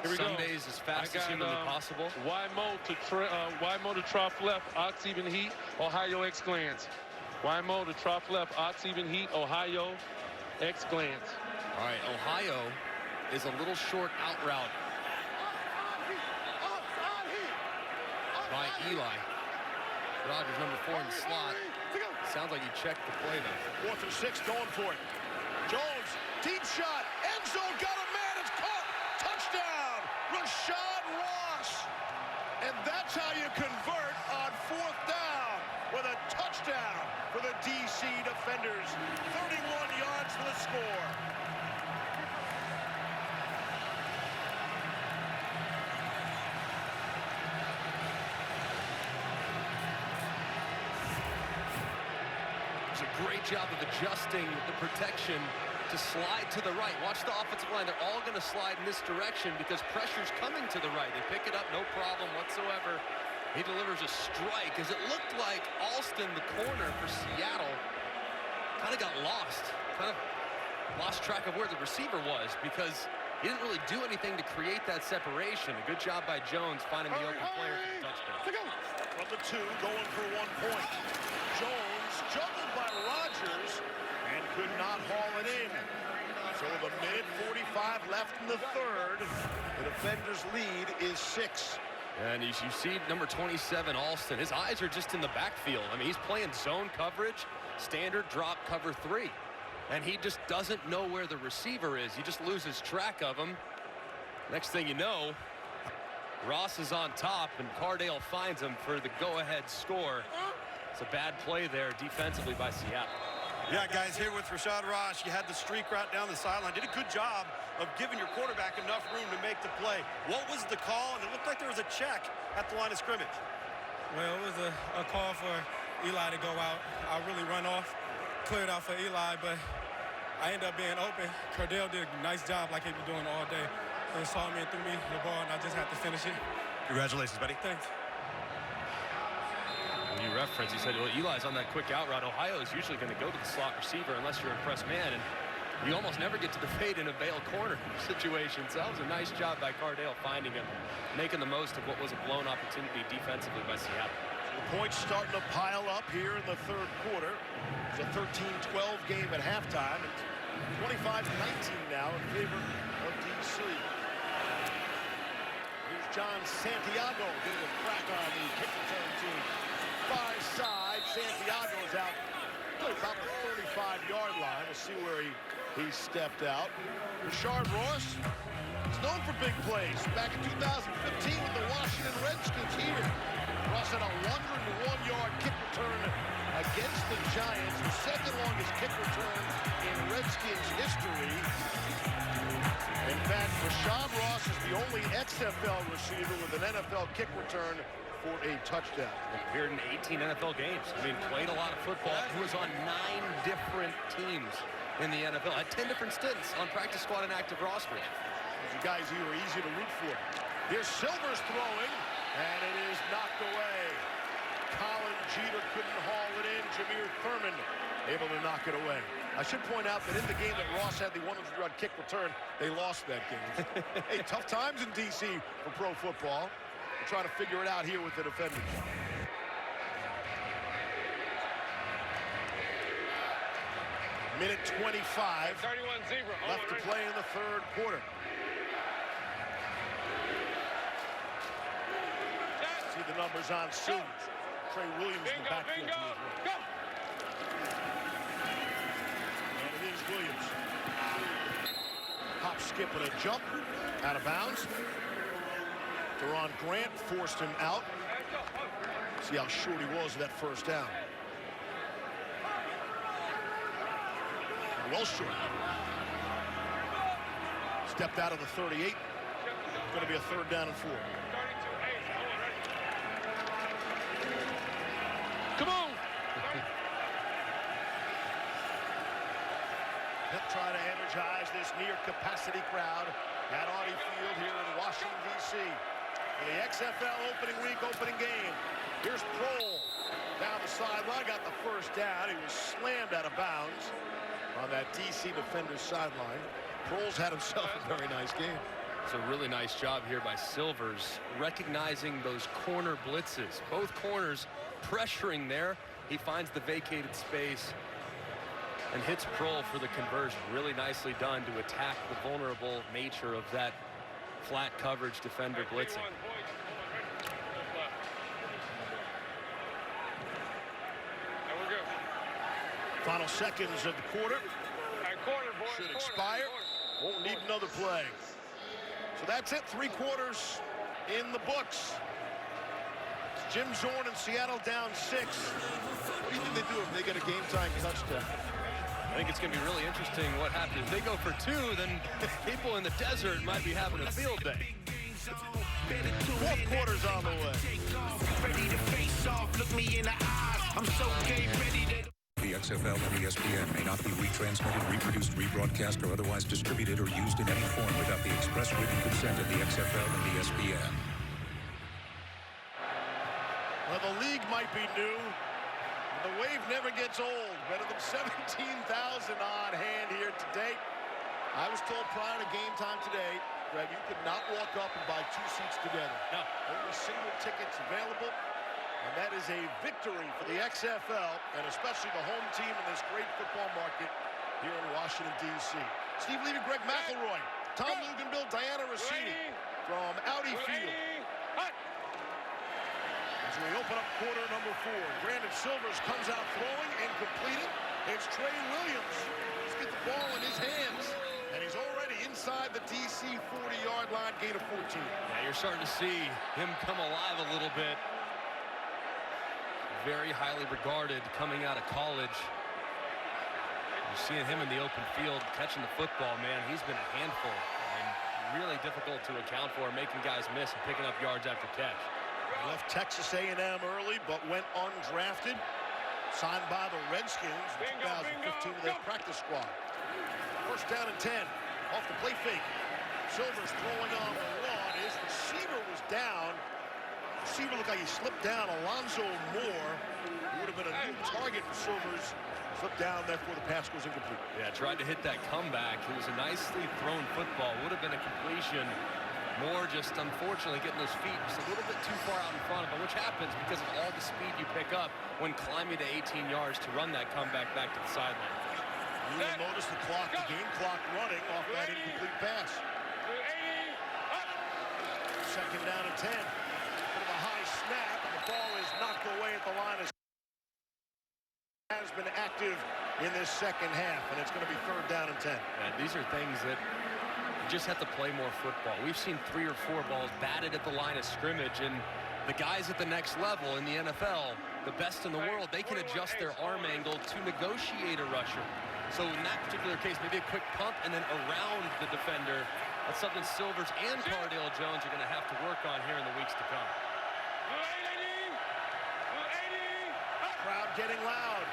Here we Sundays go. as fast as humanly possible. YMO to trough left. Ox even heat. Ohio X glance. YMO to trough left. Ox even heat. Ohio X glance. All right. Ohio is a little short out route by Eli. Rogers, number 4 in the slot. Sounds like he checked the play, though. 4th and 6, going for it. Jones, deep shot, end zone, got a man, it's caught. Touchdown, Rashad Ross. And that's how you convert on 4th down with a touchdown for the DC defenders. 31 yards for the score. Great job of adjusting the protection to slide to the right. Watch the offensive line. They're all going to slide in this direction because pressure's coming to the right. They pick it up, no problem whatsoever. He delivers a strike as it looked like Alston, the corner for Seattle, kind of got lost. Kind of lost track of where the receiver was because he didn't really do anything to create that separation. A good job by Jones finding the open player for the touchdown. From the 2, going for 1 point. Jones juggled by Rogers and could not haul it in. So with a minute 45 left in the third, the defender's lead is 6. And you see number 27, Alston. His eyes are just in the backfield. I mean, he's playing zone coverage, standard drop cover 3. And he just doesn't know where the receiver is. He just loses track of him. Next thing you know, Ross is on top, and Cardale finds him for the go-ahead score. It's a bad play there defensively by Seattle. Yeah, guys, here with Rashad Ross, you had the streak route down the sideline. Did a good job of giving your quarterback enough room to make the play. What was the call? And it looked like there was a check at the line of scrimmage. Well, it was a call for Eli to go out. I really run off, cleared out for Eli, but I ended up being open. Cardale did a nice job like he's been doing all day. He saw me and threw me the ball, and I just had to finish it. Congratulations, buddy. Thanks. When you reference, he said, well, Eli's on that quick out route. Ohio is usually going to go to the slot receiver unless you're a press man, and you almost never get to the fade in a bail corner situation. So that was a nice job by Cardale finding him, making the most of what was a blown opportunity defensively by Seattle. The points starting to pile up here in the third quarter. It's a 13-12 game at halftime. It's 25-19 now in favor of DC. Here's John Santiago getting a crack on the kick return team. Far side, Santiago is out about the 35-yard line. We'll see where he stepped out. Rashard Ross is known for big plays. Back in 2015 with the Washington Redskins here. Ross had a 101-yard kick return against the Giants, the second longest kick return in Redskins history. In fact, Rashad Ross is the only XFL receiver with an NFL kick return for a touchdown. Appeared in 18 NFL games. I mean, played a lot of football. He was on 9 different teams in the NFL. Had 10 different stints on practice squad and active roster. These guys who are easy to root for. Here's Silvers throwing, and it is knocked away. Colin Jeter couldn't haul it in. Jameer Thurman able to knock it away. I should point out that in the game that Ross had the 100-yard kick return, they lost that game. Hey, tough times in D.C. for pro football. We're trying to figure it out here with the defenders. Minute 25 left to play in the third quarter. See the numbers on Silvers. Trey Williams in the backfield. And it is Williams. Hop, skip, and a jump. Out of bounds. Deron Grant forced him out. See how short he was of that first down. Well short. Stepped out of the 38. Going to be a third down and 4. Come on. He'll try to energize this near capacity crowd at Audi Field here in Washington, D.C. For the XFL opening week, opening game. Here's Prohl down the sideline, got the first down. He was slammed out of bounds on that D.C. defender's sideline. Prohl's had himself a very nice game. It's a really nice job here by Silvers, recognizing those corner blitzes. Both corners pressuring there. He finds the vacated space and hits Prohl for the conversion. Really nicely done to attack the vulnerable nature of that flat coverage defender blitzing. Final seconds of the quarter. Should expire. Won't need another play. So that's it. 3 quarters in the books. Jim Zorn in Seattle down 6. What do you think they do if they get a game-time touchdown? I think it's going to be really interesting what happens. If they go for 2, then people in the desert might be having a field day. 4 quarters on the way. Ready to face off, look me in the eyes. I'm so game ready to... The XFL and ESPN may not be retransmitted, reproduced, rebroadcast, or otherwise distributed or used in any form without the express written consent of the XFL and ESPN. Well, the league might be new. The wave never gets old. Better than 17,000 on hand here today. I was told prior to game time today, Greg, you could not walk up and buy 2 seats together. No. Only single tickets available. And that is a victory for the XFL, and especially the home team in this great football market here in Washington, D.C. Steve Levy, Greg McElroy, Tom Luganbill, Diana Rossini from Audi Field. As we open up quarter number 4, Brandon Silvers comes out throwing and completed. It's Trey Williams. Let's get the ball in his hands, and he's already inside the D.C. 40-yard line, gain of 14. Yeah, you're starting to see him come alive a little bit. Very highly regarded coming out of college. You're seeing him in the open field catching the football, man. He's been a handful and really difficult to account for, making guys miss and picking up yards after catch. He left Texas A&M early, but went undrafted. Signed by the Redskins in 2015 with their practice squad. First down and 10. Off the play fake. Silvers throwing on the run. His receiver was down. Receiver looked like he slipped down. Alonzo Moore, who would have been a new target for Silvers, slipped down there before the pass goes incomplete. Yeah, tried to hit that comeback. It was a nicely thrown football. Would have been a completion. Moore just unfortunately getting those feet just a little bit too far out in front of him, which happens because of all the speed you pick up when climbing to 18 yards to run that comeback back to the sideline. You will notice the clock, the game clock running off that incomplete pass. Second down and 10. High snap, and the ball is knocked away at the line. Has been active in this second half, and it's going to be third down and 10. And these are things that you just have to play more football. We've seen 3 or 4 balls batted at the line of scrimmage, and the guys at the next level in the NFL, the best in the world, they can adjust their arm angle to negotiate a rusher. So in that particular case, maybe a quick pump and then around the defender. That's something Silvers and Cardale Jones are going to have to work on here in the weeks to come. Crowd getting loud.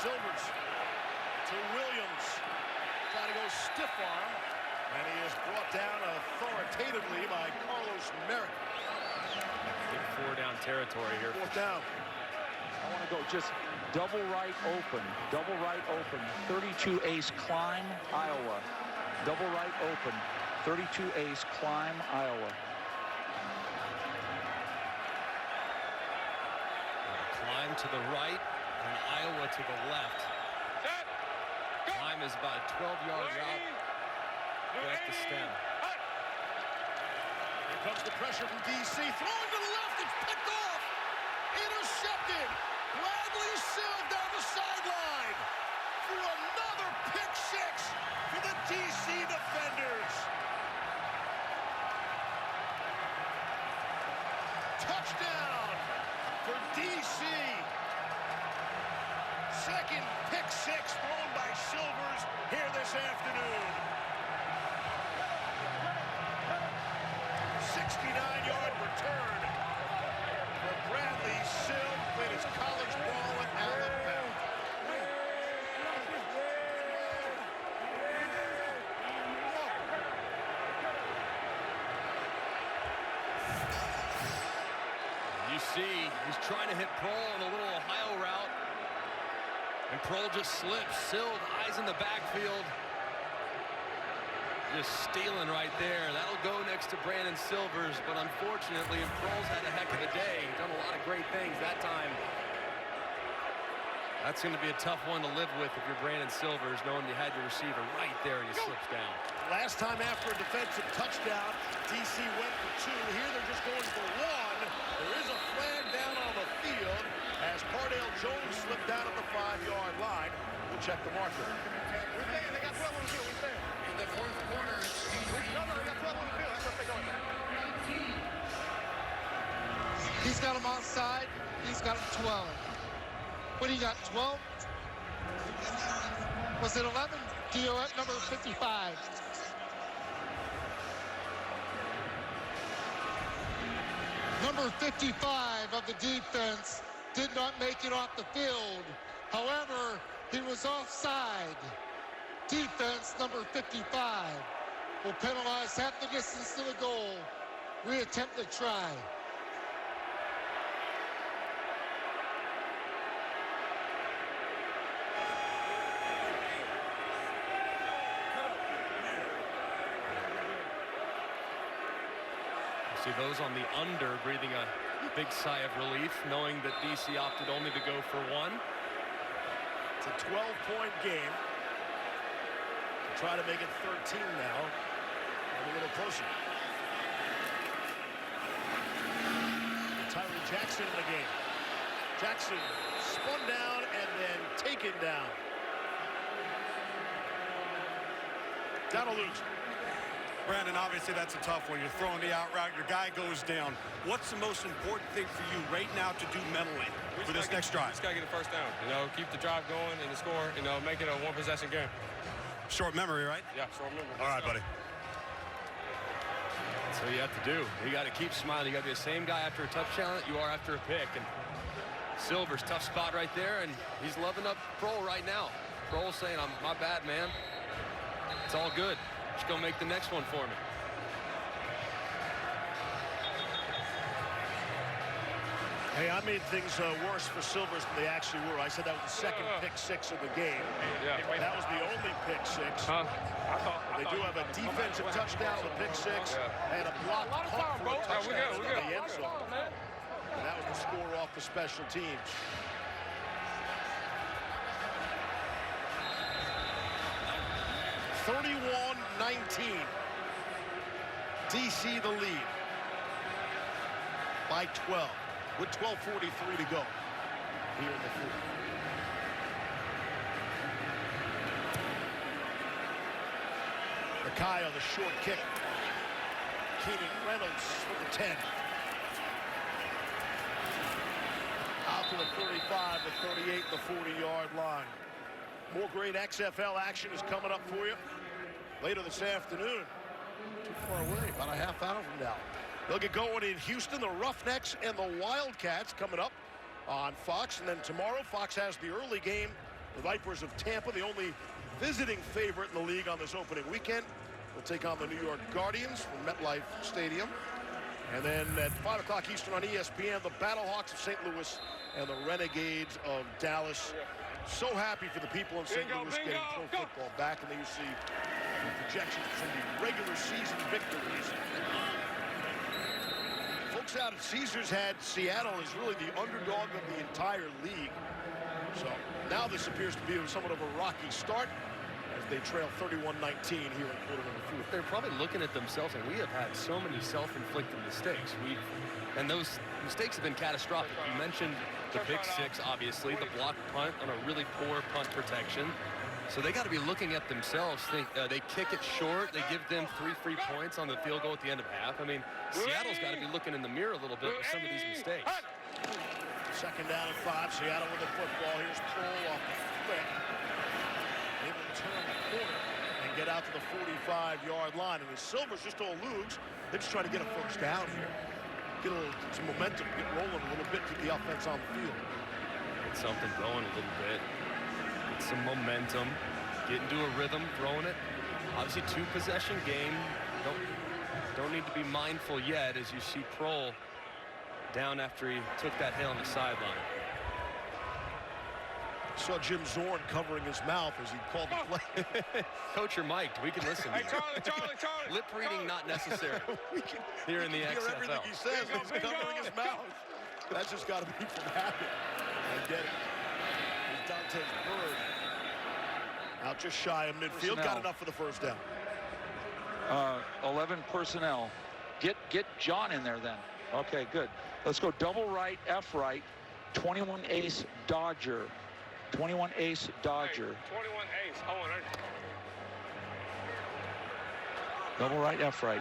Silvers to Williams. Trying to go stiff arm. And he is brought down authoritatively by Carlos Merrick. Big 4-down territory here. 4th down. I want to go just double right open. Double right open. 32 ace climb, Iowa. Double right open. 32 ace climb, Iowa. Climb to the right and Iowa to the left. Climb is about a 12-yard route. At the stem. Here comes the pressure from DC. Throwing to the left. It's picked off. Intercepted. Bradley Sill down the sideline for another pick 6 for the DC defenders. Touchdown for DC. Second pick 6 thrown by Silvers here this afternoon. 69-yard return for Bradley Sill. Played his college ball at Alabama. You see, he's trying to hit Prohl on a little Ohio route. And Prohl just slips. Sill, eyes in the backfield. Just stealing right there. That'll go next to Brandon Silvers, but unfortunately, Prohl's had a heck of a day. Done a lot of great things that time. That's going to be a tough one to live with if you're Brandon Silvers, knowing you had your receiver right there and he slips down. Last time after a defensive touchdown, DC went for 2. Here they're just going for 1. There is a flag down on the field as Cardale Jones slipped down at the 5-yard line. We'll check the marker. We're saying they got 12 on the field. We're saying. In the 4th quarter, no, they got 12 on the field. That's what they're going. He's got him outside. He's got him 12. What do you got, 12? Was it 11? Dio at number 55. Number 55 of the defense did not make it off the field. However, he was offside. Defense number 55 will penalize half the distance to the goal. Reattempt the try. See those on the under breathing a big sigh of relief, knowing that DC opted only to go for 1. It's a 12-point game. Try to make it 13 now. And a little closer. Tyree Jackson in the game. Jackson spun down and then taken down. Down to lose. Brandon, obviously that's a tough one. You're throwing the out route, your guy goes down. What's the most important thing for you right now to do mentally for this next drive? Just got to get the first down. You know, keep the drive going and the score, you know, make it a one-possession game. Short memory, right? Yeah, short memory. All right, buddy. That's what you have to do. You got to keep smiling. You got to be the same guy after a touchdown that you are after a pick. And Silvers, tough spot right there, and he's loving up Prohl right now. Prohl saying, my bad, man. It's all good. Just go make the next one for me. Hey, I made things worse for Silvers than they actually were. I said that was the second pick 6 of the game. Yeah. That was the only pick 6. They do have a defensive touchdown, a pick 6, and a blocked punt for a touchdown in the end zone. And that was the score off the special teams. (31-19). DC the lead by 12 with 12:43 to go here in the 4th. Micaiah, the short kick. Keenan Reynolds with the 10. out to the 35, the 38, the 40-yard line. More great XFL action is coming up for you later this afternoon. Too far away, about a half hour from now. They'll get going in Houston, the Roughnecks and the Wildcats coming up on Fox. And then tomorrow, Fox has the early game. The Vipers of Tampa, the only visiting favorite in the league on this opening weekend, will take on the New York Guardians from MetLife Stadium. And then at 5 o'clock Eastern on ESPN, the Battlehawks of St. Louis and the Renegades of Dallas. So happy for the people in St. Louis getting pro football back, and then you see the projections from the regular season victories. Folks out at Caesars had Seattle as really the underdog of the entire league. So now this appears to be somewhat of a rocky start as they trail 31-19 here in quarter number 4. They're probably looking at themselves, and we have had so many self-inflicted mistakes. And those mistakes have been catastrophic. You mentioned the pick six, obviously, the blocked punt on a really poor punt protection. So they got to be looking at themselves. They kick it short. They give them 3 free points on the field goal at the end of half. I mean, Seattle's got to be looking in the mirror a little bit with some of these mistakes. Second down and 5. Seattle with the football. Here's Kroll off the flick. Able to turn the corner and get out to the 45-yard line. And the Silvers just all lose. They're just trying to get a first down here. Get some momentum, get rolling a little bit, keep the offense on the field. Get something going a little bit. Get some momentum. Get into a rhythm, throwing it. Obviously, 2-possession game. Don't need to be mindful yet as you see Kroll down after he took that hit on the sideline. Saw Jim Zorn covering his mouth as he called the play. Coach, you're mic'd. We can listen to you. Charlie. Lip reading not necessary here in the XFL. Hear everything he says. He's covering his mouth. That's just got to be from habit. I get it. Here's Dantes Bird. Out just shy of midfield. Got enough for the first down. 11 personnel. Get John in there then. Okay, good. Let's go double right, F right. 21 ace Dodger. 21 ace Dodger. 21 ace. Oh, double right, F right.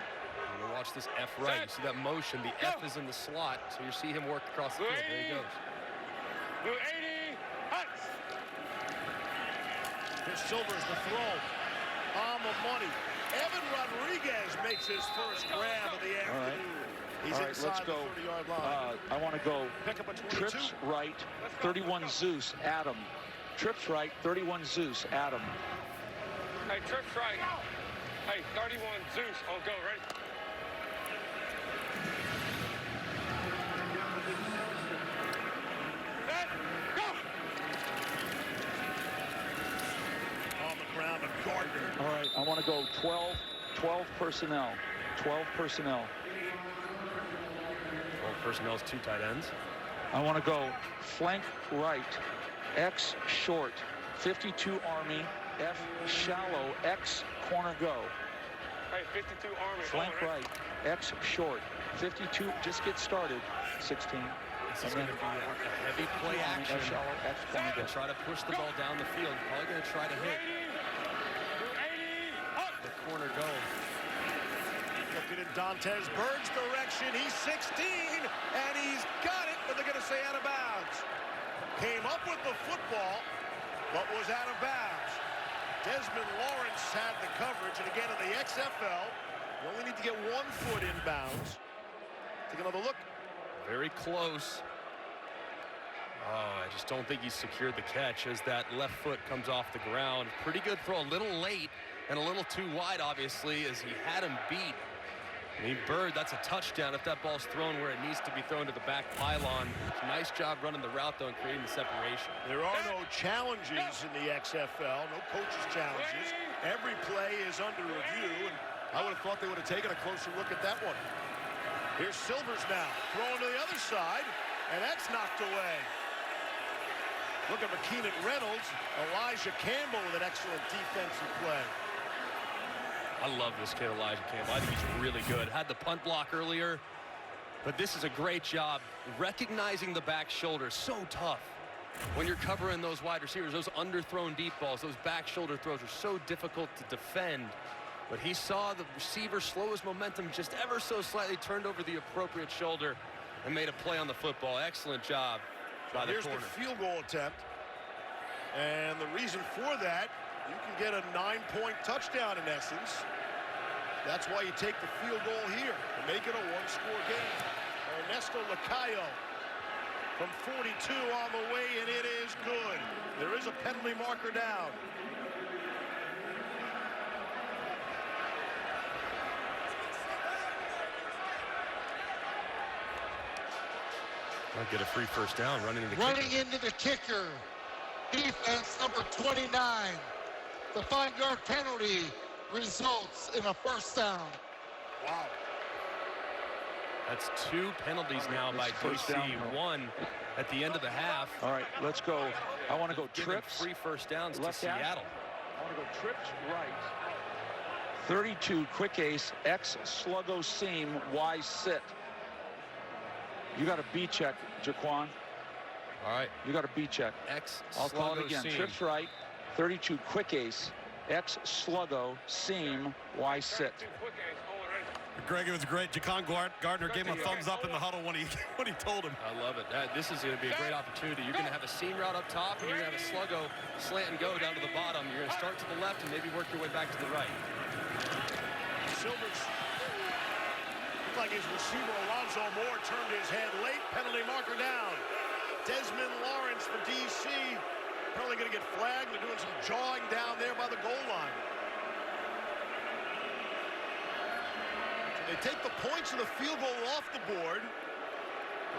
We're gonna watch this F right. You see that motion. The F is in the slot, so you see him work across the field. There he goes. Blue 80. Huts. Here's Silvers the throw. On the money. Evan Rodriguez makes his first grab of the afternoon. He's All right, inside let's go. the 30-yard line. I want to go Pick up a 22. trips right, 31 Zeus, Adam. Trips right, 31 Zeus, Adam. Hey, trips right. Hey, 31 Zeus. Oh, go, ready? Set, go! On the ground, and Gardner. All right, I want to go 12 personnel. 12 personnel. 12 personnel is 2 tight ends. I want to go flank right, X short, 52 Army, F shallow, X corner go. Hey, 52 Army. Flank right, X short, 52, just get started, 16. This is going to be a heavy play action. F shallow, X corner go. Try to push the ball down the field. Probably going to try to hit the corner go. Looking in Dantes Bird's direction. He's 16, and he's got it, but they're going to say out of bounds. Came up with the football, but was out of bounds. Desmond Lawrence had the coverage, and again in the XFL, you only need to get 1 foot inbounds. Take another look. Very close. Oh, I just don't think he secured the catch as that left foot comes off the ground. Pretty good throw, a little late and a little too wide, obviously, as he had him beat. I mean, Bird, that's a touchdown if that ball's thrown where it needs to be thrown to the back pylon. Nice job running the route, though, and creating the separation. There are no challenges in the XFL, no coaches' challenges. Every play is under review, and I would have thought they would have taken a closer look at that one. Here's Silvers now, throwing to the other side, and that's knocked away. Looking for Keenan Reynolds, Elijah Campbell with an excellent defensive play. I love this kid, Elijah Campbell. I think he's really good. Had the punt block earlier, but this is a great job recognizing the back shoulder. So tough when you're covering those wide receivers. Those underthrown deep balls, those back shoulder throws are so difficult to defend. But he saw the receiver slow his momentum just ever so slightly, turned over the appropriate shoulder, and made a play on the football. Excellent job by the Here's corner. the field goal attempt. And the reason for that, you can get a 9-point touchdown in essence. That's why you take the field goal here to make it a one-score game. Ernesto Lacayo from 42 on the way, and it is good. There is a penalty marker down. Might get a free first down running into the kicker. Defense number 29. The 5-yard penalty results in a first down. Wow. That's 2 penalties now by first down. DC. 1 at the end of the half. All right, let's go. I want to go Giving trips. 3 first downs Left to hash. Seattle. I want to go trips right. 32 quick ace, X sluggo seam, Y sit. You got a B check, Jaquan. All right. You got a B check. X I'll call it sluggo again. seam. Trips right, 32 quick ace, X sluggo seam, Y sit. Greg, it was great. Jaquan Gardner gave him a thumbs up in the huddle when he told him. I love it. This is going to be a great opportunity. You're going to have a seam route up top, and you're going to have a sluggo slant and go down to the bottom. You're going to start to the left and maybe work your way back to the right. Silvers looked like his receiver Alonzo Moore turned his head late. Penalty marker down. Desmond Lawrence for DC. Probably going to get flagged. They're doing some jawing down there by the goal line. So they take the points of the field goal off the board.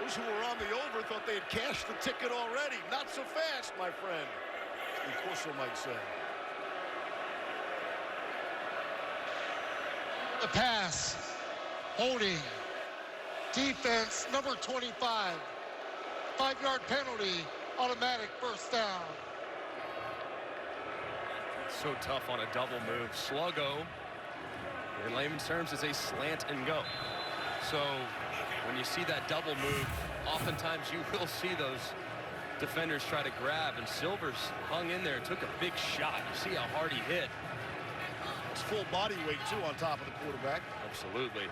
Those who were on the over thought they had cashed the ticket already. Not so fast, my friend. Of course, I might say. The pass. Holding. Defense number 25. 5-yard penalty. Automatic first down. So tough on a double move. Sluggo, in layman's terms, is a slant and go. So when you see that double move, oftentimes you will see those defenders try to grab, and Silvers hung in there, took a big shot. You see how hard he hit. It's full body weight, too, on top of the quarterback. Absolutely.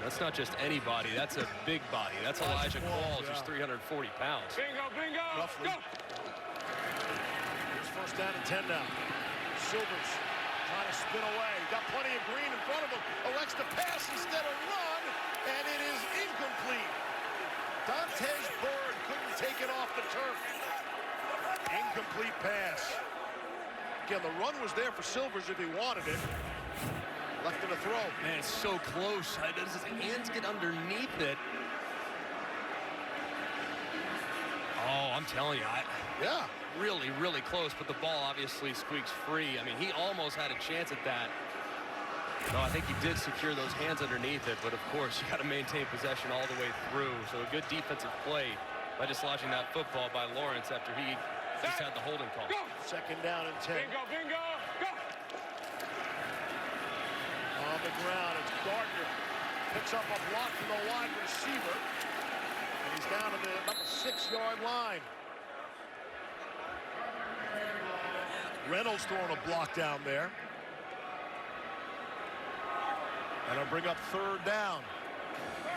That's not just anybody. That's a big body. That's Elijah Qualls, who's 340 pounds. Bingo, bingo. Roughly. Go. Here's first down and 10 now. Silvers trying to spin away. Got plenty of green in front of him. Elects to pass instead of run, and it is incomplete. Dantes Bird couldn't take it off the turf. Incomplete pass. Again, the run was there for Silvers if he wanted it. Left it to throw. Man, it's so close. Does his hands get underneath it? Oh, I'm telling you, yeah, really, really close, but the ball obviously squeaks free. I mean, he almost had a chance at that. No, I think he did secure those hands underneath it, but of course, you got to maintain possession all the way through. So a good defensive play by dislodging that football by Lawrence after he just had the holding call. Go. Second down and 10. Bingo, bingo. Go. On the ground, it's Gardner. Picks up a block from the wide receiver. And he's down to the about the 6-yard line. Reynolds throwing a block down there. And it'll bring up third down.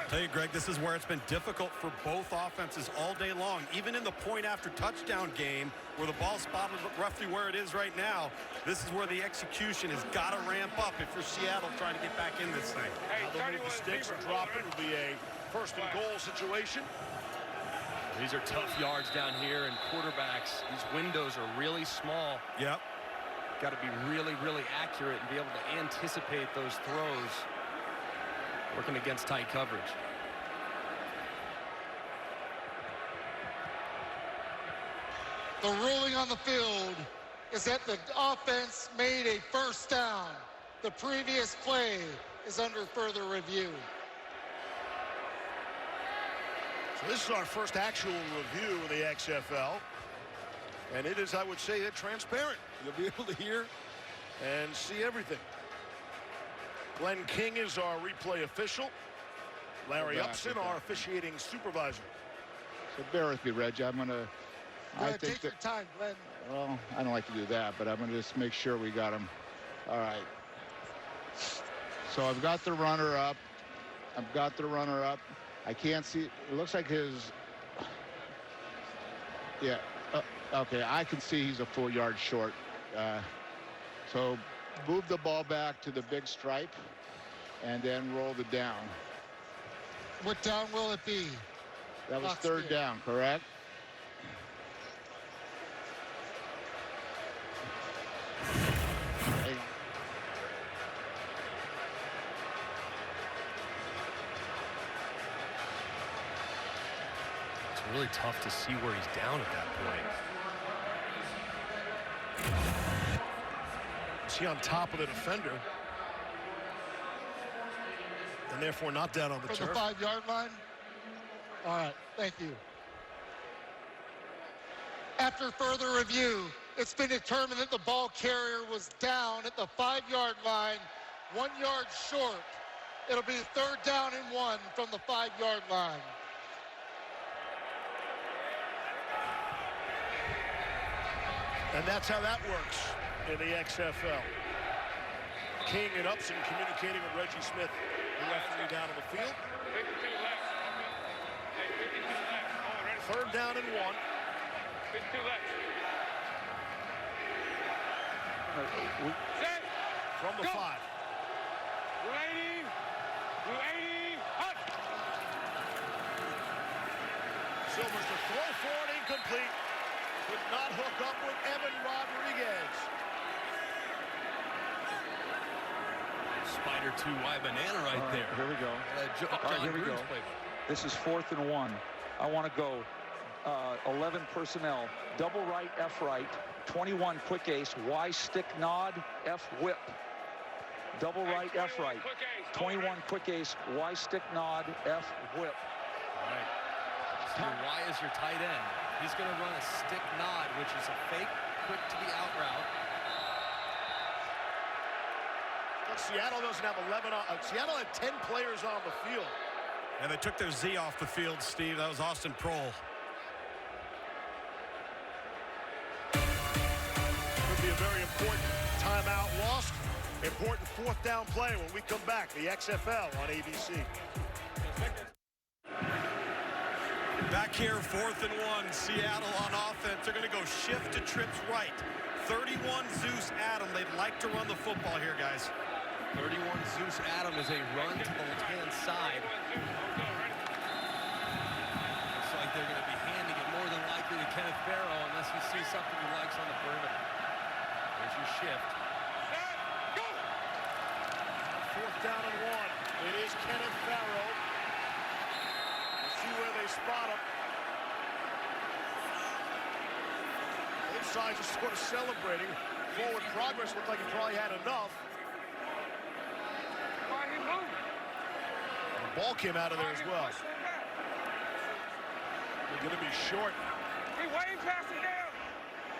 Tell you, Greg, this is where it's been difficult for both offenses all day long. Even in the point after touchdown game, where the ball spotted roughly where it is right now, this is where the execution has got to ramp up if you're Seattle trying to get back in this thing. Now they'll move the sticks and drop it. It'll be a first and goal situation. These are tough yards down here, and quarterbacks, these windows are really small. Yep. Got to be really, really accurate and be able to anticipate those throws working against tight coverage. The ruling on the field is that the offense made a first down. The previous play is under further review. So this is our first actual review of the XFL. And it is, I would say, transparent. You'll be able to hear and see everything. Glenn King is our replay official. Larry Upson, our officiating supervisor. So bear with me, Reg. I'm going to... Take your time, Glenn. Well, I don't like to do that, but I'm going to just make sure we got him. All right. So I've got the runner up. I can't see. It looks like his Yeah. Okay, I can see he's a full yard short. So move the ball back to the big stripe and then roll the down. What down will it be? That was Box third kick. down, correct? Hang on. It's really tough to see where he's down at that point. Is he on top of the defender? And therefore not down on the From turf. the 5-yard line? All right, thank you. After further review, it's been determined that the ball carrier was down at the 5-yard line, 1 yard short. It'll be third down and 1 from the 5-yard line. And that's how that works in the XFL. King and Upson communicating with Reggie Smith, the referee down on the field. Third down and 1. From the 5. Silvers to throw forward, incomplete. Could not hook up with Evan Rodriguez. Spider 2 wide banana right there. Here we go. All right, here we go. This is 4th and 1. I want to go 11 personnel, double right, F right, 21 quick ace, Y stick nod, F whip. Double right, F right, 21 quick ace, Y stick nod, F whip. All right. So Y is your tight end. He's going to run a stick nod, which is a fake, quick to the out route. Seattle doesn't have 11 on. Seattle had 10 players on the field. And they took their Z off the field, Steve. That was Austin Prohl. Could be a very important timeout lost. Important fourth down play when we come back. The XFL on ABC. Back here, 4th and 1. Seattle on offense. They're going to go shift to trips right. 31 Zeus Adam. They'd like to run the football here, guys. 31 Zeus Adam is a run to the left-hand side. Looks like they're going to be handing it more than likely to Kenneth Farrow unless he sees something he likes on the perimeter. There's your shift. Fourth down and 1. It is Kenneth Farrow. Let's see where they spot him. Both sides are sort of celebrating. Forward progress looked like he probably had enough. The ball came out of there as well. They're going to be short.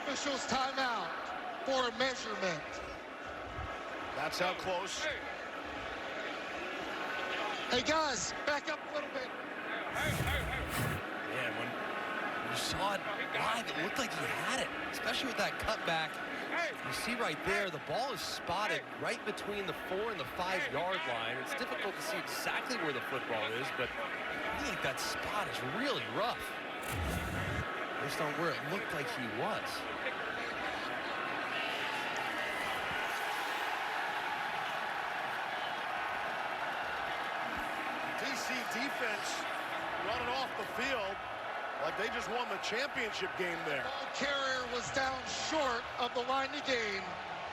Officials timeout for a measurement. That's how close. Hey guys, back up a little bit. Yeah, when you saw it live, it looked like he had it, especially with that cutback. You see right there, the ball is spotted right between the 4 and the 5-yard line. It's difficult to see exactly where the football is, but I feel like that spot is really rough. Based on where it looked like he was. DC defense running off the field like they just won the championship game there. Ball carrier was down short of the line to gain.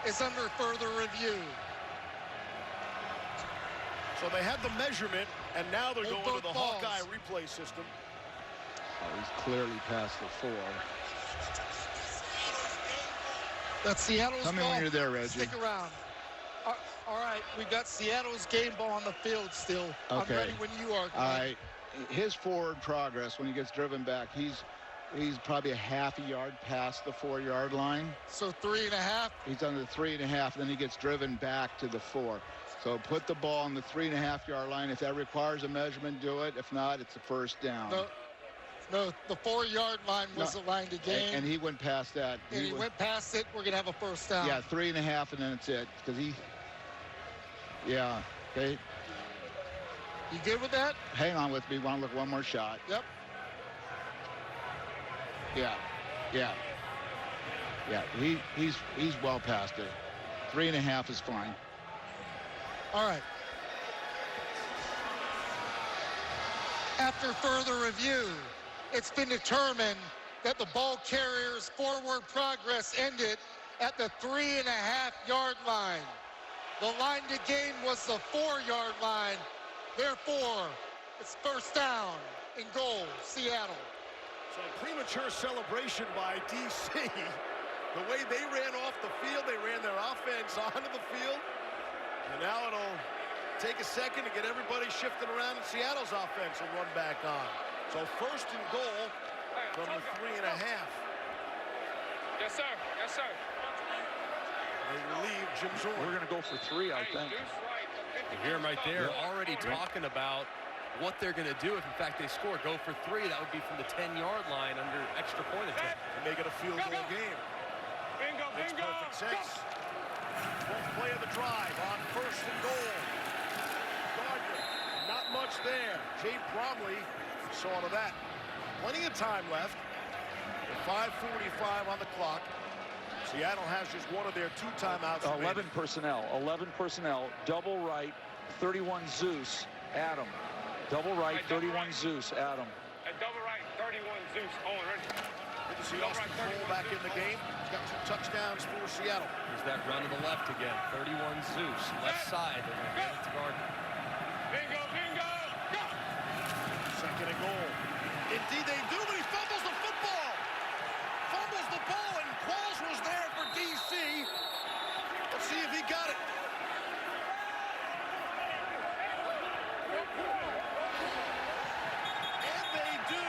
Is under further review. So they had the measurement, and now they're Hold going to the both balls. Hawkeye replay system. Oh, he's clearly past the 4. That's Seattle's Tell me ball. when you're there, Reggie. Stick around. All right, we got Seattle's game ball on the field still. Okay. I'm ready when you are. All right. His forward progress when he gets driven back, he's probably a half a yard past the 4-yard line. So 3.5. He's on the 3.5, then he gets driven back to the 4. So put the ball on the 3.5-yard line. If that requires a measurement, do it. If not, it's a first down. No, the 4-yard line was the line to gain. And he went past that. And he went past it. We're going to have a first down. Yeah, 3.5, and then it's it. Because yeah, okay. You good with that? Hang on with me. Want to look one more shot? Yep. Yeah. Yeah. Yeah, he's well past it. 3.5 is fine. All right. After further review, it's been determined that the ball carrier's forward progress ended at the 3.5-yard line. The line to gain was the 4-yard line. Therefore, it's first down and goal, Seattle. So premature celebration by DC. The way they ran off the field, they ran their offense onto the field. And now it'll take a second to get everybody shifting around, and Seattle's offense will run back on. So first and goal from the 3.5. Yes, sir. Yes, sir. They relieve Jim Zorn. We're going to go for 3, I think. You hear them right there, already talking about what they're going to do if, in fact, they score. Go for 3. That would be from the 10-yard line under extra point attempt. And make it a field goal game. Bingo, Makes bingo. perfect sense. Fourth play of the drive on first and goal. Gardner, not much there. Jay Bromley saw to that. Plenty of time left. 5:45 on the clock. Seattle has just one of their 2 timeouts. 11 personnel. 11 personnel. Double right. 31 Zeus. Adam. Double right. 31 Zeus. Adam. At double right, 31 Zeus. Owen, ready? Good to see Austin Cole back in the game. He's got 2 touchdowns for Seattle. Here's that run to the left again. 31 Zeus, left side. They're going to get it to Gardner. Bingo, bingo, go! Second and goal. Indeed they do, but he fumbles the football. Fumbles the ball, and Qualls was there for DC. Let's see if he got it. And they do.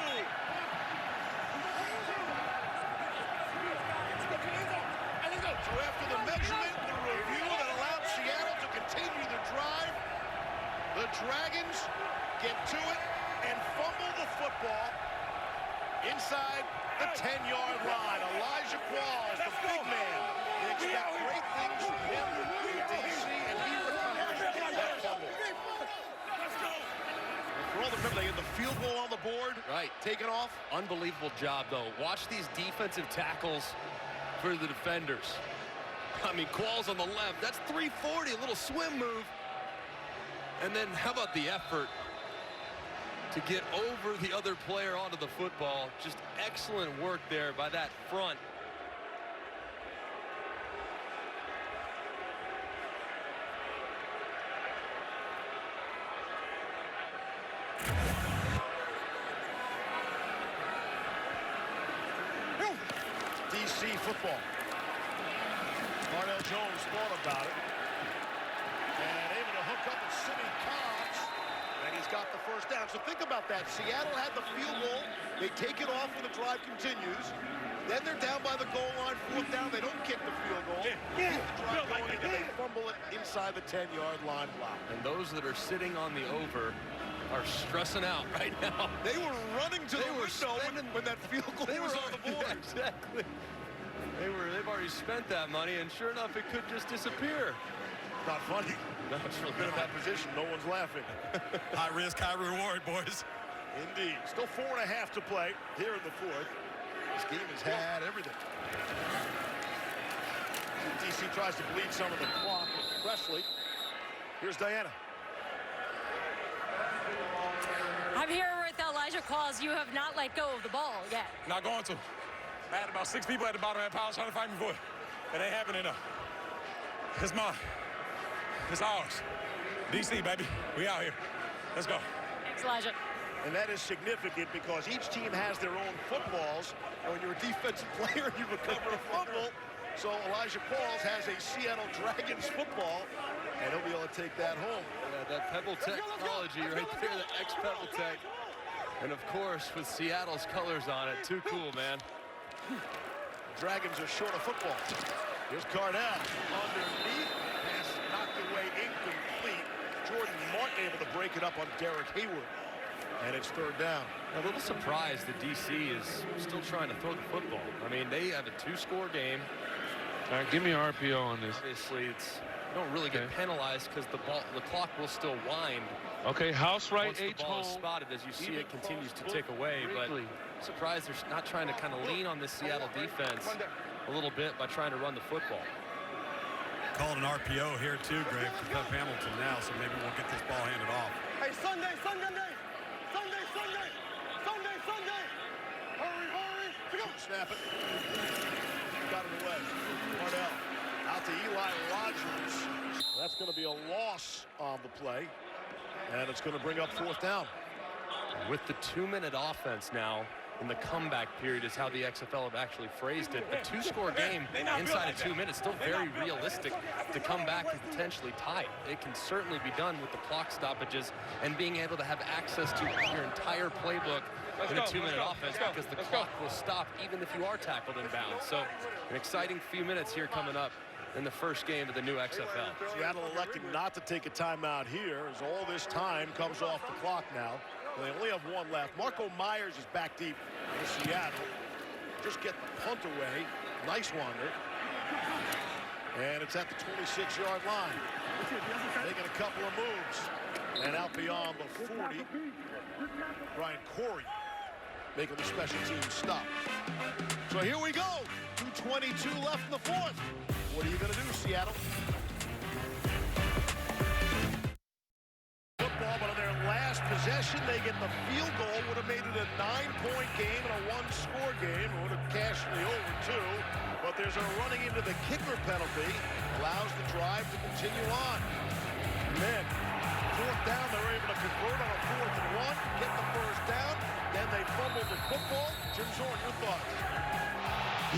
So after the measurement, the review that allowed Seattle to continue the drive, the Dragons get to it and fumble the football inside the 10-yard line. Elijah Qualls, the big man. They expect great things from him in DC, and he recovers that fumble. For all the remember, they had the field goal on the board. Right. Taken off. Unbelievable job, though. Watch these defensive tackles for the defenders. I mean, Qualls on the left. That's 340, a little swim move. And then how about the effort to get over the other player onto the football? Just excellent work there by that front. DC football. Cardell Jones thought about it. And able to hook up with Sidney Cobbs. And he's got the first down. So think about that. Seattle had the field goal. They take it off when the drive continues. Then they're down by the goal line, 4th down. They don't kick the field goal. Keep the drive going, and they fumble it inside the 10-yard line block. And those that are sitting on the over are stressing out right now. They were running to the window when that field goal was on the board. Yeah, exactly. They've already spent that money, and sure enough, it could just disappear. Not funny. No, it's really Been in not. that position, no one's laughing. High risk, high reward, boys. Indeed. Still 4.5 to play here in the 4th. This game has had everything. DC tries to bleed some of the clock with Presley. Here's Diana. I'm here with Elijah Qualls. You have not let go of the ball yet. Not going to. I had about 6 people at the bottom of that pile trying to fight me for it. It ain't happening though. It's mine. It's ours. DC, baby. We out here. Let's go. Thanks, Elijah. And that is significant because each team has their own footballs. And when you're a defensive player, you recover a fumble. So Elijah Qualls has a Seattle Dragons football, and he'll be able to take that home. Yeah, that Pebble technology right there, the ex-Pebble Tech. And of course, with Seattle's colors on it, too cool, man. Dragons are short of football. Here's Cardell underneath. Pass knocked away, incomplete. Jordan Martin able to break it up on Derek Hayward. And it's 3rd down. A little surprised that DC is still trying to throw the football. I mean, they have a 2-score game. All right, give me an RPO on this. Obviously, it's don't really get penalized because the clock will still wind. Okay, house right, once the H ball is home. spotted. As you see, it continues to tick away. But I'm surprised they're not trying to kind of lean on this Seattle defense a little bit by trying to run the football. Called an RPO here too, Greg, for Cup Hamilton now, so maybe we'll get this ball handed off. Hey, Sunday! Hurry! Snap it. Got it away. Cardell out to Eli Rogers. That's going to be a loss on the play, and it's going to bring up 4th down. With the 2-minute offense now in the comeback period is how the XFL have actually phrased it. A 2-score game inside of 2 minutes, still very realistic to come back and potentially tie it. It can certainly be done with the clock stoppages and being able to have access to your entire playbook in a 2-minute offense, because the clock will stop even if you are tackled in bounds. So an exciting few minutes here coming up in the first game of the new XFL. Seattle electing not to take a timeout here as all this time comes off the clock now. They only have 1 left. Marco Myers is back deep for Seattle. Just get the punt away. Nice wander. And it's at the 26-yard line. Making a couple of moves. And out beyond the 40. Brian Corey making the special teams stop. So here we go. 2:22 left in the 4th. What are you going to do, Seattle? Football, but on their last possession, they get the field goal. Would have made it a 9-point game and a 1-score game. Would have cashed the over, too. But there's a running into the kicker penalty. Allows the drive to continue on. Then, 4th down, they're able to convert on a 4th and 1. Get the first down. Then they fumbled the football. Jim Zorn, your thoughts?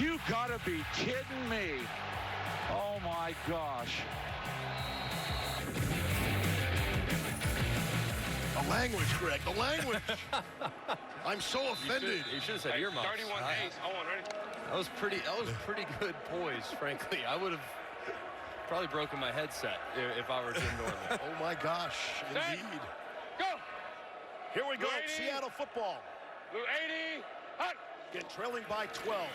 You gotta be kidding me. Oh my gosh. The language, Greg, the language. I'm so offended. You should have said earmuffs. 31 ace. Hold on, ready? That was pretty good poise, frankly. I would have probably broken my headset if I were Jim Norman. Oh my gosh, indeed. Go! Here we go, 80. Seattle football. Blue 80, hot! Again, trailing by 12.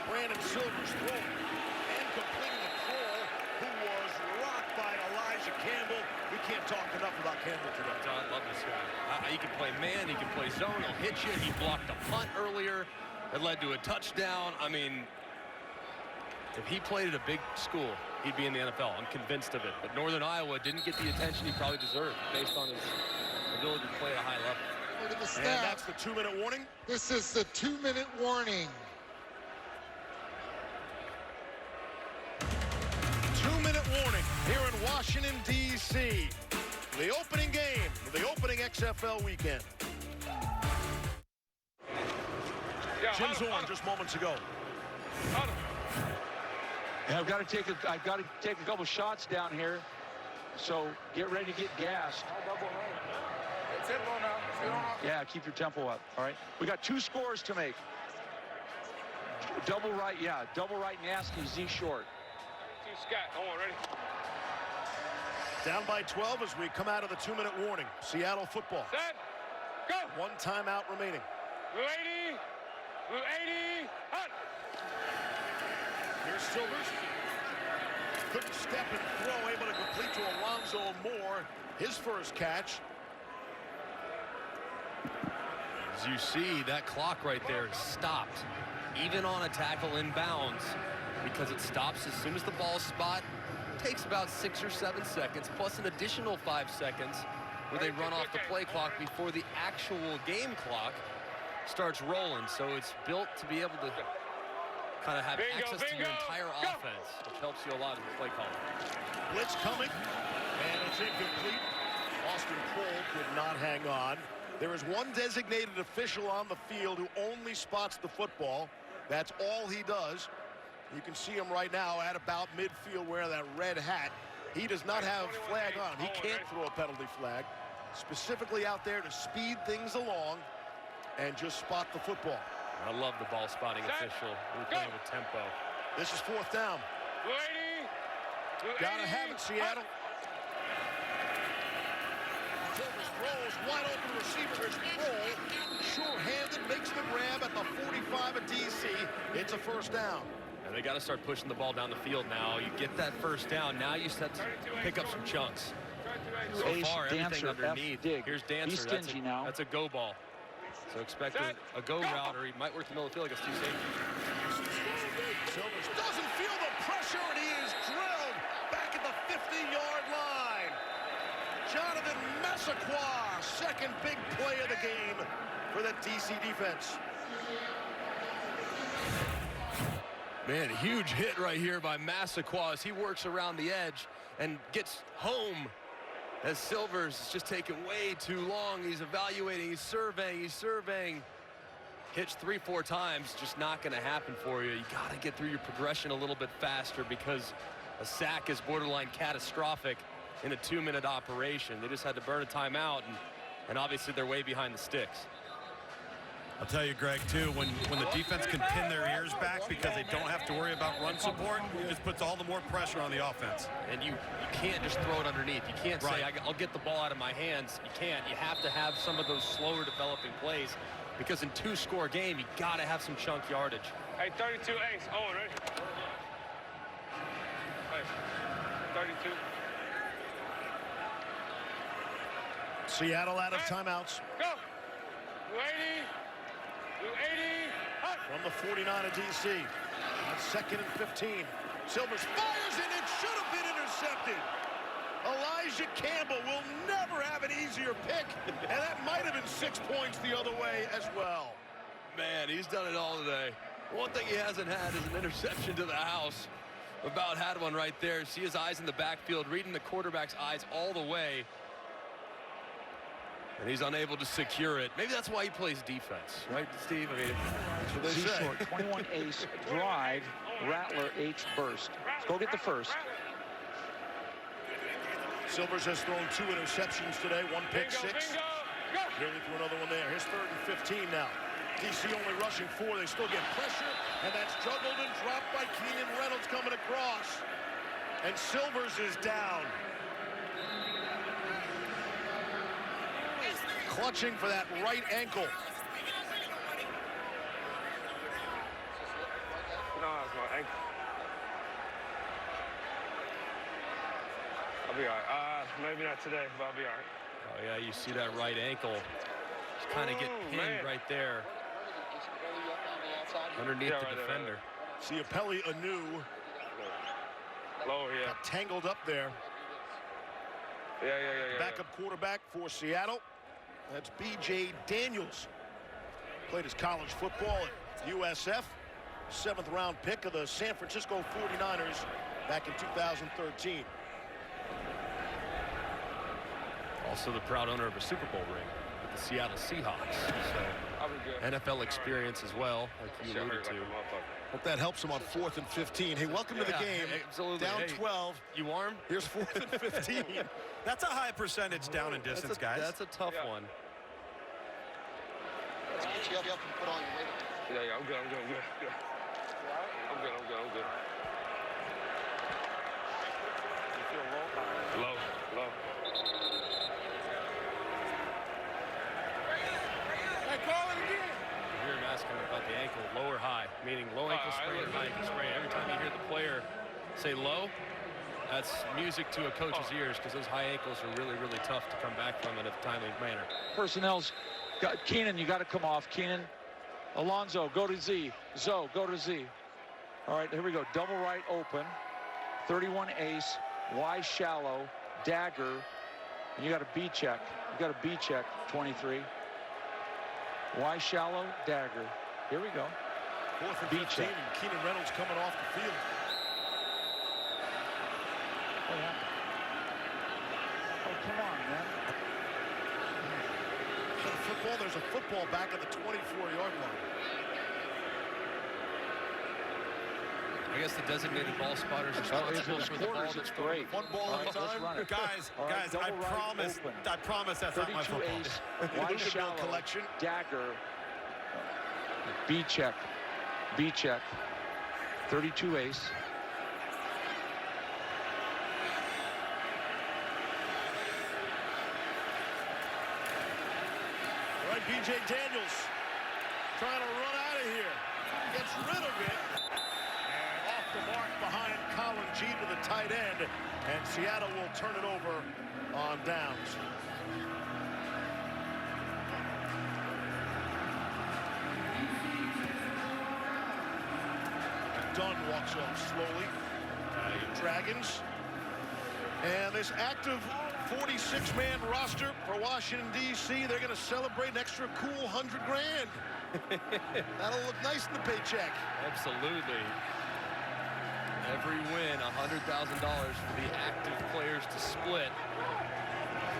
Brandon Silver's throw and completing the crawl, who was rocked by Elijah Campbell. We can't talk enough about Campbell today. I love this guy. He can play man, he can play zone, he'll hit you. He blocked a punt earlier that led to a touchdown. I mean, if he played at a big school, he'd be in the NFL. I'm convinced of it. But Northern Iowa didn't get the attention he probably deserved based on his ability to play at a high level. Look at the stat. And that's the 2-minute warning. This is the 2-minute warning. 2-minute warning here in Washington, D.C. The opening game of the opening XFL weekend. Jim Zorn just moments ago. And I've got to take a couple shots down here. So get ready to get gassed. Yeah, keep your tempo up. All right. We got 2 scores to make. Double right, yeah. Double right nasty, Z short. Scott, hold on, ready? Down by 12 as we come out of the 2-minute warning. Seattle football. Set, go! 1 timeout remaining. Blue 80, Blue 80, hot! Here's Silvers. Couldn't step and throw, able to complete to Alonzo Moore. His first catch. As you see, that clock right there is stopped, even on a tackle in bounds, because it stops as soon as the ball is spot. Takes about 6 or 7 seconds, plus an additional 5 seconds where they run off the play clock before the actual game clock starts rolling. So it's built to be able to kind of have access to your entire offense, which helps you a lot in the play calling. Blitz coming, and it's incomplete. Austin Cole could not hang on. There is one designated official on the field who only spots the football. That's all he does. You can see him right now at about midfield wearing that red hat. He does not have a flag on him. He can't throw a penalty flag. Specifically out there to speed things along and just spot the football. I love the ball spotting official. We're playing with tempo. This is 4th down. Blue 80, Gotta have it, Seattle. Silvers throws, wide open receiver is Kroll. Sure-handed, makes the grab at the 45 of DC. It's a first down. And they got to start pushing the ball down the field now. You get that first down. Now you start to pick up some chunks. So far, everything underneath. Here's Dancer. He's stingy now. That's a go ball. So expect a go route, or he might work the middle of the field against two safeties. Silvers doesn't feel the pressure, and he is drilled back at the 50-yard line. Jonathan Massaquoi, second big play of the game for the DC defense. Man, huge hit right here by Massaquoi as he works around the edge and gets home as Silvers is just taking way too long. He's evaluating, he's surveying. Hitched 3-4 times, just not going to happen for you. You got to get through your progression a little bit faster because a sack is borderline catastrophic in a 2-minute operation. They just had to burn a timeout, and obviously they're way behind the sticks. I'll tell you, Greg, too, when the defense can pin their ears back because they don't have to worry about run support, it just puts all the more pressure on the offense. And you can't just throw it underneath. You can't say, I'll get the ball out of my hands. You can't. You have to have some of those slower developing plays because in 2-score game, you got to have some chunk yardage. Hey, 32 ace. Owen, ready? Hey, 32. Seattle out of timeouts. Go. 280. 280. From the 49 of DC. On 2nd and 15. Silvers fires and it should have been intercepted. Elijah Campbell will never have an easier pick, and that might have been 6 points the other way as well. Man, he's done it all today. One thing he hasn't had is an interception to the house. About had one right there. See his eyes in the backfield, reading the quarterback's eyes all the way. And he's unable to secure it. Maybe that's why he plays defense, right, Steve? I mean, that's what they say. Short, 21 ace, drive, Rattler, H burst. Let's go get the first. Silvers has thrown 2 interceptions today, 1 pick six. Nearly threw another one there. Here's 3rd and 15 now. DC only rushing 4. They still get pressure, and that's juggled and dropped by Keenan Reynolds coming across. And Silvers is down. Clutching for that right ankle. No, it's my ankle. I'll be all right. Maybe not today, but I'll be all right. Oh, yeah, you see that right ankle. Just kind of get pinned right there. Underneath the defender. Ciapelli anew. Lower, yeah. Got tangled up there. Yeah. Backup quarterback for Seattle. That's B.J. Daniels. Played his college football at USF. 7th round pick of the San Francisco 49ers back in 2013. Also the proud owner of a Super Bowl ring with the Seattle Seahawks. So NFL experience as well, like you alluded to. Hope that helps him on 4th and 15. Hey, welcome to the game. Absolutely. Down 12. You arm? Here's 4th and 15. That's a high percentage down and distance, guys. That's a tough one. Let's get you up and put all your weight. Yeah, I'm good. I'm good. You feel low? Low. Hey, call it again. You hear him asking about the ankle, low or high, meaning low ankle sprain or high ankle sprain. Every time you hear the player say low, that's music to a coach's ears because those high ankles are really, really tough to come back from in a timely manner. Personnel's got Keenan, you got to come off. Keenan, Alonzo, go to Z. Zoe, go to Z. All right, here we go. Double right open. 31 ace, Y shallow, dagger, and you got a B check. You got a B check, 23. Y shallow, dagger. Here we go. 4th and B 15, check. and Keenan Reynolds coming off the field. What happened? Oh, come on, man. Football, there's a football back at the 24-yard line. I guess the designated ball spotters are responsible for the ball that's great. One ball at a time. Guys, I promise that's not my football. Ace, Y shallow, collection. dagger, B check, 32 ace. All right, B.J. Daniels trying to run out of here. Gets rid of it. And behind Colin G to the tight end, and Seattle will turn it over on downs. Dunn walks off slowly. Dragons. And this active 46-man roster for Washington, D.C., they're going to celebrate an extra cool $100 grand. That'll look nice in the paycheck. Absolutely. Every win, $100,000 for the active players to split.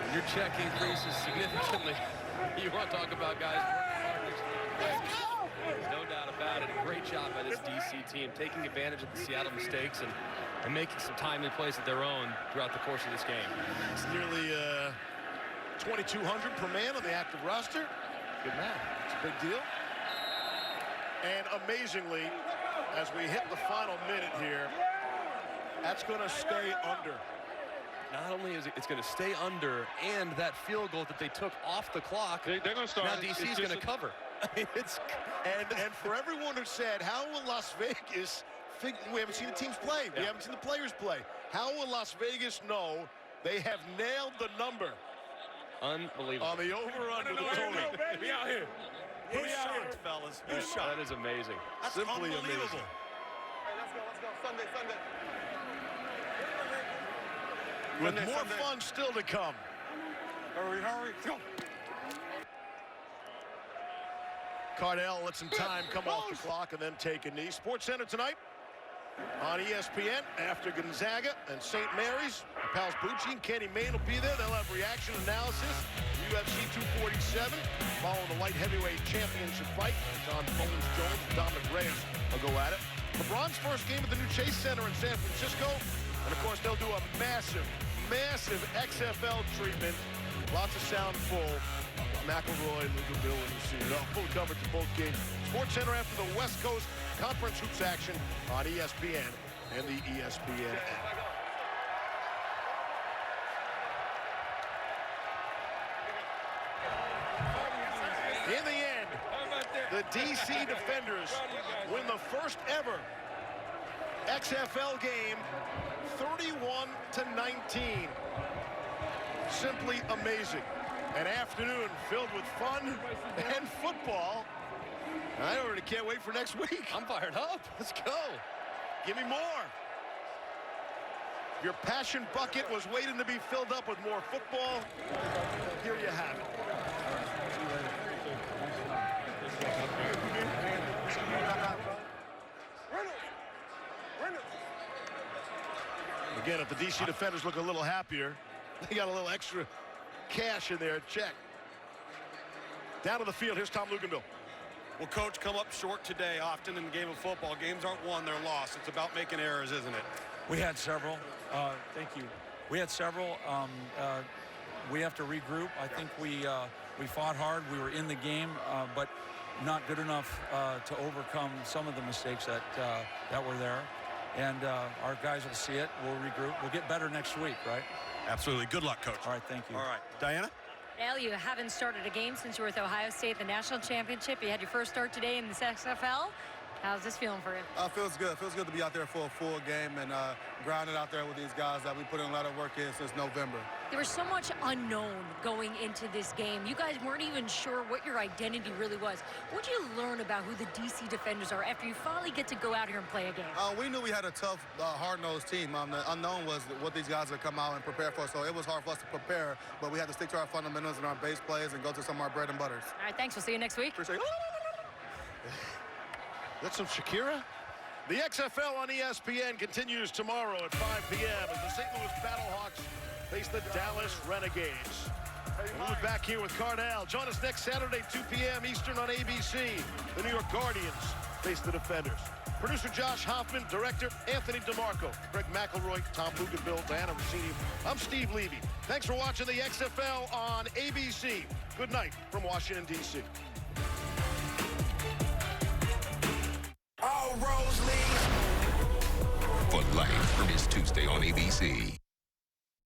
When your check increases significantly, you want to talk about guys working hard. There's no doubt about it. A great job by this DC team, taking advantage of the Seattle mistakes and making some timely plays of their own throughout the course of this game. It's nearly $2,200 per man on the active roster. Good math. It's a big deal. And amazingly, as we hit the final minute here, that's going to stay under. Not only is it's going to stay under, and that field goal that they took off the clock, they're going to start. Now DC's going to cover. And for everyone who said, how will Las Vegas, we haven't seen the teams play, we haven't seen the players play, how will Las Vegas know they have nailed the number? Unbelievable. On the over-under, the total. We out here. Who's shocked, fellas? Who's shocked? That is amazing. That's simply unbelievable. amazing. Let's go. Sunday. With more fun still to come. Hurry. Let's go. Cardell lets some time come off the clock and then take a knee. Sports Center tonight on ESPN after Gonzaga and St. Mary's. Pals Bucci and Kenny Mayne will be there. They'll have reaction analysis. UFC 247 following the light heavyweight championship fight. John Bones Jones and Dominic Reyes will go at it. LeBron's first game at the new Chase Center in San Francisco. And of course, they'll do a massive XFL treatment. Lots of sound full. McElroy, Luka Bill, and Lucille. Full coverage of both games. Sports Center after the West Coast Conference Hoops action on ESPN and the ESPN app. In the end, the DC Defenders win the first ever XFL game 31-19. Simply amazing. An afternoon filled with fun and football. I already can't wait for next week. I'm fired up. Let's go. Give me more. Your passion bucket was waiting to be filled up with more football. Here you have it. Again, if the DC Defenders look a little happier, they got a little extra cash in their check. Down to the field, here's Tom Luganville. Well, Coach, come up short today. Often in the game of football, games aren't won, they're lost. It's about making errors, isn't it? We had several. Thank you. We had several. We have to regroup. I think we fought hard. We were in the game, but not good enough to overcome some of the mistakes that were there. And our guys will see it. We'll regroup. We'll get better next week, right? Absolutely. Good luck, Coach. All right, thank you. All right. Diana? Al, you haven't started a game since you were with Ohio State, the national championship. You had your first start today in the XFL. How's this feeling for you? Feels good. Feels good to be out there for a full game and grinding out there with these guys that we put in a lot of work in since November. There was so much unknown going into this game. You guys weren't even sure what your identity really was. What did you learn about who the DC Defenders are after you finally get to go out here and play a game? We knew we had a tough, hard-nosed team. The unknown was what these guys would come out and prepare for. So it was hard for us to prepare, but we had to stick to our fundamentals and our base plays and go to some of our bread and butters. All right, thanks. We'll see you next week. Appreciate it. That's some Shakira. The XFL on ESPN continues tomorrow at 5 p.m. as the St. Louis Battlehawks face the Dallas Renegades. We'll be back here with Cardell. Join us next Saturday, 2 p.m. Eastern on ABC. The New York Guardians face the Defenders. Producer Josh Hoffman, director Anthony DeMarco, Greg McElroy, Tom Luganville, Diana Rossini. I'm Steve Levy. Thanks for watching the XFL on ABC. Good night from Washington, D.C. All roads lead. For life from this Tuesday on ABC.